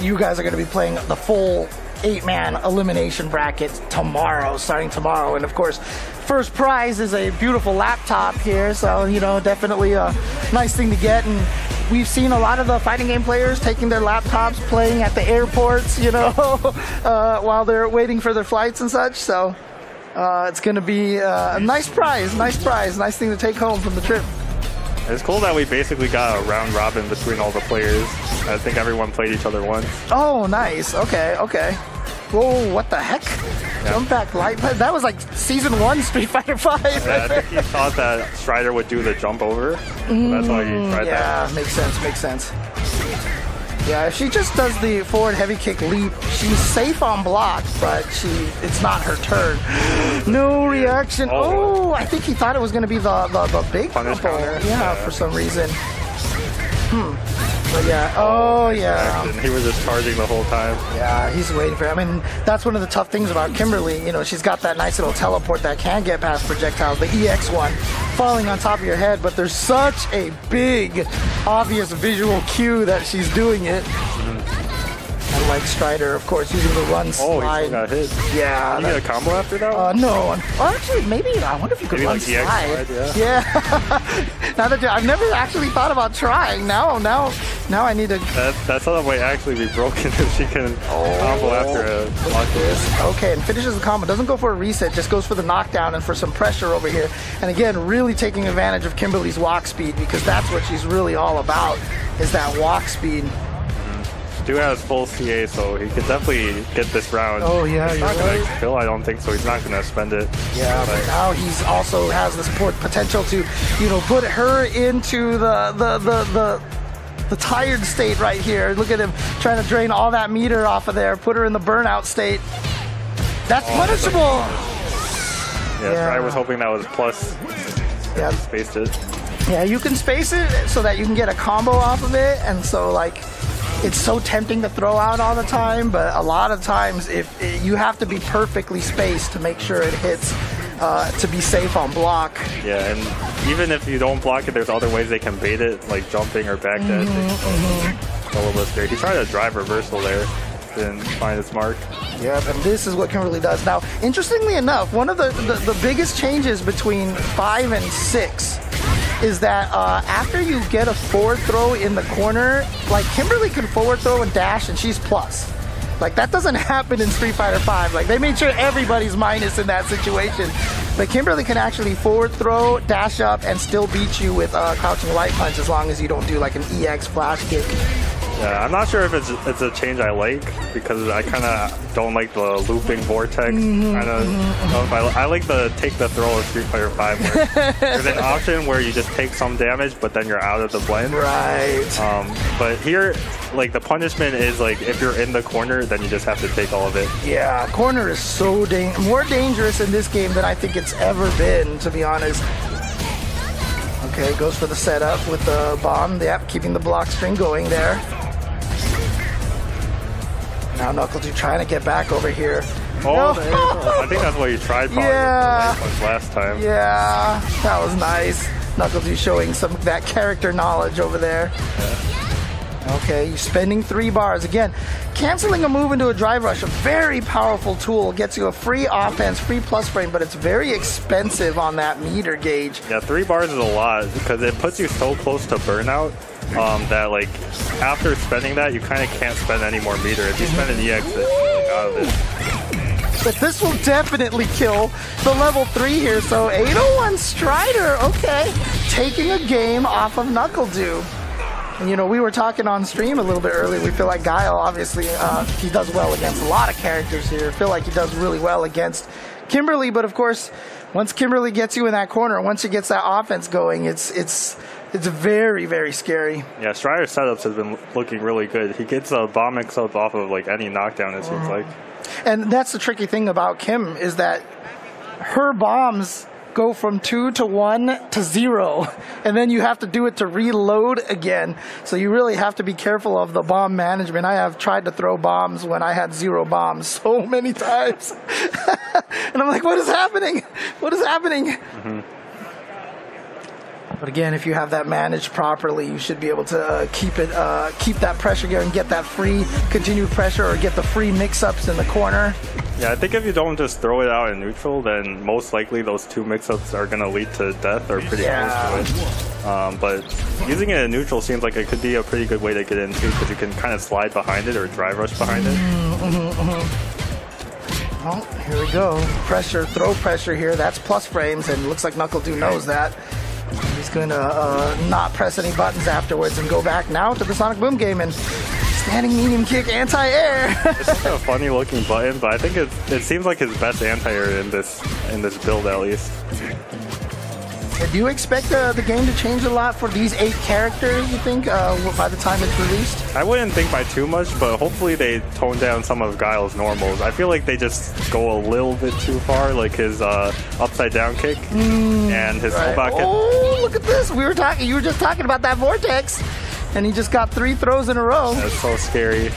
S1: you guys are going to be playing the full 8-man elimination bracket tomorrow, starting tomorrow. And of course, first prize is a beautiful laptop here, so definitely a nice thing to get. And we've seen a lot of the fighting game players taking their laptops, playing at the airports, while they're waiting for their flights and such. So it's going to be a nice prize, nice thing to take home from the trip.
S6: It's cool that we basically got a round robin between all the players. I think everyone played each other once.
S1: Oh, nice. Okay. Whoa, what the heck? Yeah. Jump back light. That was like Season 1 Street Fighter 5.
S6: Yeah, I think he thought that Strider would do the jump over. So that's why he tried that.
S1: Yeah, makes sense. Yeah, if she just does the forward heavy kick leap, she's safe on block, but it's not her turn. No reaction. Oh, I think he thought it was going to be the big
S6: punish counter.
S1: Yeah, for some reason. But yeah, oh yeah.
S6: He was just charging the whole time.
S1: Yeah, he's waiting for it. I mean, that's one of the tough things about Kimberly. She's got that nice little teleport that can get past projectiles, the EX one, falling on top of your head, but there's such a big, obvious visual cue that she's doing it. Unlike Strider, of course, using the run slide.
S6: Oh, he got hit.
S1: Yeah.
S6: Did you get a combo after that?
S1: No. Actually, maybe, I wonder if you could run
S6: like
S1: slide.
S6: Yeah.
S1: Now that I've never actually thought about trying. Now I need to.
S6: That setup might actually be broken if she can combo after a block this.
S1: Okay, and finishes the combo. Doesn't go for a reset, just goes for the knockdown and for some pressure over here. And again, really taking advantage of Kimberly's walk speed, because that's what she's really all about, is that walk speed.
S6: Du has full CA, so he could definitely get this round.
S1: Oh yeah,
S6: he's not going to kill, I don't think, so he's not going to spend it.
S1: Yeah, but now he's also has this potential to, put her into the tired state right here. Look at him trying to drain all that meter off of there, put her in the burnout state. That's punishable.
S6: Yeah, I was hoping that was plus.
S1: Yeah,
S6: he spaced it.
S1: Yeah, you can space it so that you can get a combo off of it, and so like. It's so tempting to throw out all the time, but a lot of times you have to be perfectly spaced to make sure it hits to be safe on block.
S6: Yeah, and even if you don't block it, there's other ways they can bait it, like jumping or back dash. He tried a drive reversal there, didn't find its mark.
S1: Yeah, and this is what Kimberly does. Now, interestingly enough, one of the biggest changes between 5 and 6 is that after you get a forward throw in the corner, like Kimberly can forward throw and dash, and she's plus. Like that doesn't happen in Street Fighter 5. Like they made sure everybody's minus in that situation. But Kimberly can actually forward throw, dash up, and still beat you with crouching light punch as long as you don't do like an EX flash kick.
S6: Yeah, I'm not sure if it's a change I like because I kind of don't like the looping vortex kind of stuff. I like the take the throw of Street Fighter 5 where there's an option where you just take some damage but then you're out of the blend.
S1: Right.
S6: But here, like the punishment is like if you're in the corner, then you just have to take all of it.
S1: Yeah, corner is so more dangerous in this game than I think it's ever been, to be honest. Okay, goes for the setup with the bomb. Yep, keeping the block string going there. Now NuckleDu trying to get back over here.
S6: Oh, I think that's what you tried with the last time.
S1: Yeah, that was nice. NuckleDu showing some of that character knowledge over there.
S6: Yeah.
S1: Okay, you're spending 3 bars. Again, canceling a move into a drive rush, a very powerful tool. Gets you a free offense, free plus frame, but it's very expensive on that meter gauge.
S6: Yeah, 3 bars is a lot because it puts you so close to burnout that like after spending that, you kind of can't spend any more meter. If you spend an EX, it's like out of it.
S1: But this will definitely kill the level 3 here. So 801 Strider, okay, taking a game off of NuckleDu. And, you know, we were talking on stream a little bit earlier. We feel like Guile, obviously, he does well against a lot of characters here. Feel like he does really well against Kimberly. But, of course, once Kimberly gets you in that corner, once she gets that offense going, it's very, very scary.
S6: Yeah, Strider's setups have been looking really good. He gets a bomb mix-up off of, like, any knockdown, it seems like.
S1: And that's the tricky thing about Kim is that her bombs go from 2 to 1 to 0, and then you have to do it to reload again. So you really have to be careful of the bomb management. I have tried to throw bombs when I had 0 bombs so many times. And I'm like, what is happening? What is happening? But again, if you have that managed properly, you should be able to keep that pressure going, get that free continued pressure, or get the free mix-ups in the corner.
S6: Yeah, I think if you don't just throw it out in neutral, then most likely those 2 mix-ups are going to lead to death or pretty close to it. But using it in neutral seems like it could be a pretty good way to get into because you can kind of slide behind it or drive rush behind it.
S1: Well, here we go. Pressure, throw pressure here. That's plus frames, and it looks like NuckleDu knows that. He's going to not press any buttons afterwards and go back now to the Sonic Boom game and standing medium kick anti-air.
S6: It's like a funny looking button, but I think it seems like his best anti-air in this build at least.
S1: Do you expect the game to change a lot for these 8 characters, you think, by the time it's released?
S6: I wouldn't think by too much, but hopefully they tone down some of Guile's normals. I feel like they just go a little bit too far, like his upside down kick and his fullback kick.
S1: Oh, look at this. You were just talking about that vortex, and he just got 3 throws in a row.
S6: That's so scary.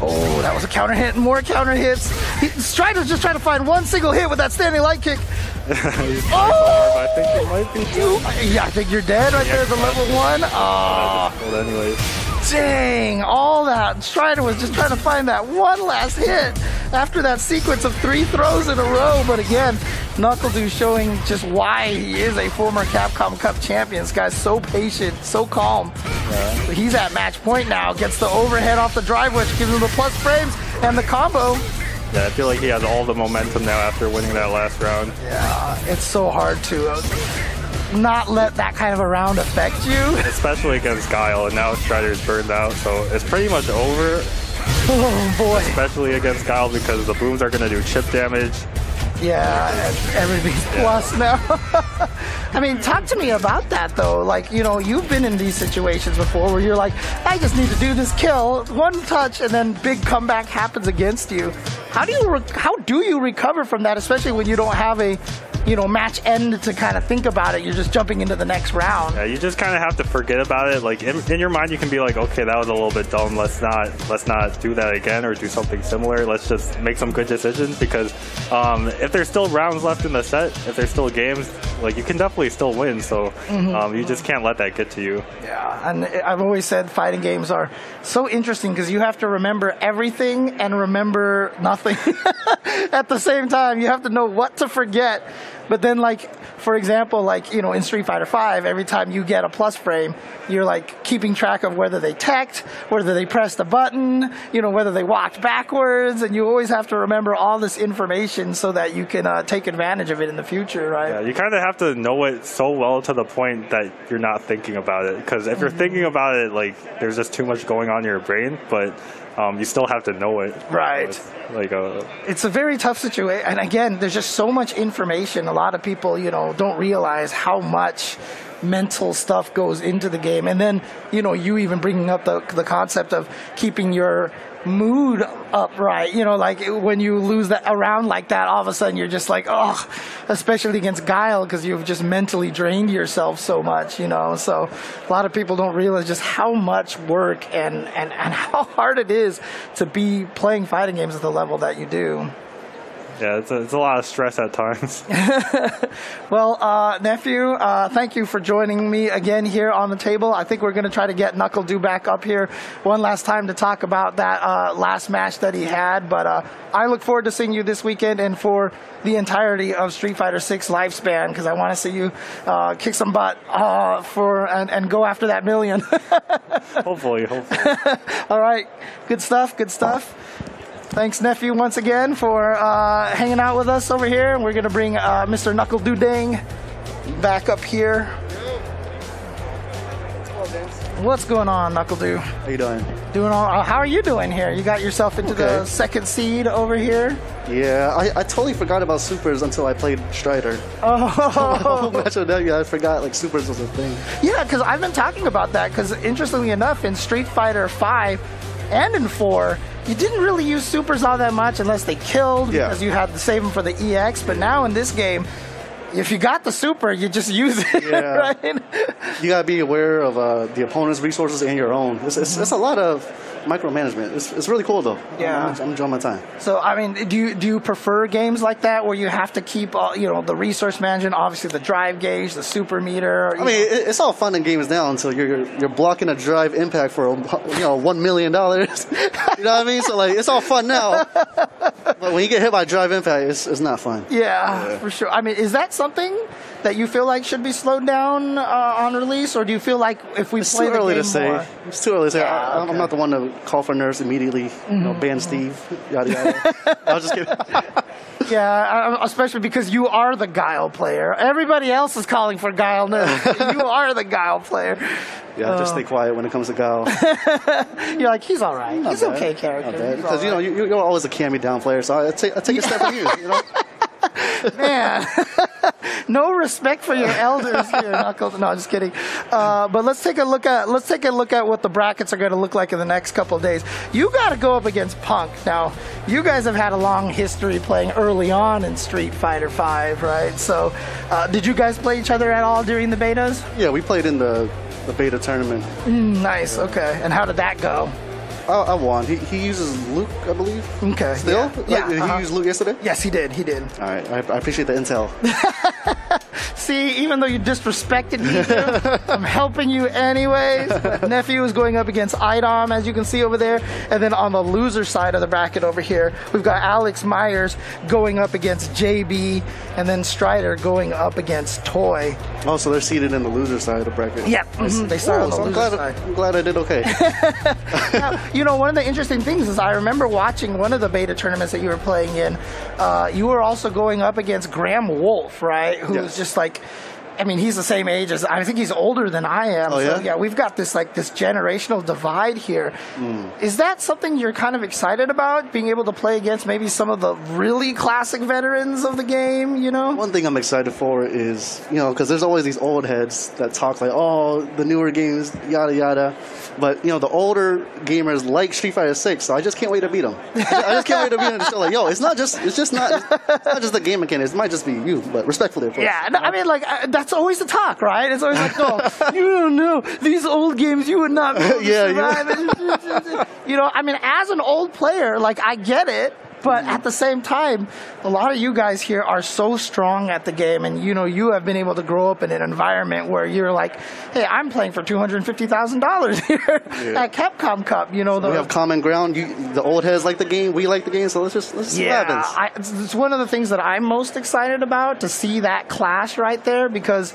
S1: Oh, that was a counter hit, more counter hits. Strider's just trying to find one single hit with that standing light kick.
S6: I think he might be dead.
S1: Yeah, I think you're dead right there at the level 1.
S6: Oh, anyways.
S1: Dang, all that. Strider was just trying to find that one last hit after that sequence of 3 throws in a row. But again, NuckleDu showing just why he is a former Capcom Cup champion. This guy's so patient, so calm.
S6: Yeah.
S1: But he's at match point now. Gets the overhead off the drive, which gives him the plus frames and the combo.
S6: Yeah, I feel like he has all the momentum now after winning that last round.
S1: Yeah, it's so hard to not let that kind of a round affect you.
S6: Especially against Guile, and now Strider's burned out, so it's pretty much over.
S1: Oh boy.
S6: Especially against Guile because the booms are going to do chip damage.
S1: Yeah, everything's plus now. I mean, talk to me about that though. Like, you know, you've been in these situations before where you're like, I just need to do this kill, one touch, and then big comeback happens against you. How do you recover from that, especially when you don't have a, you know, match end to kind of think about it? You're just jumping into the next round.
S6: Yeah, you just kind of have to forget about it. Like in your mind, you can be like, okay, that was a little bit dumb. Let's not do that again or do something similar. Let's just make some good decisions because if there's still rounds left in the set, if there's still games, like you can definitely still win. So you just can't let that get to you.
S1: Yeah, and I've always said fighting games are so interesting because you have to remember everything and remember nothing at the same time. You have to know what to forget But then, like, for example, like, you know, in Street Fighter V, every time you get a plus frame, you're like keeping track of whether they teched, whether they pressed a button, you know, whether they walked backwards, and you always have to remember all this information so that you can take advantage of it in the future, right?
S6: Yeah, you kind of have to know it so well to the point that you're not thinking about it. Because if you're thinking about it, like, there's just too much going on in your brain, but you still have to know it.
S1: Right.
S6: It's
S1: a very tough situation. And again, there's just so much information. A lot of people, you know, don't realize how much mental stuff goes into the game. And then, you know, you even bringing up the concept of keeping your mood upright, you know, like when you lose that around like that, all of a sudden you're just like, oh, especially against Guile, because you've just mentally drained yourself so much, you know. So a lot of people don't realize just how much work and how hard it is to be playing fighting games at the level that you do.
S6: Yeah, it's a lot of stress at times.
S1: Well, Nephew, thank you for joining me again here on the table. I think we're going to try to get NuckleDu back up here one last time to talk about that last match that he had. But I look forward to seeing you this weekend and for the entirety of Street Fighter 6 lifespan, because I want to see you kick some butt and go after that million.
S6: Hopefully.
S1: All right. Good stuff. Thanks, Nephew, once again for hanging out with us over here. And we're going to bring Mr. NuckleDu Dang back up here. What's going on, NuckleDu?
S5: How you doing?
S1: How are you doing here? You got yourself into the second seed over here?
S5: Yeah, I totally forgot about supers until I played Strider.
S1: Oh.
S5: I forgot like supers was a thing.
S1: Yeah, because I've been talking about that, because interestingly enough, in Street Fighter 5 and in 4, you didn't really use supers all that much unless they killed, because you had to save them for the EX. But now in this game, if you got the super, you just use it, right?
S5: You gotta be aware of the opponent's resources and your own. It's a lot of micromanagement. It's really cool though.
S1: Yeah,
S5: I'm enjoying my time.
S1: So I mean, do you prefer games like that where you have to keep the resource management, obviously the drive gauge, the super meter?
S5: I mean, it's all fun in games now until you're blocking a drive impact for $1 million. You know what I mean? So like, it's all fun now, but when you get hit by drive impact, it's not fun.
S1: Yeah, for sure. I mean, is that something that you feel like should be slowed down on release, or do you feel like if we play the game more?
S5: It's too early to say. I'm not the one to call for nerfs immediately. Ban Steve, yada yada. I was just kidding.
S1: Yeah, especially because you are the Guile player. Everybody else is calling for Guile nerfs. You are the Guile player.
S5: Yeah, just stay quiet when it comes to Guile.
S1: You're like, he's all right. He's okay character.
S5: Because you're always a Cammy down player, so I take a step from you. You know.
S1: Man, no respect for your elders here, Knuckles. No, just kidding. But let's take a look at what the brackets are going to look like in the next couple of days. You got to go up against Punk. Now, you guys have had a long history playing early on in Street Fighter V, right? So, did you guys play each other at all during the betas?
S5: Yeah, we played in the beta tournament.
S1: Nice. Okay. And how did that go?
S5: I won. He uses Luke, I believe.
S1: Okay.
S5: Still? Yeah. Did he use Luke yesterday?
S1: Yes, he did. All
S5: right. I appreciate the intel.
S1: See, even though you disrespected me, I'm helping you anyways. Nephew is going up against iDom, as you can see over there. And then on the loser side of the bracket over here, we've got Alex Myers going up against JB, and then Strider going up against Toy.
S5: Oh, so they're seated in the loser side of the bracket.
S1: Yeah, they start on the loser side.
S5: I'm glad I did okay.
S1: Now, one of the interesting things is I remember watching one of the beta tournaments that you were playing in. You were also going up against Graham Wolf, right? Who's just like, I mean, he's the same age as, I think he's older than I am.
S5: Oh,
S1: so, yeah, we've got this generational divide here. Is that something you're kind of excited about, being able to play against maybe some of the really classic veterans of the game, you know?
S5: One thing I'm excited for is, because there's always these old heads that talk like, oh, the newer games, yada, yada. But, the older gamers like Street Fighter 6, so I just can't wait to beat them. I just can't wait to beat them and show like, it's not just the game mechanics. It might just be you, but respectfully, of course.
S1: Yeah, no, I mean, like, that's always the talk, right? It's always like, oh, you don't know. These old games, you would not be able to survive. I mean, as an old player, like, I get it. But at the same time, a lot of you guys here are so strong at the game, and you have been able to grow up in an environment where you're like, hey, I'm playing for $250,000 here at Capcom Cup.
S5: We have common ground. The old heads like the game. We like the game. So let's see what happens.
S1: It's one of the things that I'm most excited about, to see that clash right there, because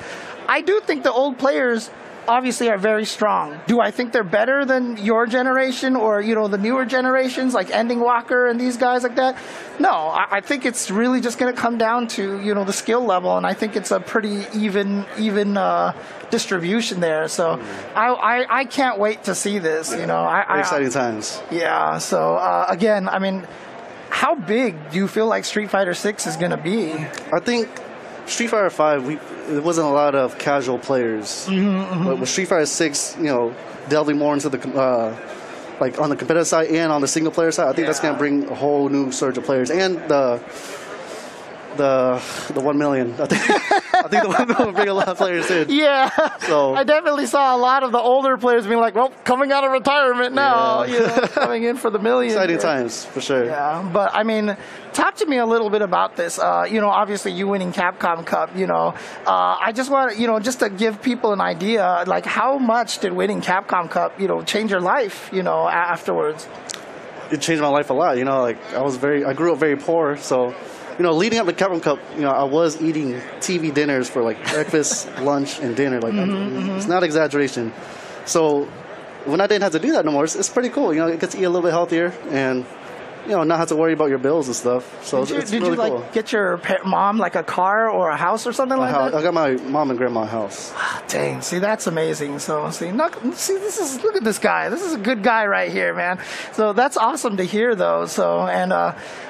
S1: I do think the old players obviously are very strong. Do I think they're better than your generation or the newer generations like Ending Walker and these guys like that? No, I think it's really just going to come down to the skill level, and I think it's a pretty even distribution there. So I can't wait to see this.
S5: Exciting times.
S1: Yeah. So again, I mean, how big do you feel like Street Fighter 6 is going to be?
S5: I think Street Fighter 5, there wasn't a lot of casual players. But with Street Fighter 6, delving more into the like on the competitive side and on the single player side, I think that's going to bring a whole new surge of players. And the 1 million. I think the 1 million will bring a lot of players in.
S1: Yeah.
S5: So
S1: I definitely saw a lot of the older players being like, well, coming out of retirement now, coming in for the million.
S5: Exciting times, for sure.
S1: Yeah, but I mean, talk to me a little bit about this. Obviously you winning Capcom Cup, I just want just to give people an idea, like how much did winning Capcom Cup, change your life, afterwards?
S5: It changed my life a lot. I grew up very poor, so leading up to Capcom Cup, I was eating TV dinners for like breakfast, lunch, and dinner. Like it's not exaggeration. So when I didn't have to do that no more, it's pretty cool. You get to eat a little bit healthier and not have to worry about your bills and stuff. So
S1: did
S5: really
S1: you
S5: cool.
S1: Get your mom like a car or a house or something like that?
S5: I got my mom and grandma a house.
S1: Dang, see, that's amazing. So look at this guy. This is a good guy right here, man. So that's awesome to hear, though. So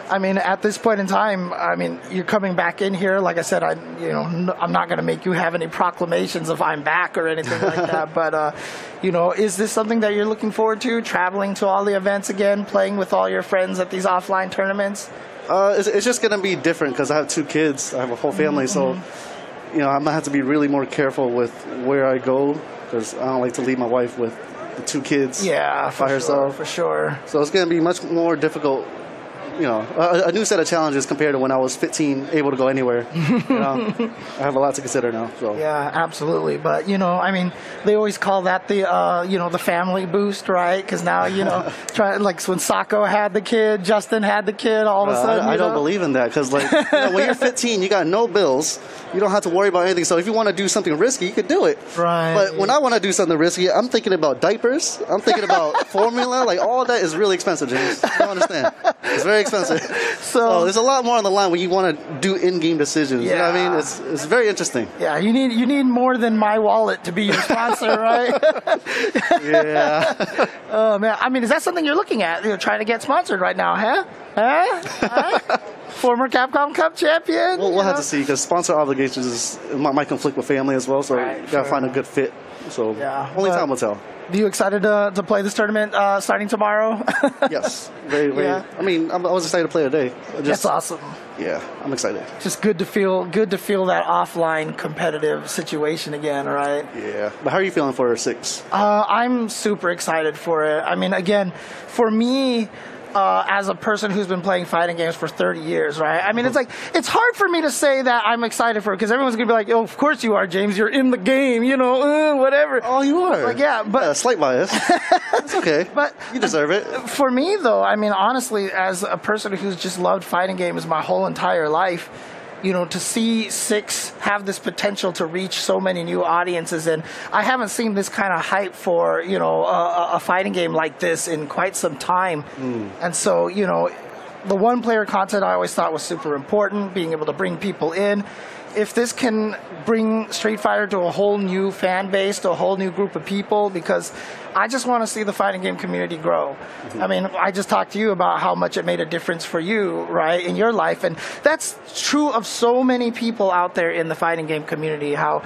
S1: I mean, at this point in time, I mean, you're coming back in here. Like I said, I'm not going to make you have any proclamations if I'm back or anything like that. But is this something that you're looking forward to? Traveling to all the events again, playing with all your friends at these offline tournaments?
S5: It's just going to be different because I have 2 kids. I have a whole family, so I'm going to have to be really more careful with where I go because I don't like to leave my wife with the 2 kids by herself.
S1: For sure.
S5: So it's going to be much more difficult. A new set of challenges compared to when I was 15, able to go anywhere. I have a lot to consider now. So.
S1: Yeah, absolutely. But I mean, they always call that the the family boost, right? Because now like when Sako had the kid, Justin had the kid. All of a sudden,
S5: I don't believe in that because when you're 15, you got no bills. You don't have to worry about anything. So if you want to do something risky, you could do it.
S1: Right.
S5: But when I want to do something risky, I'm thinking about diapers. I'm thinking about formula. Like all that is really expensive, James. You don't understand. It's very expensive. So there's a lot more on the line when you want to do in-game decisions.
S1: Yeah.
S5: You know what I mean? It's very interesting.
S1: Yeah, you need more than my wallet to be your sponsor, right?
S5: Yeah.
S1: Oh man, I mean, is that something you're looking at? You're trying to get sponsored right now, huh? Former Capcom Cup champion.
S5: We'll have to see because sponsor obligations might conflict with family as well. So you gotta find a good fit. So only time will tell.
S1: Are you excited to play this tournament starting tomorrow?
S5: Yes, very. Yeah. I mean, I was excited to play today.
S1: That's awesome.
S5: Yeah, I'm excited.
S1: Just good to feel that offline competitive situation again, right?
S5: Yeah. But how are you feeling for 6?
S1: I'm super excited for it. I mean, again, for me, as a person who's been playing fighting games for 30 years, right? I mean, it's hard for me to say that I'm excited for it because everyone's going to be like, oh, of course you are, James. You're in the game, whatever.
S5: Oh, you are?
S1: Like, yeah, but...
S5: slight bias. It's okay. But you deserve it.
S1: For me, though, I mean, honestly, as a person who's just loved fighting games my whole entire life, to see 6 have this potential to reach so many new audiences, and I haven't seen this kind of hype for, a fighting game like this in quite some time. And so, the one-player content I always thought was super important, being able to bring people in. If this can bring Street Fighter to a whole new fan base, to a whole new group of people, because I just want to see the fighting game community grow. I mean, I just talked to you about how much it made a difference for you, right, in your life. And that's true of so many people out there in the fighting game community, how,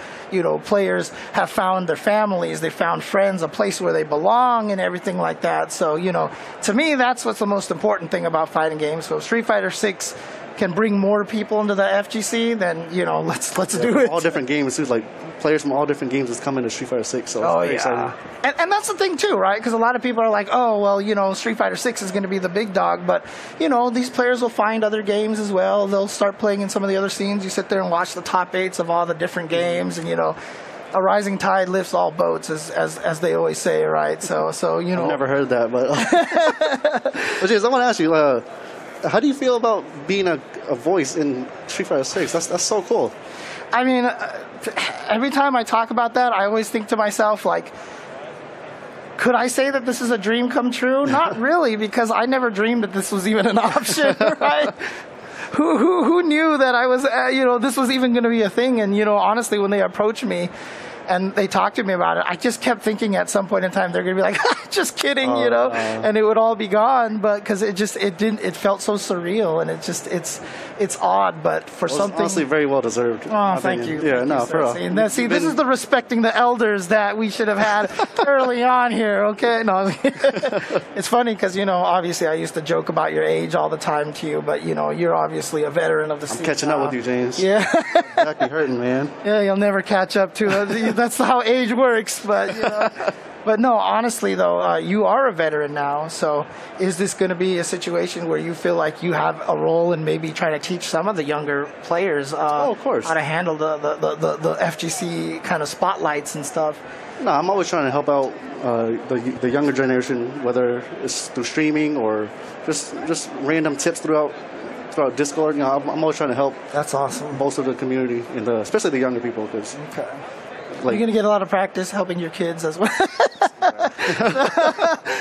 S1: players have found their families, they found friends, a place where they belong and everything like that. So, to me, that's what's the most important thing about fighting games. So Street Fighter 6 can bring more people into the FGC, then let's do it.
S5: All different games. It seems like players from all different games is coming to Street Fighter 6. So it's very exciting.
S1: And that's the thing too, right? Because a lot of people are like, oh, well, Street Fighter 6 is going to be the big dog, but these players will find other games as well. They'll start playing in some of the other scenes. You sit there and watch the top 8s of all the different games, and a rising tide lifts all boats, as they always say, right? So
S5: I've never heard that, but but James, I want to ask you, how do you feel about being a voice in Street Fighter 6? That's so cool.
S1: I mean, every time I talk about that, I always think to myself, like, could I say that this is a dream come true? Not really, because I never dreamed that this was even an option, right? Who knew that I was, this was even going to be a thing? And, honestly, when they approached me and they talked to me about it, I just kept thinking at some point in time they're going to be like, just kidding, and it would all be gone. But because it felt so surreal, and it's odd, but for something
S5: honestly very well deserved.
S1: Oh, thank you.
S5: Yeah, no, for real.
S1: See, this is the respecting the elders that we should have had early on here. Okay, no, it's funny because obviously I used to joke about your age all the time to you, but you're obviously a veteran of the scene.
S5: I'm catching up with you, James.
S1: Yeah,
S5: back be hurting, man.
S1: Yeah, you'll never catch up to. That's how age works, but But no, honestly though, you are a veteran now. So is this going to be a situation where you feel like you have a role in maybe trying to teach some of the younger players
S5: of course,
S1: how to handle the FGC kind of spotlights and stuff?
S5: No, I'm always trying to help out the younger generation, whether it's through streaming or just random tips throughout Discord. I'm always trying to help.
S1: That's awesome.
S5: Most of the community, and especially the younger people, because
S1: you're going to get a lot of practice helping your kids as well.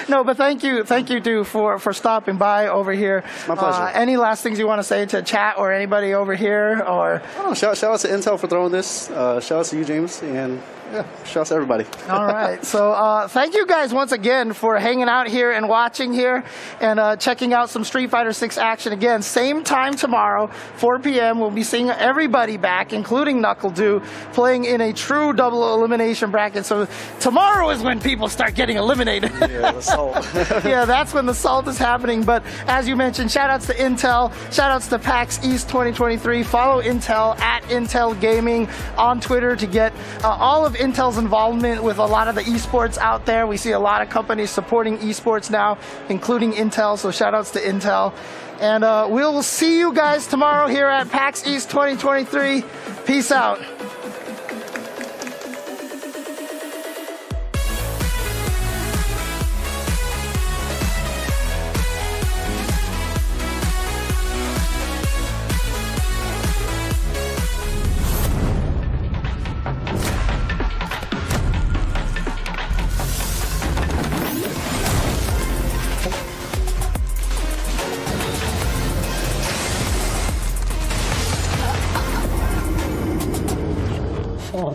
S1: No, but thank you, Du, for stopping by over here.
S5: My pleasure.
S1: Any last things you want to say to chat or anybody over here? Or
S5: shout out to Intel for throwing this. Shout out to you, James, and shout out to everybody.
S1: All right. So thank you guys once again for hanging out here and watching here and checking out some Street Fighter 6 action. Again, same time tomorrow, 4 p.m. We'll be seeing everybody back, including NuckleDu, playing in a true double elimination bracket. So tomorrow is when people start getting eliminated.
S5: Yeah, the salt.
S1: Yeah, that's when the salt is happening. But as you mentioned, shout outs to Intel, shout outs to PAX East 2023. Follow Intel at Intel Gaming on Twitter to get all of Intel's involvement with a lot of the esports out there. We see a lot of companies supporting esports now, including Intel, so shout outs to Intel. And we'll see you guys tomorrow here at PAX East 2023. Peace out. Oh.